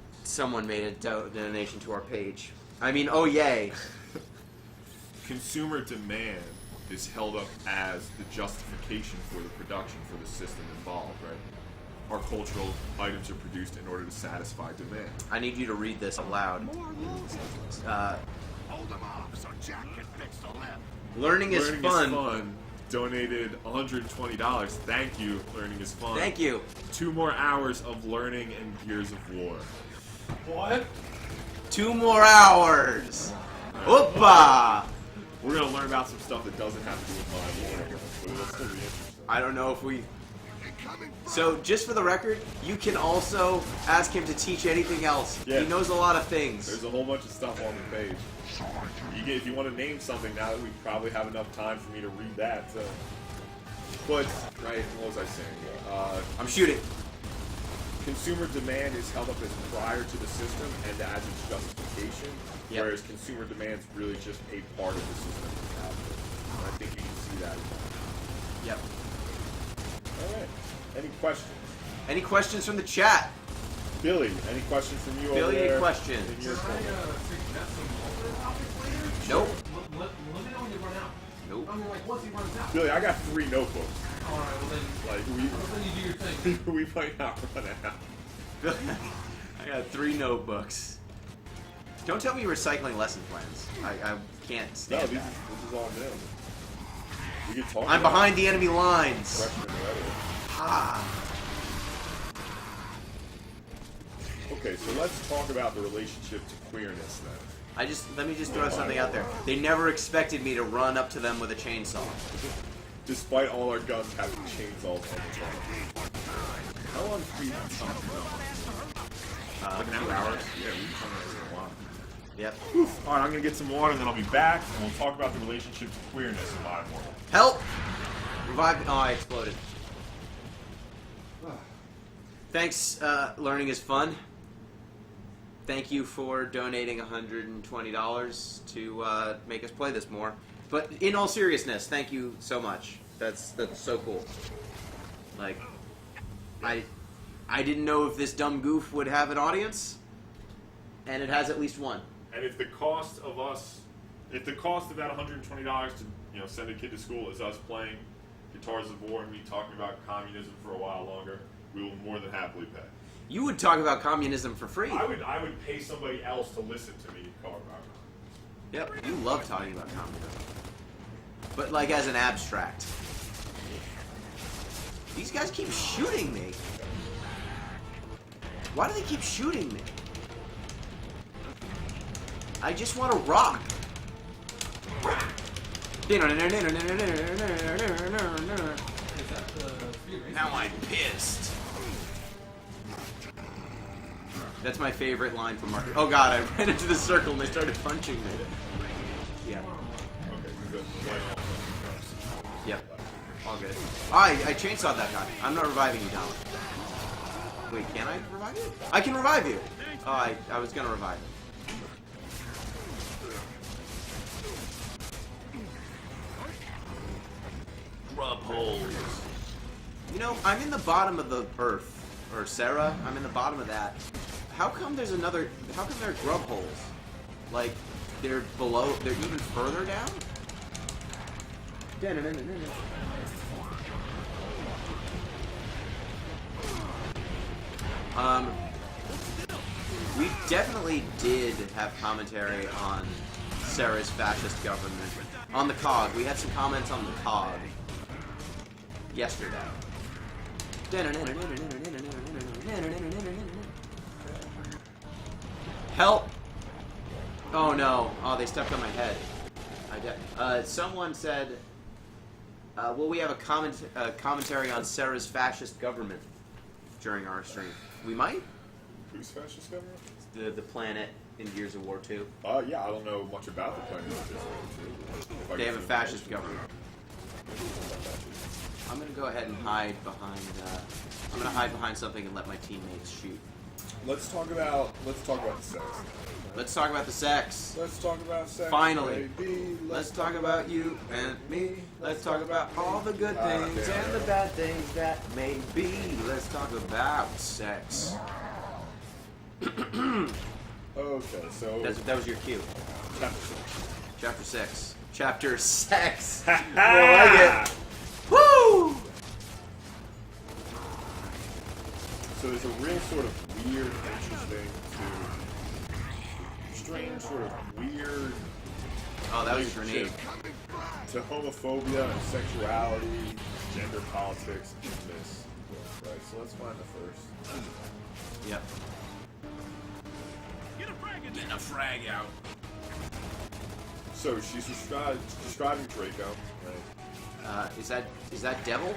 made a donation to our page. I mean, oh yay. Consumer demand is held up as the justification for the production for the system involved, right? Our cultural items are produced in order to satisfy demand. I need you to read this aloud. Hold them off so Jack can fix the left. Learning is Learning fun. is fun. Donated $120. Thank you. Learning is fun. Thank you. 2 more hours of learning and Gears of War. What? 2 more hours. Opa! We're gonna learn about some stuff that doesn't have to do with My Immortal, but it'll still be interesting. I don't know if we... So, just for the record, you can also ask him to teach anything else. Yeah. He knows a lot of things. There's a whole bunch of stuff on the page. If you want to name something now, we probably have enough time for me to read that. So. But, right, what was I saying? I'm shooting. Consumer demand is held up as prior to the system and as its justification, Yep. whereas consumer demand is really just a part of the system. And I think you can see that. Yep. All right. Any questions? Any questions from the chat? Billy, any questions from you Billy, over any there? questions? In your Can I corner? suggest some alternate topics later? Nope. Let me know when you run out. Nope. I mean, like, once he runs out. Billy, I got 3 notebooks. Alright, well then, Like, then you do your thing. we might not run out. I got 3 notebooks. Don't tell me you're recycling lesson plans. I can't No, stand this that. is all new. We can talk I'm about behind the enemy lines. freshman rhetoric. Ah. Okay, so let's talk about the relationship to queerness then. Let me just throw something out there. They never expected me to run up to them with a chainsaw. Despite all our guns having chainsaws on the front. How long have we been talking about? Like an hour? Yeah, we've been talking about this for a while. Yep. Alright, I'm gonna get some water, then I'll be back, and we'll talk about the relationship to queerness in My Immortal. Help! Revive. Oh, I exploded. Thanks, learning is fun. Thank you for donating $120 to make us play this more. But in all seriousness, thank you so much. That's so cool. Like, I didn't know if this dumb goof would have an audience, and it has at least one. And if the cost of us if the cost of that $120 to send a kid to school is us playing Guitars of War and me talking about communism for a while longer, we will more than happily pay. You would talk about communism for free. I would pay somebody else to listen to me talk about it. Yep, you love talking about communism. But like as an abstract. These guys keep shooting me. Why do they keep shooting me? I just want to rock. Now I'm pissed. That's my favorite line from Mark. Oh god, I ran into the circle and they started punching me. Yeah. Okay, good. Yep. All good. I chainsawed that guy. I'm not reviving you, Dom. Wait, can I revive you? I can revive you! Oh, I was gonna revive him. Grub holes. You know, I'm in the bottom of the earth. Or Sarah, I'm in the bottom of that. How come there are grub holes? Like, they're below, they're even further down? We definitely did have commentary on Sarah's fascist government. On the COG. We had some comments on the COG yesterday. Help! Oh no. Oh, they stepped on my head. Someone said, will we have a commentary on Sarah's fascist government during our stream? We might? Who's fascist government? The planet in Gears of War 2. Yeah, I don't know much about the planet in Gears of War 2. They have a fascist government. I'm gonna go ahead and hide behind. I'm gonna hide behind something and let my teammates shoot. Let's talk about the sex. Let's talk about the sex. Let's talk about sex. Finally. Baby. Let's talk about you and me. Let's talk about all the good things and the bad things that may be. Let's talk about sex. Okay, so That was your cue. chapter 6. Chapter 6. I like it. Woo! So there's a real sort of weird, interesting, strange sort of weird Oh, that was a relationship grenade. to homophobia and sexuality, gender politics in this book, right? So let's find the first. Yep. Getting a frag out. So she's describing Draco, right? Is that Devil?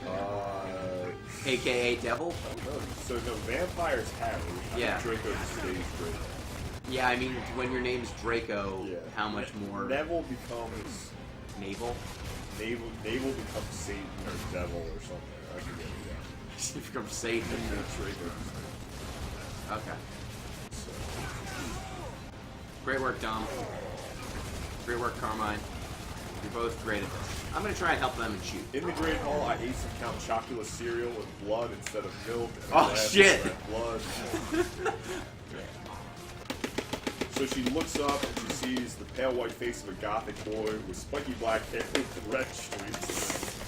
Uh, AKA Devil? I don't know. So no, vampire's Harry. I Yeah. think Draco's the stage Draco. Yeah, I mean, when your name's Draco, Yeah. how much more... Neville becomes Naval? Naval becomes Satan or Devil or something. I forget. Yeah. From Satan. And then Draco. Okay. So. Great work, Dom. Great work, Carmine. You're both great at this. I'm gonna try and help them and shoot. In the Great Hall, I ate some Count Chocula cereal with blood instead of milk. And a Oh, glass of shit. red blood. So she looks up and she sees the pale white face of a gothic boy with spiky black hair and red streaks.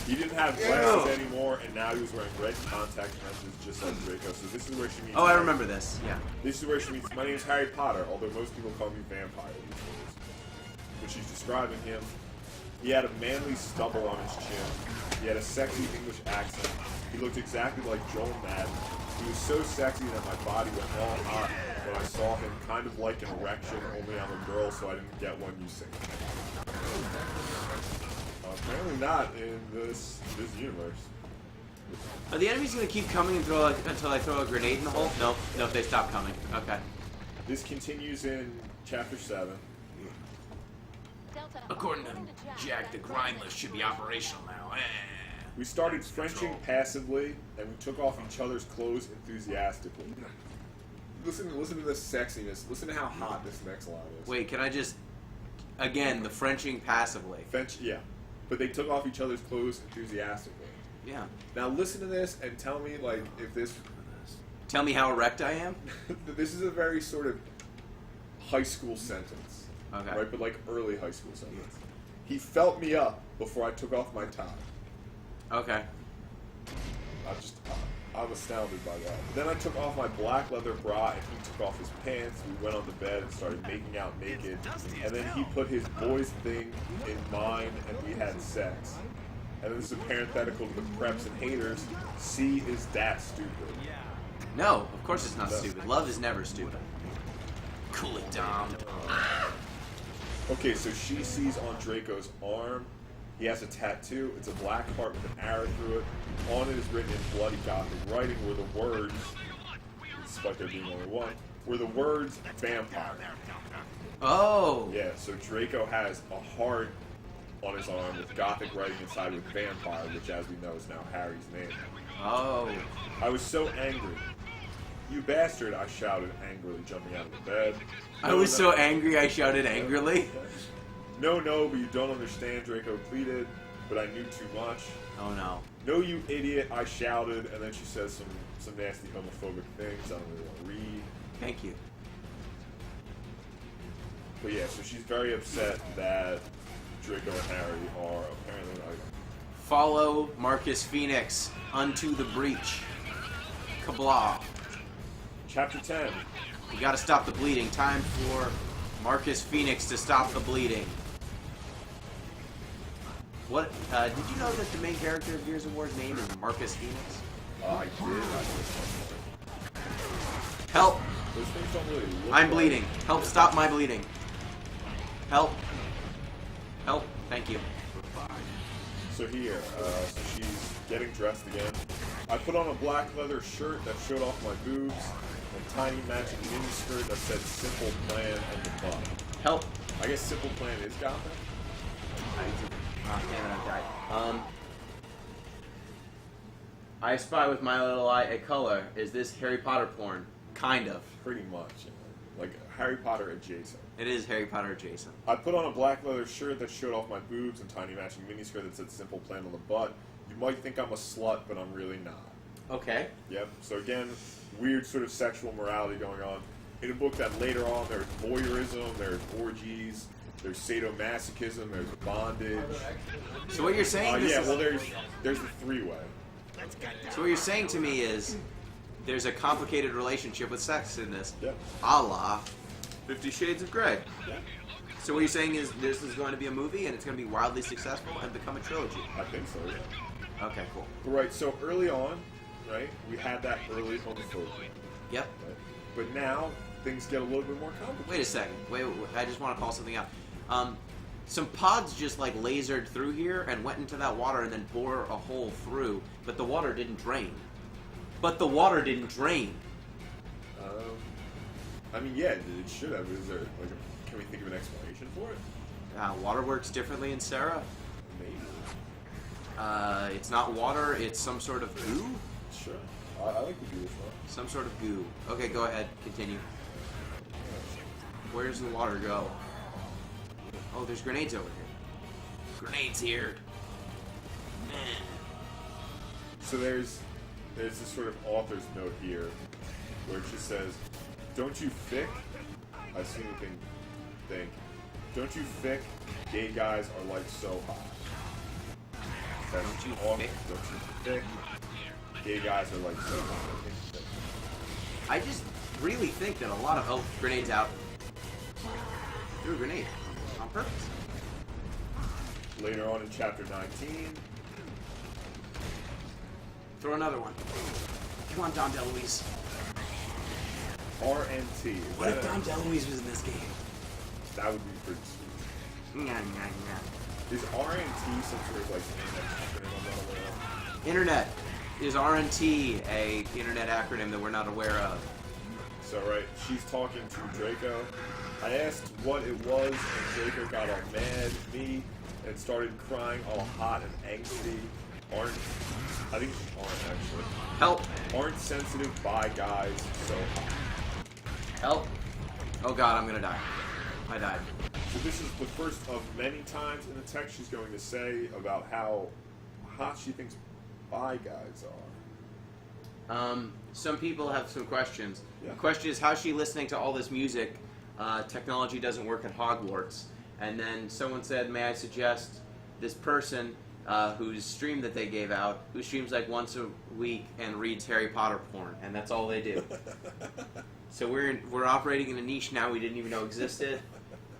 He didn't have glasses anymore, and now he was wearing red contact lenses just like Draco. So this is where she meets. Oh, I remember this. Yeah. This is where she meets. My name's Harry Potter, although most people call me Vampire these days. But she's describing him. He had a manly stubble on his chin. He had a sexy English accent. He looked exactly like Joel Madden. He was so sexy that my body went all hot when I saw him, kind of like an erection, only I'm a girl, so I didn't get one, you see. Apparently not in this universe. Are the enemies gonna keep coming and until I throw a grenade in the hole? Nope. Nope, they stop coming. Okay. This continues in Chapter 7. Delta, According to Jack, the Grindless should be operational now. We started Frenching passively, and we took off each other's clothes enthusiastically. Listen to the sexiness. Listen to how hot this next line is. Wait, can I just... Again, the Frenching passively. French, yeah. But they took off each other's clothes enthusiastically. Yeah. Now listen to this and tell me, like, if this... Tell me how erect I am? This is a very sort of high school sentence. Okay. right? But like early high school semblance. He felt me up before I took off my tie. Okay. I'm astounded by that. Then I took off my black leather bra and he took off his pants. We went on the bed and started making out naked. And then he put his boy's thing in mine and we had sex. And then this is a parenthetical to the preps and haters. C, is that stupid? No, of course it's not No. stupid. Love is never stupid. Cool it, Dom. Okay, so she sees on Draco's arm, he has a tattoo. It's a black heart with an arrow through it. On it is written in bloody Gothic writing were the words, despite there being only one, were the words vampire. Oh. Yeah, so Draco has a heart on his arm with Gothic writing inside with vampire, which as we know is now Harry's name. Oh. I was so angry. You bastard, I shouted angrily, jumping out of the bed. I was so angry I shouted angrily. No, but you don't understand, Draco pleaded, but I knew too much. Oh no. No, you idiot, I shouted, and then she says some nasty homophobic things I don't really want to read. Thank you. But yeah, so she's very upset that Draco and Harry are apparently like... Follow Marcus Phoenix unto the breach. Kablah. Chapter 10. We gotta stop the bleeding. Time for Marcus Phoenix to stop the bleeding. What, did you know that the main character of Gears of War's name is Marcus Phoenix? I did. Help! Those things don't really look I'm like- bleeding. Help stop my bleeding. Help. Help. Thank you. So here, so she's getting dressed again. I put on a black leather shirt that showed off my boobs, and tiny matching mini skirt that said Simple Plan on the butt. Help. I guess Simple Plan is Gotham? Oh, damn it, I died. I spy with my little eye a color. Is this Harry Potter porn? Kind of. Pretty much. You know, like Harry Potter adjacent. It is Harry Potter adjacent. I put on a black leather shirt that showed off my boobs and tiny matching miniskirt that said Simple Plan on the butt. You might think I'm a slut, but I'm really not. Okay. Yep. So again, weird sort of sexual morality going on. In a book that later on there's voyeurism, there's orgies, there's sadomasochism, there's bondage. So what you're saying? This Yeah, is, well there's the three-way. so what you're saying to me is there's a complicated relationship with sex in this. Yep. A la 50 Shades of Grey. Yeah. So what you're saying is this is going to be a movie and it's going to be wildly successful and become a trilogy. I think so, yeah. Okay, cool. Right, so early on, right, we had that early homophobia. Yep. Right? But now, things get a little bit more complicated. Wait a second. Wait, I just want to call something out. Some pods just like lasered through here and went into that water and then bore a hole through, but the water didn't drain. I mean, yeah, it should have. Is there, like, can we think of an explanation for it? Water works differently in Sarah. Maybe. It's not water, it's some sort of goo? Sure. I like the Jewish one. Some sort of goo. Okay, go ahead, continue. Where does the water go? Oh, there's grenades over here. Grenades here. Man. So there's this sort of author's note here where it just says, "Don't you fick?" I assume the think. "Don't you fick? Gay guys are like so hot." That's Don't you author. fick? Don't you fick? Gay guys are like so hot. I just really think that a lot of grenades out. Threw a grenade on purpose. Later on in chapter 19, Throw another one. Come on, Dom DeLuise. RNT. Is What that if Dom DeLuise was in this game? That would be pretty sweet. Is RNT some sort of like internet acronym I'm not aware of? Internet. Is RNT a internet acronym that we're not aware of? So right, she's talking to Draco. I asked what it was, and Draco got all mad at me and started crying all hot and angsty. I think she's aren't actually. Help. Aren't sensitive bi guys so hot. Help. Oh god, I'm gonna die. I died. So this is the first of many times in the text she's going to say about how hot she thinks bi guys are. Some people have some questions. Yeah. The question is, how's she listening to all this music technology doesn't work at Hogwarts. And then someone said, may I suggest this person whose stream that they gave out, who streams like once a week and reads Harry Potter porn, and that's all they do. So we're operating in a niche now we didn't even know existed.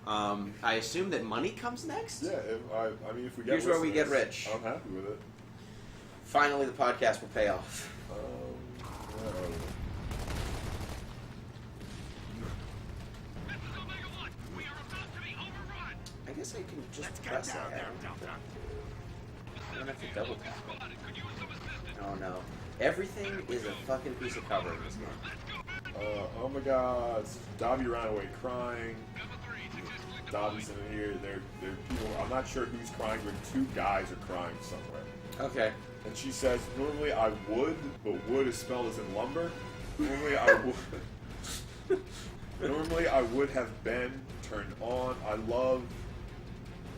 I assume that money comes next? Yeah, I mean, if we get Here's where we get listeners, rich. I'm happy with it. Finally, the podcast will pay off. Where are we? This is Omega 1. We are about to be overrun. I guess I can just Let's press get down that. there, Delta. I don't have to double tap it. Spotted. Could use some assistance. Oh no. Everything is a fucking piece of cover in this game. Oh my God! Dobby ran away crying. Number 3, successfully Dobby's in here. There people. I'm not sure who's crying, but 2 guys are crying somewhere. Okay. And she says, normally I would, but wood is spelled as in lumber. Normally I would. Normally I would have been turned on. I love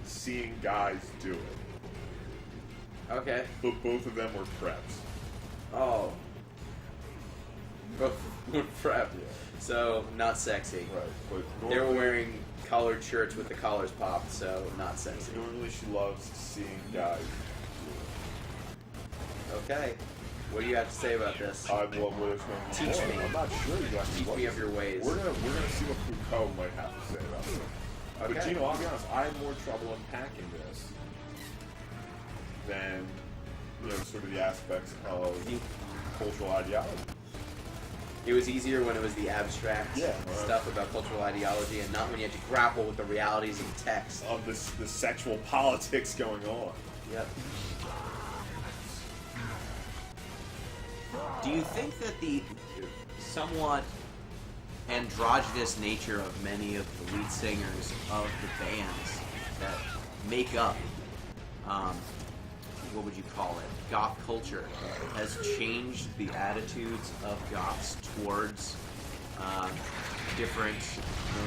seeing guys do it. Okay. But both of them were preps. Oh. Both were prepped. So, not sexy. Right. But They were normally, wearing collared shirts with the collars popped, so not sexy. normally she loves seeing guys Okay. What do you have to say about this? do it. Well, there's no Teach more. me. I'm not sure exactly Teach what me of your ways. We're gonna see what Foucault might have to say about this. But Okay. Gino, I'll be honest, I had more trouble unpacking this than sort of the aspects of cultural ideology. It was easier when it was the abstract Yeah, stuff about cultural ideology and not when you had to grapple with the realities of text. Of the sexual politics going on. Yep. Do you think that the somewhat androgynous nature of many of the lead singers of the bands that make up, what would you call it, goth culture, has changed the attitudes of goths towards different,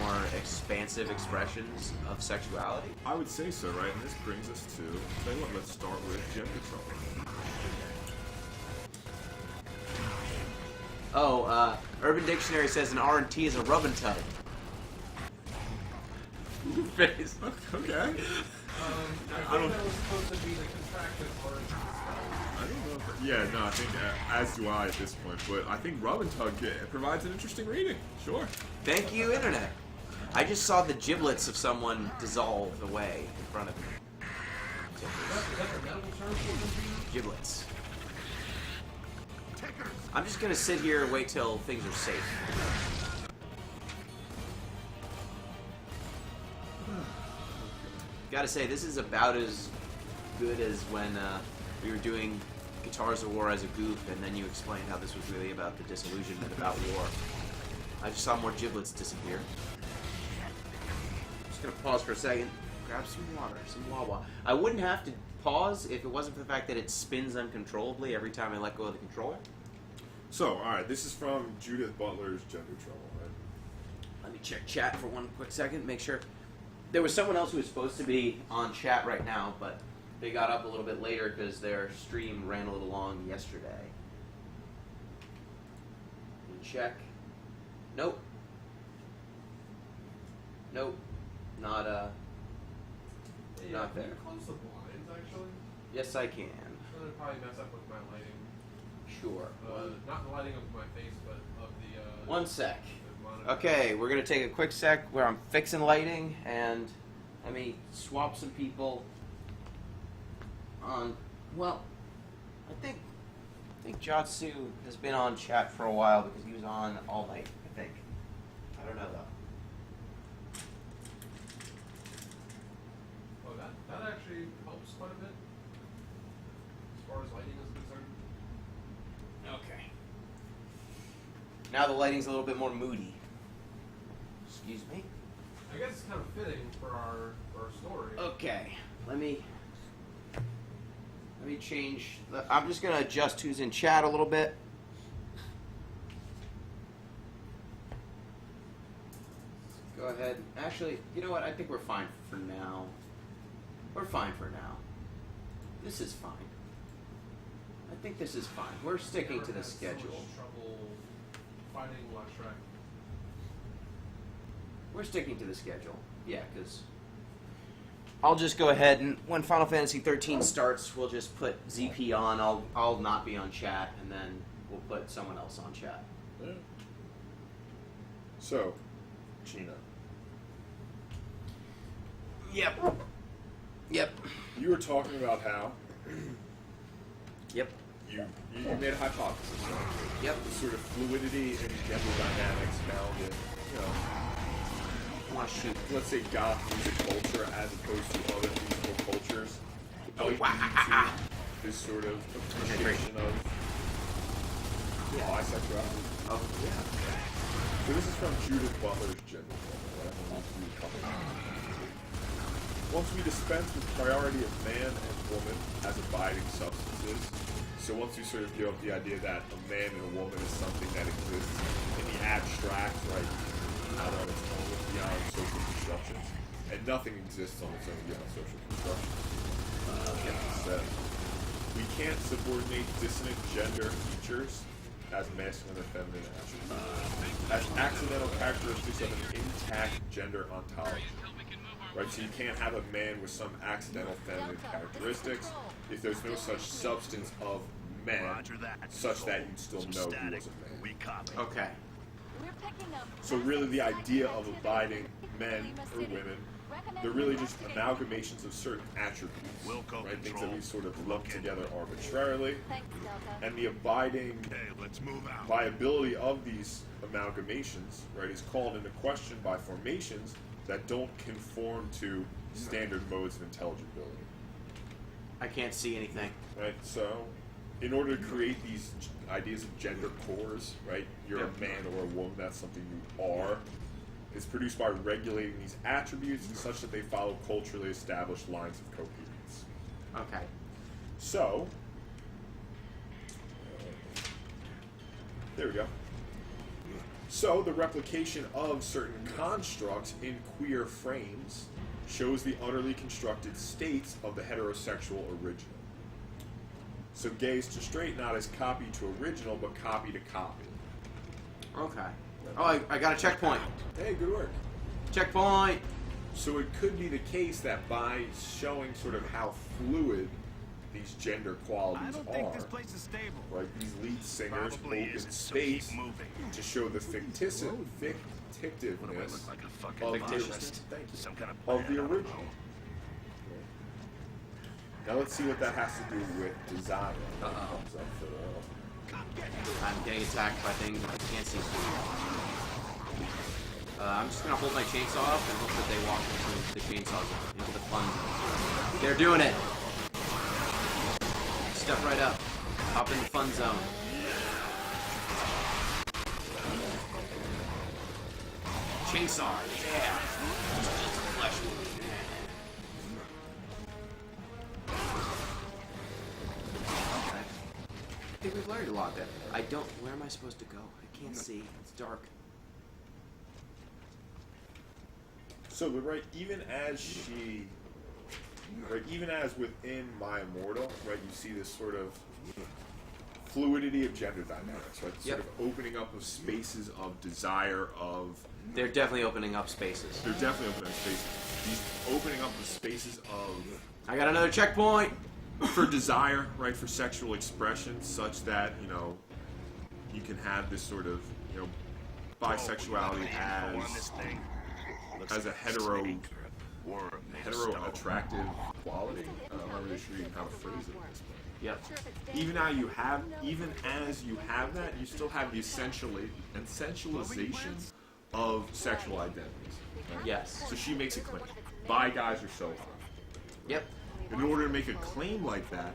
more expansive expressions of sexuality? I would say so, right? And this brings us to, tell you what, let's start with gender trouble. Oh, Urban Dictionary says an R&T is a rub and tug. Face. Okay. I I think don't- that was supposed to be the contraction or I don't know. Yeah, no, I think, as do I at this point, but I think Rub and Tug provides an interesting reading. Sure. Thank you, Internet. I just saw the giblets of someone dissolve away in front of me. Is that the medical term for it? Giblets. I'm just gonna sit here and wait till things are safe. Gotta say, this is about as good as when we were doing Guitars of War as a goof, and then you explained how this was really about the disillusionment about war. I just saw more giblets disappear. Just gonna pause for a second, grab some water, some Wawa. I wouldn't have to pause if it wasn't for the fact that it spins uncontrollably every time I let go of the controller. So, alright, this is from Judith Butler's Gender Trouble, right? Let me check chat for one quick second, make sure. There was someone else who was supposed to be on chat right now, but they got up a little bit later because their stream ran a little long yesterday. And check. Nope. Nope. Not Yeah, Not can there. you close the blinds, actually? Yes, I can. It's gonna probably mess up with my lighting. Sure. Not the lighting of my face, but of the, One sec. the monitor. Okay, we're gonna take a quick sec where I'm fixing lighting and let me swap some people on. Well, I think Jotsu has been on chat for a while because he was on all night. I think. I don't know though. Oh, that actually helps quite a bit. As far as lighting is concerned. Okay. Now the lighting's a little bit more moody. Excuse me. I guess it's kind of fitting for our story. Okay. Let me change. I'm just gonna adjust who's in chat a little bit. Go ahead. Actually, you know what? I think we're fine for now. We're fine for now. This is fine. I think this is fine. We're sticking Never to the had so much schedule. trouble fighting Lashrak. We're sticking to the schedule. Yeah, because I'll just go ahead and when Final Fantasy 13 starts, we'll just put ZP on. I'll not be on chat, and then we'll put someone else on chat. Yeah. So, Gina, Yep. Yep. you were talking about how Yep. you made a hypothesis, right? Yep. The sort of fluidity and gender dynamics found in, I want to shoot. let's say goth music culture as opposed to other musical cultures, might lead to this sort of appreciation of bisexuality. Oh, yeah. So this is from Judith Butler's Gender Corner, right? I'm going to read a couple of Once we dispense with priority of man and woman as abiding substances, so once we sort of give up the idea that a man and a woman is something that exists in the abstract, right, out on its own beyond social constructions, and nothing exists on its own beyond social constructions. Instead, we can't subordinate dissonant gender features as masculine or feminine attributes, as accidental characteristics of an intact gender ontology. Right, so you can't have a man with some accidental feminine characteristics if there's no such substance of men, such that you'd still know he was a man. We copy. Okay. We're picking up. So really the idea of abiding men or women, they're really just amalgamations of certain attributes, Wilco right? Things that control. we sort of lump together arbitrarily, Thanks, Delta. and the abiding Hey, let's move out. viability of these amalgamations, right, is called into question by formations that don't conform to standard modes of intelligibility. I can't see anything. Right, so in order to create these ideas of gender cores, right, you're a man or a woman, that's something you are, is produced by regulating these attributes such that they follow culturally established lines of coherence. Okay. So, there we go. So, the replication of certain constructs in queer frames shows the utterly constructed states of the heterosexual original. So, gaze to straight not as copy to original, but copy to copy. Okay. Oh, I got a checkpoint. Hey, good work. Checkpoint. So, it could be the case that by showing sort of how fluid these gender I qualities don't think are, this place is stable. right, these lead singers Probably open isn't, so keep space moving. to show the What do I fictitiveness look like, a fucking of fictitious? thank you, Some kind of of the plan, I don't original. know. Now let's see what that has to do with desire. Uh-oh. I'm getting attacked by things I can't see through. I'm just gonna hold my chainsaw up and hope that they walk into the chainsaw zone, into the fun zone. They're doing it. Step right up. Hop in the fun zone. Chainsaw, yeah. Flesh wound. Okay. I think we've learned a lot there. I don't. Where am I supposed to go? I can't see. It's dark. So, but right, even as within My Immortal, right, you see this sort of fluidity of gender dynamics, right? Sort of opening up of spaces of desire, of... They're definitely opening up spaces. They're definitely opening up spaces. These opening up the spaces of... I got another checkpoint! For desire, right, for sexual expression, such that, you know, you can have this sort of, you know, bisexuality as a hetero attractive quality. I'm not really sure even how to phrase it at this point. Yep. Even as you have that, you still have the essentialization of sexual identities. Right? Yes. So she makes a claim. Bi guys are so hot. Yep. In order to make a claim like that,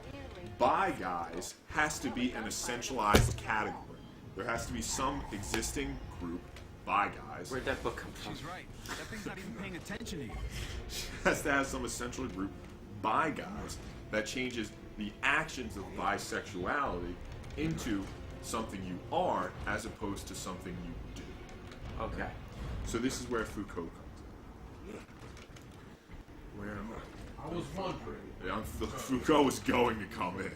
bi guys has to be an essentialized category. There has to be some existing group, bi guys. Where'd that book come from? She's right. That thing's not even paying attention to you. Has to have some essential group, bi guys, that changes the actions of bisexuality into something you are as opposed to something you do. Okay. So this is where Foucault comes in. Where am I? I was wondering. Yeah, Foucault was going to come in.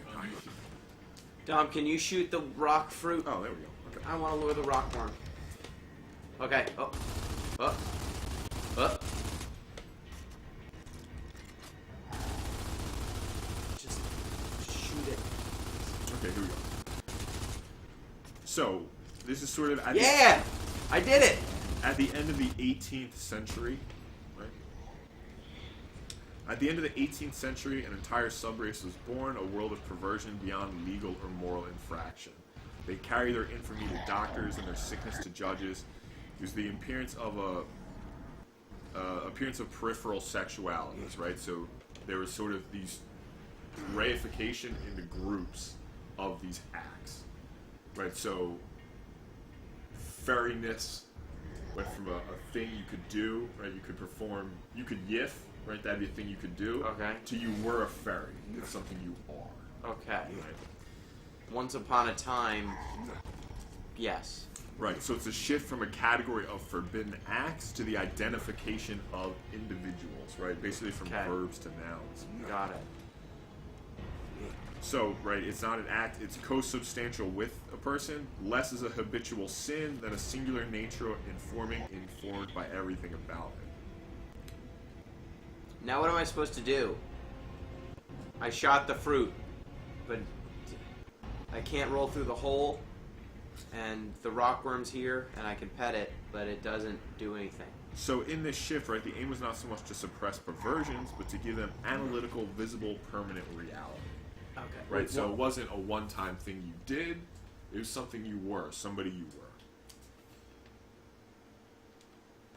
Dom, can you shoot the rock fruit? Oh, there we go. Okay. I want to lure the rock worm. Okay. Oh. Oh. Okay, here we go. So, this is sort of at Yeah! I did it! at the end of the 18th century, right? At the end of the 18th century, an entire subrace was born, a world of perversion beyond legal or moral infraction. They carry their infamy to doctors and their sickness to judges. It was the appearance of peripheral sexualities, right? So there was sort of these reification into groups of these acts, right? So fairiness went from a thing you could do, right? You could perform, you could yiff, right? That'd be a thing you could do. Okay. To you were a fairy. It's something you are. Okay. Right. Once upon a time, yes. Right, so it's a shift from a category of forbidden acts to the identification of individuals, right? Basically from Okay. verbs to nouns. Got it. So, right, it's not an act, it's co-substantial with a person. Less is a habitual sin than a singular nature informed by everything about it. Now what am I supposed to do? I shot the fruit, but I can't roll through the hole, and the rockworm's here, and I can pet it, but it doesn't do anything. So in this shift, right, the aim was not so much to suppress perversions, but to give them analytical, visible, permanent reality. Okay. Right, so it wasn't a one-time thing you did, it was something you were, somebody you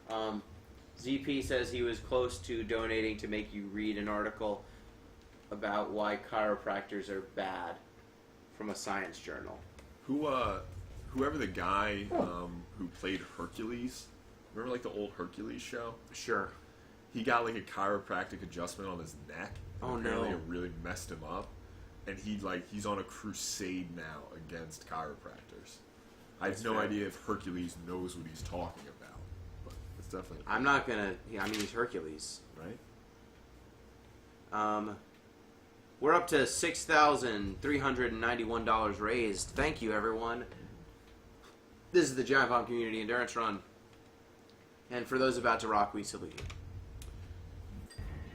were. ZP says he was close to donating to make you read an article about why chiropractors are bad from a science journal. Whoever the guy who played Hercules, remember like the old Hercules show? Sure. He got like a chiropractic adjustment on his neck. Oh, apparently no. It really messed him up. And he's on a crusade now against chiropractors. I have no idea if Hercules knows what he's talking about, but it's definitely I'm not gonna. I mean, he's Hercules. right. We're up to $6,391 raised. Thank you, everyone. This is the Giant Bomb Community Endurance Run. And for those about to rock, we salute you.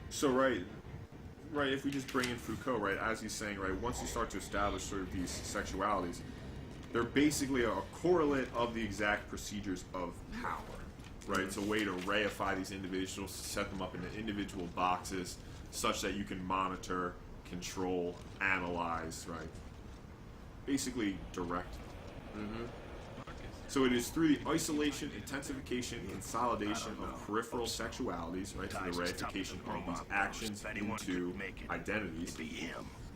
So right, if we just bring in Foucault, right, as he's saying, right, once you start to establish sort of these sexualities, they're basically a correlate of the exact procedures of power, right? It's a way to reify these individuals, set them up into individual boxes, such that you can monitor, control, analyze, right? Basically direct them. Mm-hmm. So it is through the isolation, intensification, consolidation of peripheral sexualities, right, through the reification of these actions into identities,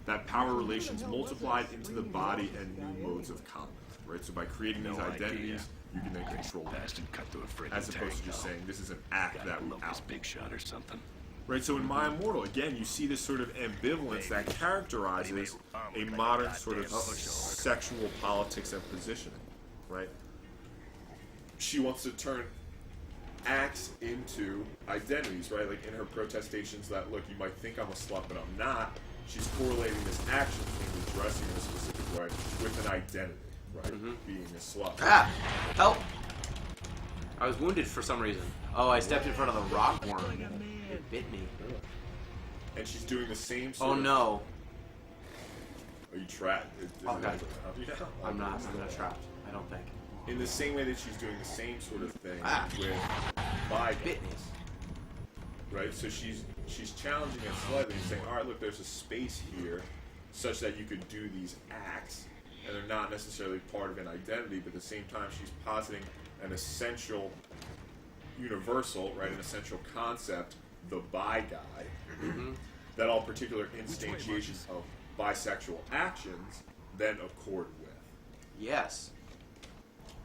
that power relations multiplied into the body and new modes of conduct, right? So by creating these identities, you can then control them, as opposed to just saying this is an act that we out. Big shot or something. Right, so in My Immortal, again, you see this sort of ambivalence that characterizes a modern sort of sexual politics and positioning, right? She wants to turn acts into identities, right? Like in her protestations that, look, you might think I'm a slut, but I'm not. She's correlating this action thing, dressing in a specific way, with an identity, right? Being a slut. Ah! Help! I was wounded for some reason. Oh, I stepped in front of the rockworm. It bit me. And she's doing the same sort Oh of... no. Are you trapped? Okay. I'm not trapped. I don't think. In the same way that she's doing the same sort of thing with Bit me. right? So she's challenging it slightly and saying, all right, look, there's a space here such that you could do these acts, and they're not necessarily part of an identity, but at the same time she's positing an essential universal, right, an essential concept, the bi guy, that all particular instantiations of bisexual actions then accord with. Yes.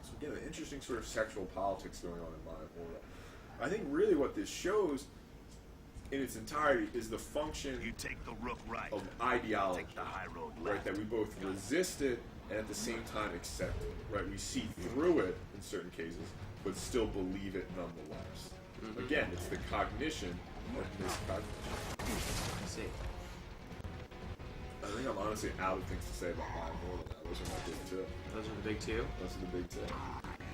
So again, an interesting sort of sexual politics going on in My Immortal. I think really what this shows in its entirety is the function You take the rook right. of ideology, Take the high road right, left. that we both resisted and at the same time accepted, right? We see through it in certain cases, but still believe it nonetheless. Again, it's the cognition of miscognition. I see. I think I'm honestly out of things to say about My Immortal now. Those are my big two. Those are the big two. Those are the big two.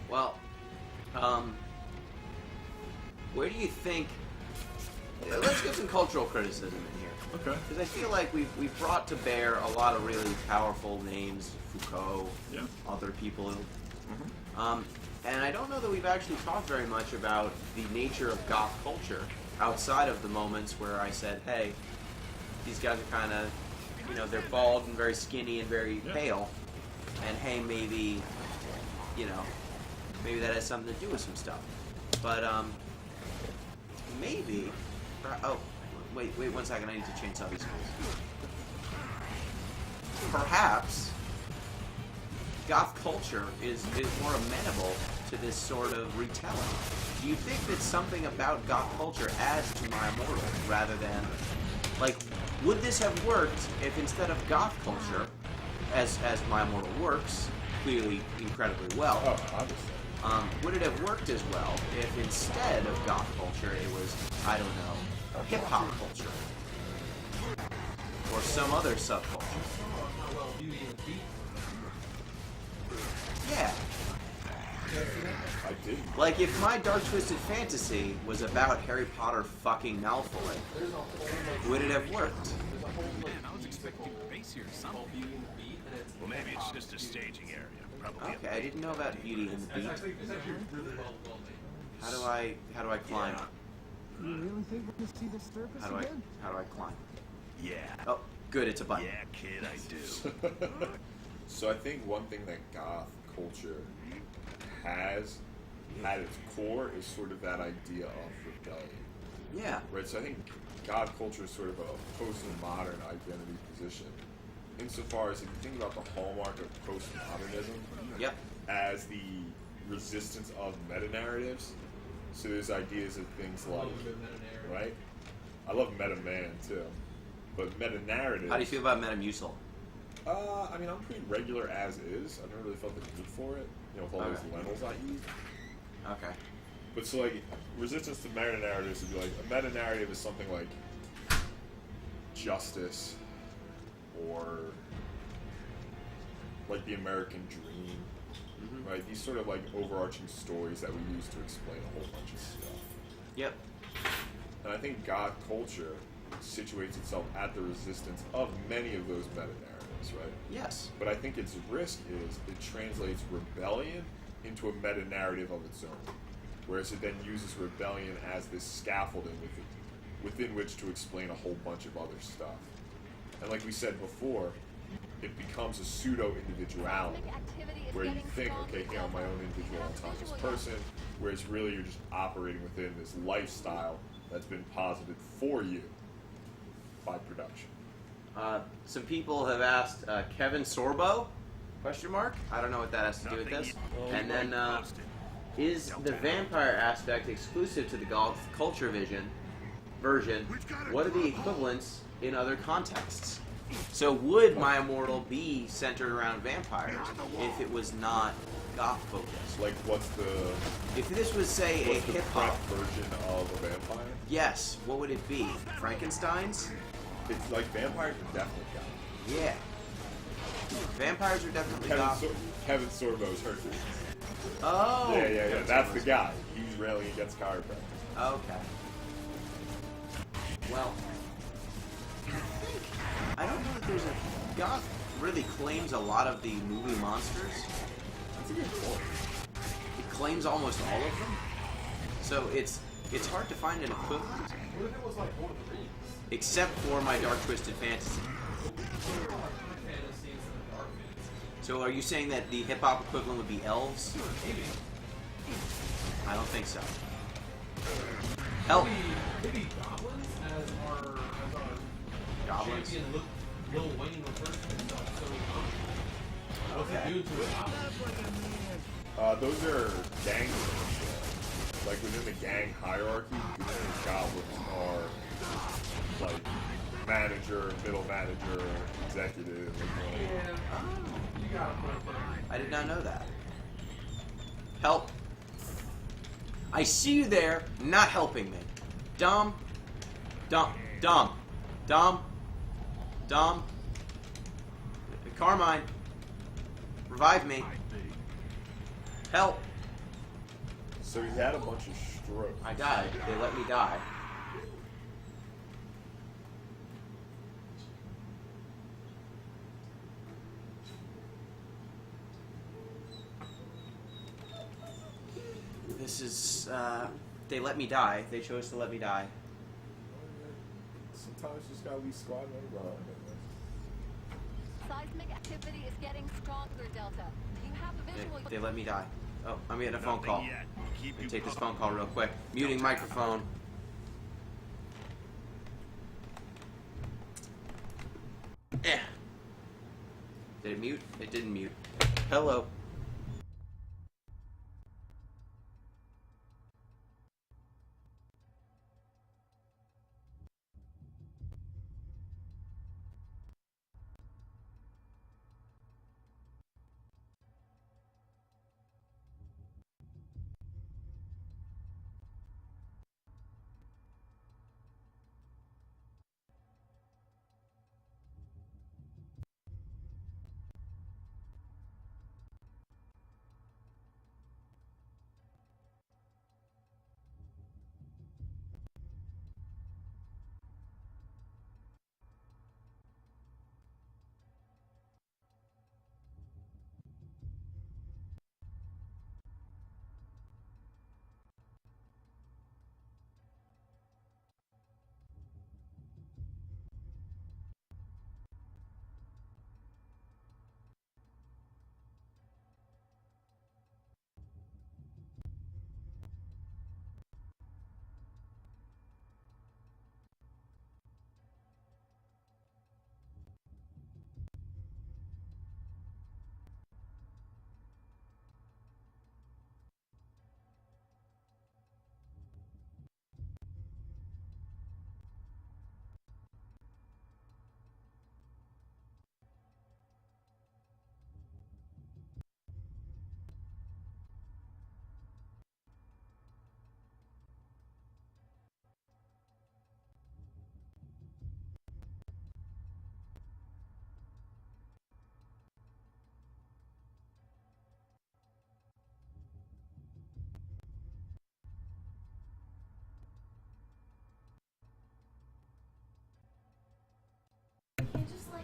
Well, where do you think... Let's get some cultural criticism in here. Okay. Because I feel like we've brought to bear a lot of really powerful names, Foucault, Yeah. other people. And I don't know that we've actually talked very much about the nature of goth culture outside of the moments where I said, hey, these guys are kind of, you know, they're bald and very skinny and very pale. And hey, maybe, you know, maybe that has something to do with some stuff. But, maybe, oh, wait 1 second, I need to chainsaw these schools. Perhaps goth culture is more amenable to this sort of retelling. Do you think that something about goth culture adds to My Immortal rather than, like, would this have worked if instead of goth culture, as My Immortal works, clearly incredibly well, would it have worked as well if instead of goth culture it was, I don't know, hip-hop culture? Or some other subculture? How well Beauty and the Beast. Yeah. I didn't. Like, if my Dark Twisted Fantasy was about Harry Potter fucking Malfoy, There's a whole would it have worked? there's a whole Man, I was expecting base here or something. called Beauty and the Beast, and it's Well, maybe it's hip-hop just a music. staging area. Probably. Okay, I didn't know about Beauty and the It's Beast. actually really well made. How do I climb? You really think we're gonna see the circus How do again? I climb? Yeah. Oh, good, it's a button. Yeah, kid, I do. So I think one thing that goth culture has at its core is sort of that idea of rebellion, Yeah. right? So I think goth culture is sort of a postmodern identity position, insofar as if you think about the hallmark of postmodernism Yep. as the resistance of meta-narratives. So there's ideas of things like, right? I love meta man too, but meta narratives. How do you feel about Metamucil? I mean, I'm pretty regular as is. I never really felt the need for it, you know, with all Okay. those lentils I eat. Okay. But so, like, resistance to meta narratives would be like a meta narrative is something like justice or like the American dream, right? These sort of like overarching stories that we use to explain a whole bunch of stuff. Yep. And I think God culture situates itself at the resistance of many of those meta narratives, right? Yes. But I think its risk is it translates rebellion into a meta narrative of its own, whereas it then uses rebellion as this scaffolding within which to explain a whole bunch of other stuff. And like we said before, it becomes a pseudo individuality, where you think, okay, here I'm my own individual autonomous person, whereas really you're just operating within this lifestyle that's been posited for you by production. Some people have asked Kevin Sorbo? Question mark? I don't know what that has to do with this. And then, is the vampire aspect exclusive to the goth culture version? What are the equivalents in other contexts? So would My Immortal be centered around vampires if it was not goth focused? Like, what's the If this was, say, a what's the hip prep hop, version of a vampire? yes, what would it be? Frankenstein's? It's like vampires are definitely goth. Yeah. Vampires are definitely Kevin, goth. Kevin Sorbo's Hercules. Oh! Yeah. That's the guy. He's railing against chiropractors. Okay. Well, I don't know that there's a... Goth really claims a lot of the movie monsters. That's a good point. It claims almost all of them. So it's hard to find an equivalent, What if it was like Lord of the Rings? except for my Dark Twisted Fantasy. Fantasy instead of dark fantasy. So are you saying that the hip-hop equivalent would be elves? Maybe. I don't think so. Help! Maybe goblins as our Goblins? champion Lil Wayne refers to himself. So what's Okay. it do to a goblin? Those are gang members. Like within the gang hierarchy, goblins are like manager, middle manager, executive. Yeah. You got a point there. I did not know that. Help! I see you there, not helping me. Dom. Carmine. Revive me. Help. So he had a bunch of strokes. I died. They let me die. This is, they let me die. They chose to let me die. Sometimes you just gotta leave squad members behind. Seismic activity is getting stronger, Delta. Do you have a visual? They let me die. Oh, I'm getting a phone call. Nothing yet. Keep Let me you take this posted. phone call real quick. Muting microphone. Eh. Did it mute? It didn't mute. Hello.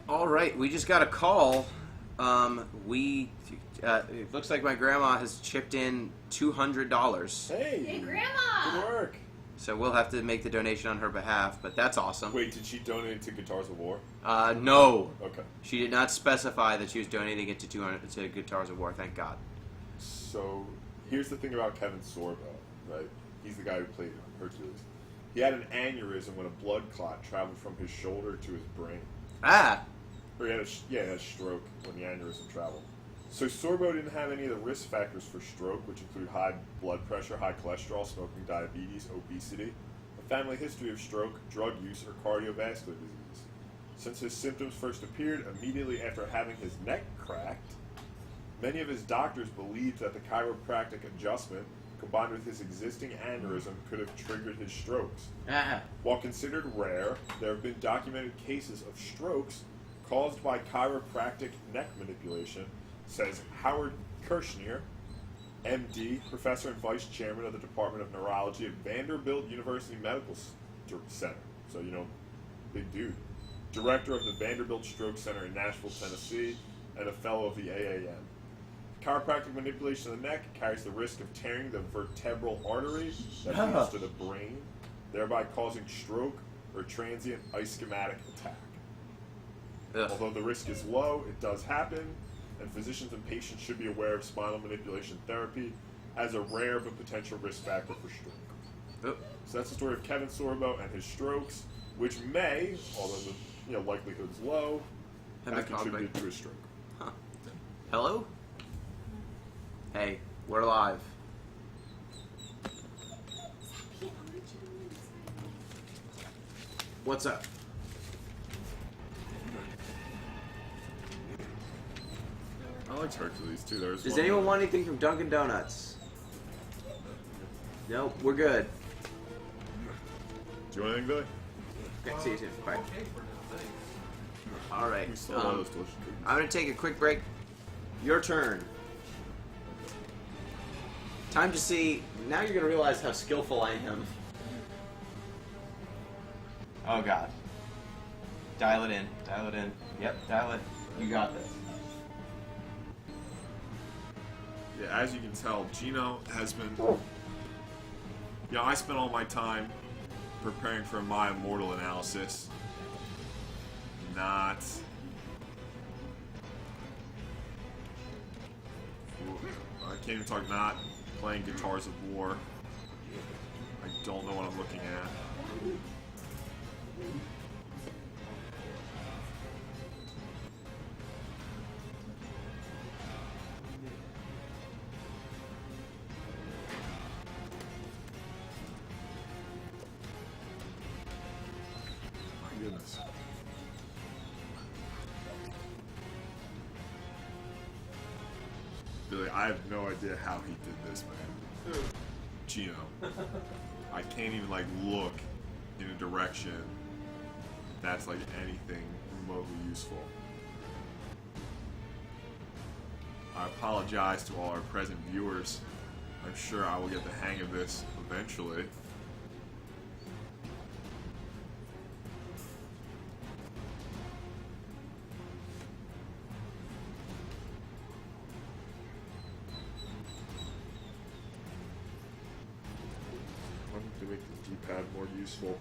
All right, we just got a call. It looks like my grandma has chipped in $200. Hey, Grandma! good work. So we'll have to make the donation on her behalf, but that's awesome. Wait, did she donate it to Guitars of War? No. Okay. She did not specify that she was donating it to Guitars of War, thank God. So, here's the thing about Kevin Sorbo, right? He's the guy who played Hercules. He had an aneurysm when a blood clot traveled from his shoulder to his brain. Ah! Or he had a stroke when the aneurysm traveled. So Sorbo didn't have any of the risk factors for stroke, which include high blood pressure, high cholesterol, smoking, diabetes, obesity, a family history of stroke, drug use, or cardiovascular disease. Since his symptoms first appeared immediately after having his neck cracked, many of his doctors believed that the chiropractic adjustment, combined with his existing aneurysm, could have triggered his strokes. Ah! While considered rare, there have been documented cases of strokes caused by chiropractic neck manipulation, says Howard Kirshner, MD, professor and vice chairman of the Department of Neurology at Vanderbilt University Medical Center. So, big dude. Director of the Vanderbilt Stroke Center in Nashville, Tennessee, and a fellow of the AAM. Chiropractic manipulation of the neck carries the risk of tearing the vertebral artery that leads to the brain, thereby causing stroke or transient ischemic attack. Ugh. Although the risk is low, it does happen, and physicians and patients should be aware of spinal manipulation therapy as a rare but potential risk factor for stroke. Oh. So that's the story of Kevin Sorbo and his strokes, which may, although the likelihood is low, have contributed to his stroke. Huh. Hello? Hey, we're live. What's up? I liked Hercules too. Does anyone want anything from Dunkin' Donuts? Nope, we're good. Do you want anything, Billy? Okay, see you soon. Bye. Okay for now, thanks. All right. We still have those delicious cookies. I'm gonna take a quick break. Your turn. Time to see. Now you're gonna realize how skillful I am. Oh God. Dial it in. Dial it in. Yep. Dial it. You got this. Yeah, as you can tell, Gino has been Yeah, I spent all my time preparing for my immortal analysis. Not. I can't even talk. Not playing Guitars of War. I don't know what I'm looking at. My goodness. Billy, I have no idea how he did this, man. Who? Gino. I can't even like look in a direction that's like anything remotely useful. I apologize to all our present viewers. I'm sure I will get the hang of this eventually. To make the D-pad more useful.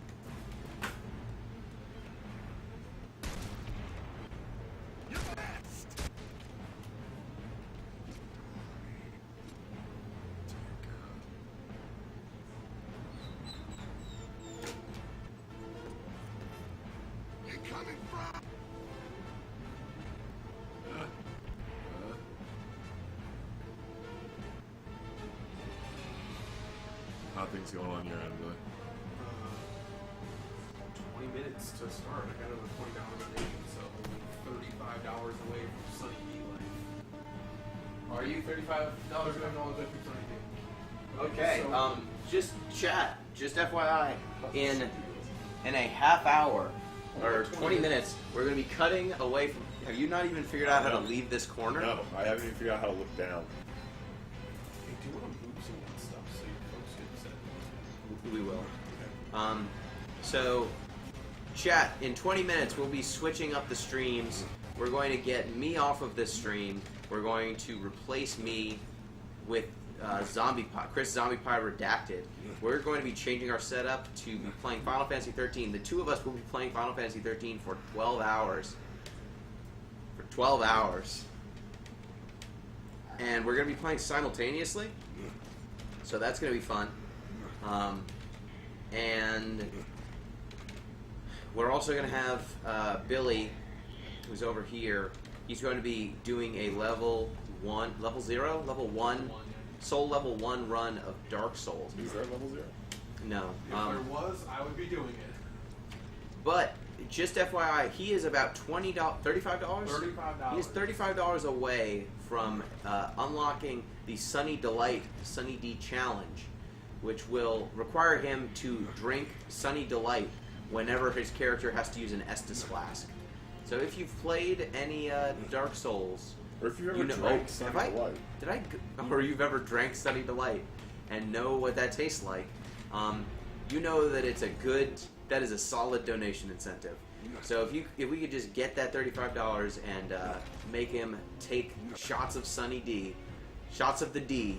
How things going on your end, Billy? 20 minutes to start. I got another $20 donation, so only $35 away from Sunny D life. Are you $35 away from Sunny D? Okay, So- just chat, just FYI, in a half hour, or 20 minutes, we're going to be cutting away from... Have you not even figured out how to No. leave this corner? No, I haven't even figured out how to look down. Hey, do you want to move some of that stuff so you folks get set? We will. So, chat, in 20 minutes we'll be switching up the streams. We're going to get me off of this stream. We're going to replace me with Chris Zombie Pie Redacted. We're going to be changing our setup to be playing Final Fantasy 13. The two of us will be playing Final Fantasy 13 for 12 hours. For 12 hours. And we're going to be playing simultaneously. So that's going to be fun. And we're also going to have Billy, who's over here. He's going to be doing a level 1 Soul level 1 run of Dark Souls. Is there a level 0? No. If there was, I would be doing it. But just FYI, he is about $35. $35. He is $35 away from unlocking the Sunny Delight Sunny D challenge, which will require him to drink Sunny Delight whenever his character has to use an Estus flask. So if you've played any Dark Souls, Or if you ever you know, drank have Sunny I, Delight. or you've ever drank Sunny Delight and know what that tastes like, you know that it's that is a solid donation incentive. So if we could just get that $35 and make him take shots of Sunny D, shots of the D,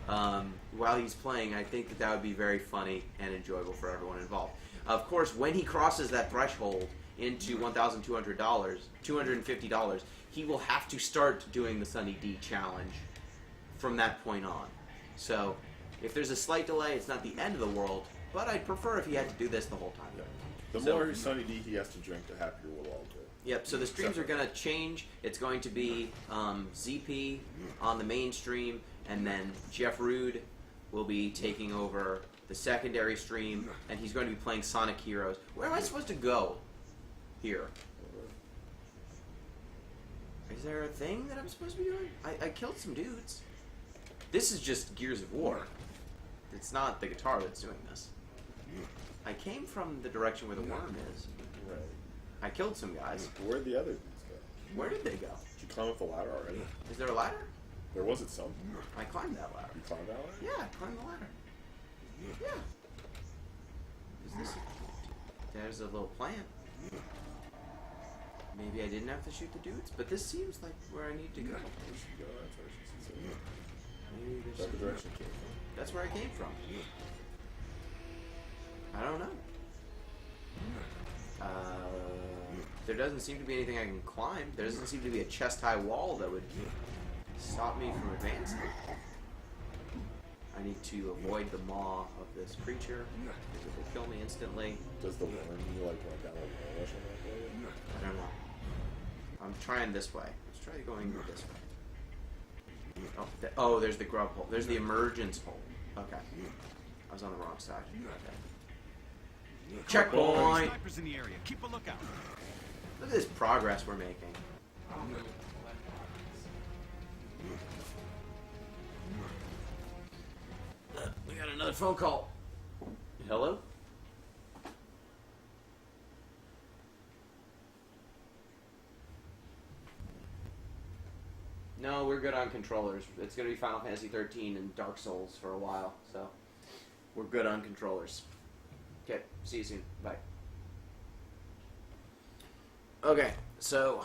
while he's playing, I think that would be very funny and enjoyable for everyone involved. Of course, when he crosses that threshold into $1,250, he will have to start doing the Sunny D challenge from that point on. So, if there's a slight delay, it's not the end of the world, but I'd prefer if he had to do this the whole time. Yeah. The So- more Sunny D he has to drink, the happier we'll all be. Yep, so the streams are going to change. It's going to be ZP on the main stream, and then Jeff Rude will be taking over the secondary stream, and he's going to be playing Sonic Heroes. Where am I supposed to go? Here. Is there a thing that I'm supposed to be doing? I killed some dudes. This is just Gears of War. It's not the guitar that's doing this. I came from the direction where the worm is. Right. I killed some guys. Where'd the other dudes go? Where did they go? Did you climb up the ladder already? Is there a ladder? There was at some. I climbed that ladder. You climbed that ladder? Yeah, I climbed the ladder. Yeah. Is this? There's a little plant. Maybe I didn't have to shoot the dudes, but this seems like where I need to go. Where should you go? That's where I should see. Maybe there's That's the direction it came from. That's where I came from. I don't know. There doesn't seem to be anything I can climb. There doesn't seem to be a chest-high wall that would stop me from advancing. I need to avoid the maw of this creature because it will kill me instantly. Does the worm like down like relish on that way? I don't know. I'm trying this way. Let's try going this way. Oh, oh, there's the grub hole. There's the emergence hole. Okay. I was on the wrong side. Okay. Checkpoint! Snipers in the area. Keep a lookout. Look at this progress we're making. I don't know. We got another phone call. Hello? No, we're good on controllers. It's going to be Final Fantasy 13 and Dark Souls for a while, so we're good on controllers. Okay, see you soon. Bye. Okay, so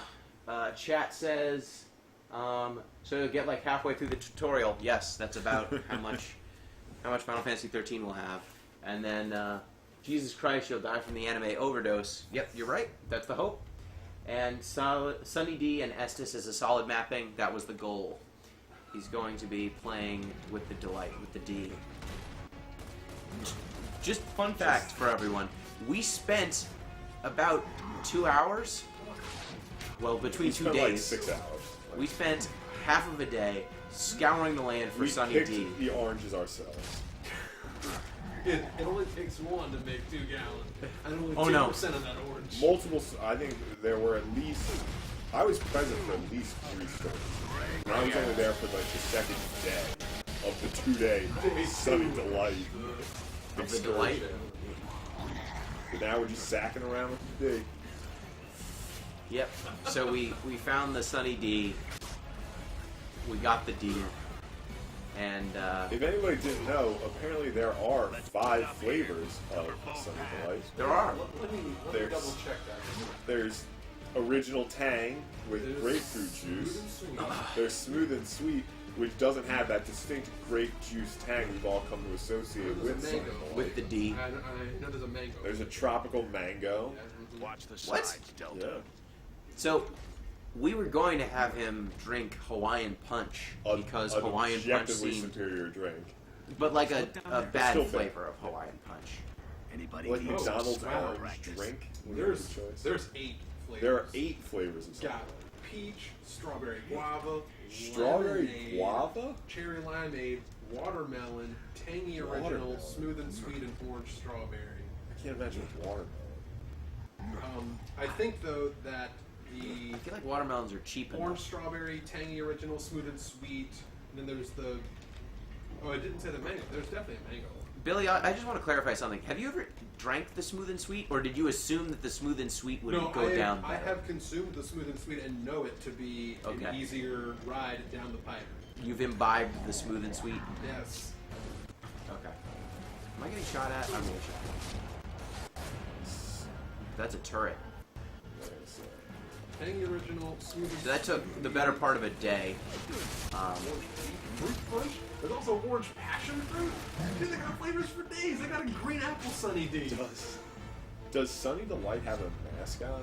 chat says, so you'll get like halfway through the tutorial. Yes, that's about how much Final Fantasy 13 will have. And then, Jesus Christ, you'll die from the anime overdose. Yep, you're right. That's the hope. And Sunny D and Estes is a solid mapping. That was the goal. He's going to be playing with the delight, with the D. Just fun fact for everyone. We spent about 2 hours, well, between 2 spent, days. Like 6 hours. We spent half of a day scouring the land for We Sunny picked D. the oranges ourselves. It only takes one to make 2 gallons. And only Oh, 2% no. of that orange. Multiple. I think there were at least. I was present for at least 3 stores. And I was only there for like the second day of the 2-day Sunny Delight. Of the delight. But now we're just sacking around with the D. Yep. So we found the Sunny D. We got the D. And If anybody didn't know, apparently there are 5 flavors of Sunny Delight. there are. Let me There's- double check that. There's original tang with There's grapefruit smooth juice. and sweet. There's smooth and sweet, which doesn't have that distinct grape juice tang we've all come to associate There's a with Sunny mango. Delight. With the D. I know there's a mango. There's a tropical mango. Watch the What? sides, Delta. Yeah. So we were going to have him drink Hawaiian Punch because An Hawaiian Punch objectively seemed, superior drink. but like a bad Still flavor of Hawaiian Punch. Anybody Like needs some McDonald's sparring orange practice? drink. when you have There's the choice. there's 8 flavors. There are 8 flavors of Sunny Got Delight. peach, strawberry guava, Strawberry lemonade, guava? cherry limeade, watermelon, tangy original, Watermelon. smooth and sweet, and orange strawberry. I can't imagine watermelon. I think though that the I feel like watermelons are cheap orange enough. strawberry, tangy original, smooth and sweet, and then there's the I didn't say the mango. There's definitely a mango. Billy, I just want to clarify something. Have you ever drank the smooth and sweet, or did you assume that the smooth and sweet would go down I better? have consumed the smooth and sweet and know it to be an Okay. easier ride down the pipe. You've imbibed the smooth and sweet. Yes. Okay. Am I getting shot at? I'm getting shot at. That's a turret. Tangy original, smooth and So that took the better part of a day. fruit punch. There's also orange passion fruit. Dude, they got flavors for days. They got a green apple Sunny D. Does Sunny Delight have a mascot?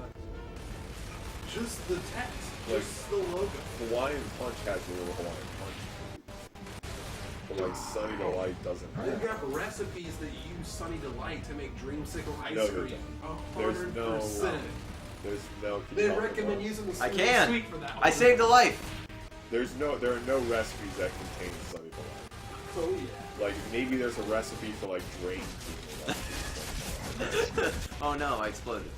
Just the text. Like- Just the logo. Hawaiian Punch has a little Hawaiian Punch. But like Sunny Delight doesn't They've have. got recipes that use Sunny Delight to make dreamsicle ice No, they cream. don't. There's no- 100%. There's no. They no- recommend using the I smooth can. and sweet for that one. I saved a life. There are no recipes that contain Sunny Delight. Oh yeah. Like maybe there's a recipe for like drain cleaning. Oh no, I exploded.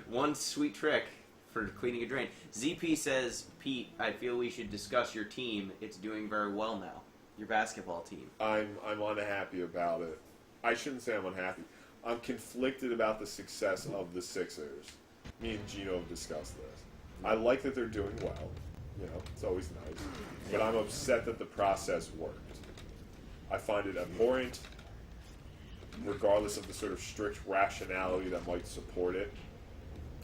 One sweet trick for cleaning a drain. ZP says, Pete, I feel we should discuss your team. It's doing very well now. Your basketball team. I'm unhappy about it. I shouldn't say I'm unhappy. I'm conflicted about the success of the Sixers. Me and Gino have discussed this. I like that they're doing well. You know, it's always nice. But I'm upset that the process worked. I find it abhorrent, regardless of the sort of strict rationality that might support it.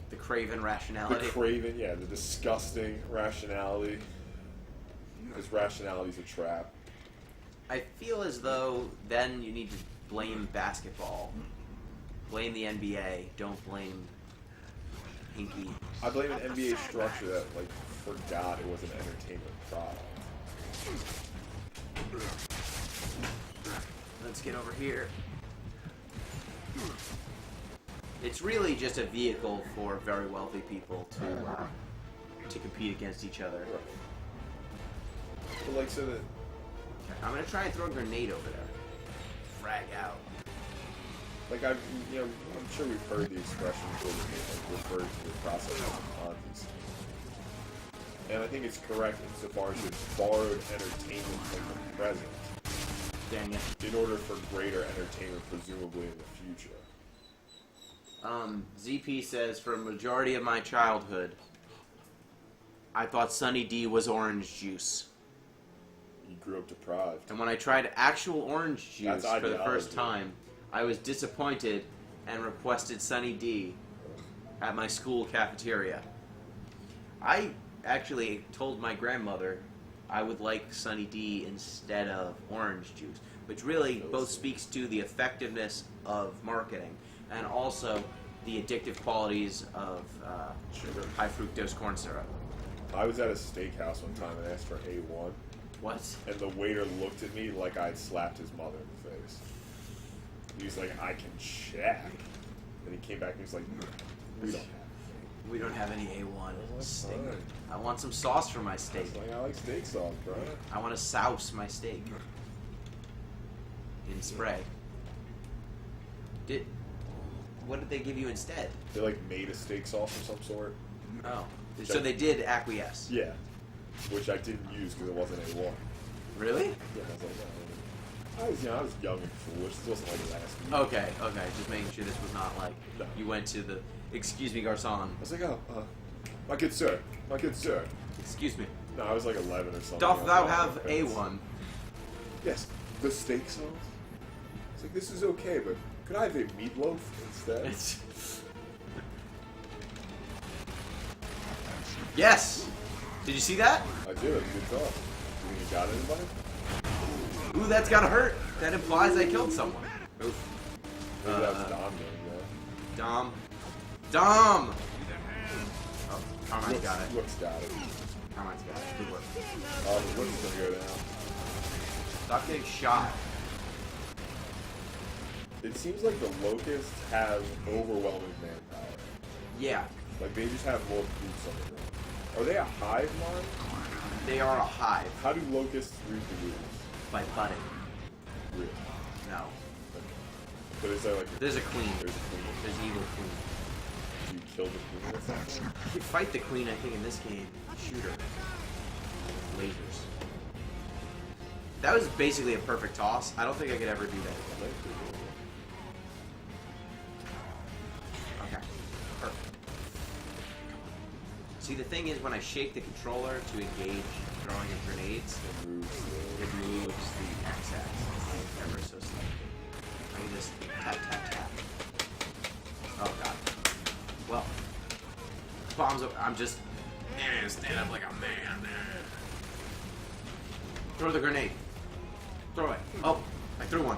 The craven The rationality. craven, yeah, the disgusting rationality. Because rationality's a trap. I feel as though then you need to blame basketball. Blame the NBA. Don't blame Hinky. I blame an NBA structure that like forgot it was an entertainment product. Let's get over here. It's really just a vehicle for very wealthy people to compete against each other. But like so that I'm gonna try and throw a grenade over there. Frag out. like I'm sure we've heard the expression sort of like referred to the process as a Ponzi scheme. And I think it's correct insofar as it's borrowed entertainment from the present Dang it. in order for greater entertainment presumably in the future. ZP says, for a majority of my childhood, I thought Sunny D was orange juice. You grew up deprived. And when I tried actual orange juice That's for the first ideology. time, I was disappointed and requested Sunny D at my school cafeteria. I actually told my grandmother I would like Sunny D instead of orange juice, which really both speaks to the effectiveness of marketing and also the addictive qualities of high fructose corn syrup. I was at a steakhouse one time and asked for A1, What? and the waiter looked at me like I'd slapped his mother in the face. He was like, I can check. And he came back and he was like, we don't have We don't have any A1 steak. fine. I want some sauce for my steak. It's like, I like steak sauce, bro. I want to souse my steak in spray. What did they give you instead? They like made a steak sauce of some sort. Oh, so they did acquiesce. Yeah. Which I didn't use because it wasn't A1. Really? Yeah, I was like, no. I was young and foolish. This wasn't like last week. Okay. Just making sure this was not like No. you went to the. Excuse me, garçon. I was like, my good sir. Excuse me. No, I was like 11 or something. Doth I thou was like, have "Okay, A1? Yes, the steak sauce. It's like, this is okay, but could I have a meatloaf instead? Yes. Did you see that? I did. Good talk. You think you got anybody? Ooh, that's gotta hurt. That implies I killed someone. Oof. Maybe that was Dom doing Dom. Oh, Carmine's that. got it. Looks got it. Carmine's got it. Good work. Oh, the looks gonna go down. Stop getting shot. It seems like the locusts have overwhelming manpower. Yeah, Like, they just have more boots on the ground. Are they a hive mind? they are a hive How do locusts reproduce? by budding. Really? No. But is there like There's a queen. there's a queen? There's an evil queen. Do you kill the queen with that? You can fight the queen, I think, in this game. Shoot her. Lasers. That was basically a perfect toss. I don't think I could ever do that again. Okay. Perfect. See, the thing is, when I shake the controller to engage throwing of grenades, it moves the x-axis ever so slightly. I can just tap, tap, tap. Oh, God. Well, bombs up. I'm just stand up like a man. Throw the grenade. Throw it. Oh, I threw one.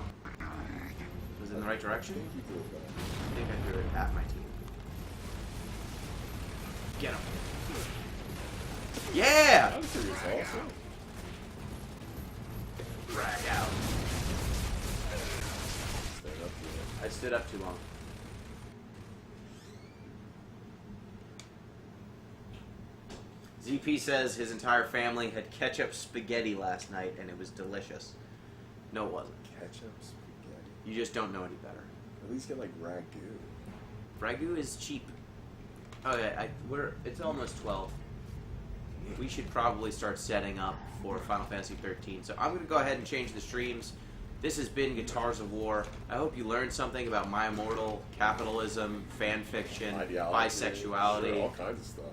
Was it in the right direction? I think I threw it at my team. Get him. Yeah! That was pretty awesome. Drag out. Stand up to it. I stood up too long. ZP says his entire family had ketchup spaghetti last night and it was delicious. No, it wasn't. Ketchup spaghetti. You just don't know any better. At least get like ragu. Ragu is cheap. Okay, it's almost 12. We should probably start setting up for Final Fantasy 13. So I'm going to go ahead and change the streams. This has been Guitars of War. I hope you learned something about My Immortal, capitalism, fan fiction, Ideology. bisexuality, Sure, all kinds of stuff.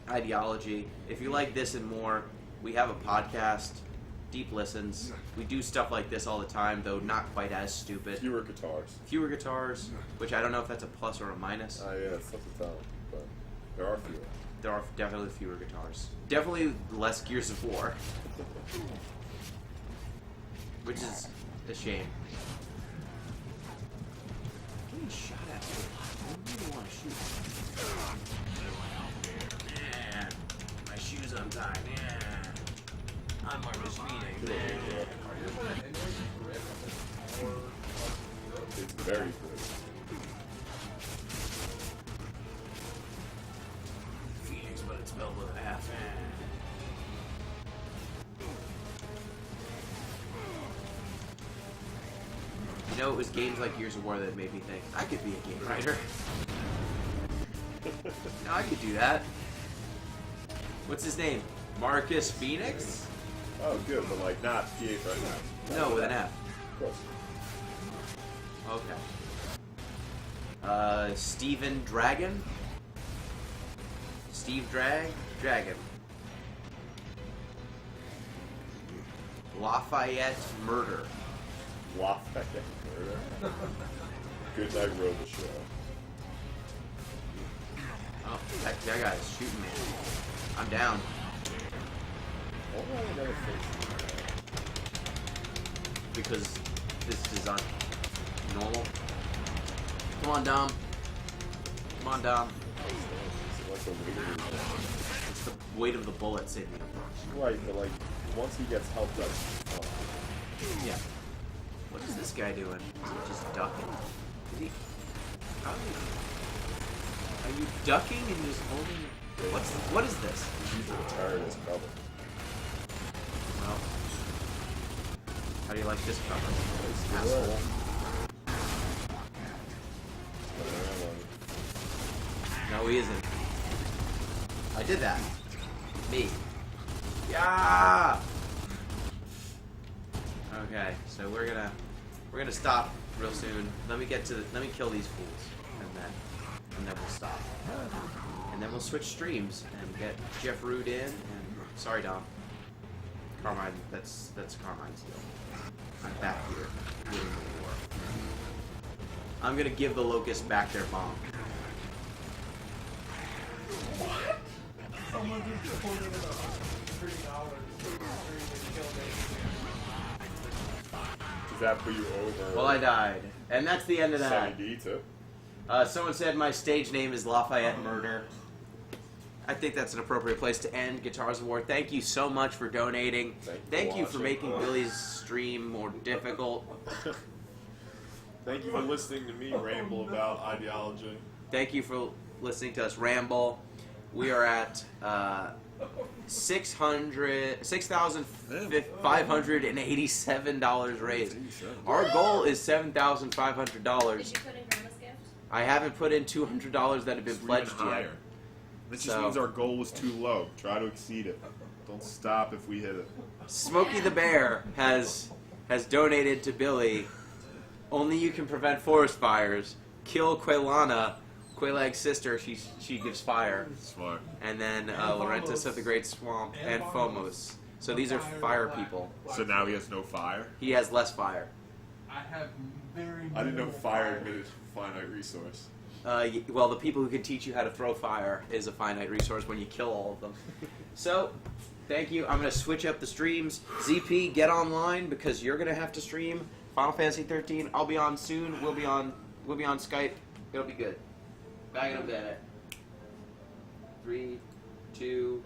ideology. If you like this and more, we have a podcast, Deep Listens. We do stuff like this all the time, though not quite as stupid. Fewer guitars. Fewer guitars, which I don't know if that's a plus or a minus. Yeah, it's tough to tell, but there are fewer. There are definitely fewer guitars. Definitely less Gears of War. Which is a shame. getting shot at. I really want to shoot. Yeah. My shoes untied. Yeah. I'm Marcus Phoenix. Yeah. It's very good. Phoenix, but it's spelled with an F. You know, it was games like Gears of War that made me think, I could be a game writer. No, I could do that. What's his name? Marcus Phoenix? Oh, good, but like not PH right now. No, with an F. Of course. Okay. Steven Dragon? Steve Dragon. Lafayette Murder. Lafayette Murder. Good night, Roll the Show. Oh, that guy is shooting me. I'm down. Why do I never face Because this is on normal. Come on, Dom. Come on, Dom. It's like the weight of it. It's the weight of the bullet, Sydney. Right, but like, once he gets helped up, Yeah. What is this guy doing? Is he just ducking? Is he... How are you ducking and just holding... What is this? he's using the turret as cover. Well... How do you like this cover? It's Asshole. good. No, he isn't. I did that. Me. Yeah. Okay, so we're gonna stop real soon. Let me kill these fools, and then we'll stop. And then we'll switch streams and get Jeff Root in. And sorry, Dom. Carmine, that's Carmine's deal. I'm back here winning the war. I'm gonna give the Locust back their bomb. Someone just donated $130 to kill Does that put you over? Well, I died, and that's the end of that. 70 too. Someone said my stage name is Lafayette Murder. I think that's an appropriate place to end Guitars of War. Thank you so much for donating. Thank you for making Billy's stream more difficult. Thank you for listening to me ramble about ideology. Thank you for listening to us ramble. We are at $6,587 raised. Our goal is $7,500. Did you put in Grandma's gift? I haven't put in $200 that have been pledged yet. This just means our goal was too low. Try to exceed it. Don't stop if we hit it. Smokey the Bear has donated to Billy. Only you can prevent forest fires. Kill Quelana, Quaylag's sister. She gives fire. Smart. And then Laurentis of the Great Swamp and Phomos. So these are fire people. So now he has no fire? He has less fire. I have very. I didn't know fire admitted to a finite resource. Well, the people who can teach you how to throw fire is a finite resource when you kill all of them. So, thank you. I'm going to switch up the streams. ZP, get online because you're going to have to stream Final Fantasy 13. I'll be on soon. We'll be on Skype. It'll be good. Back in a minute. 3, 2,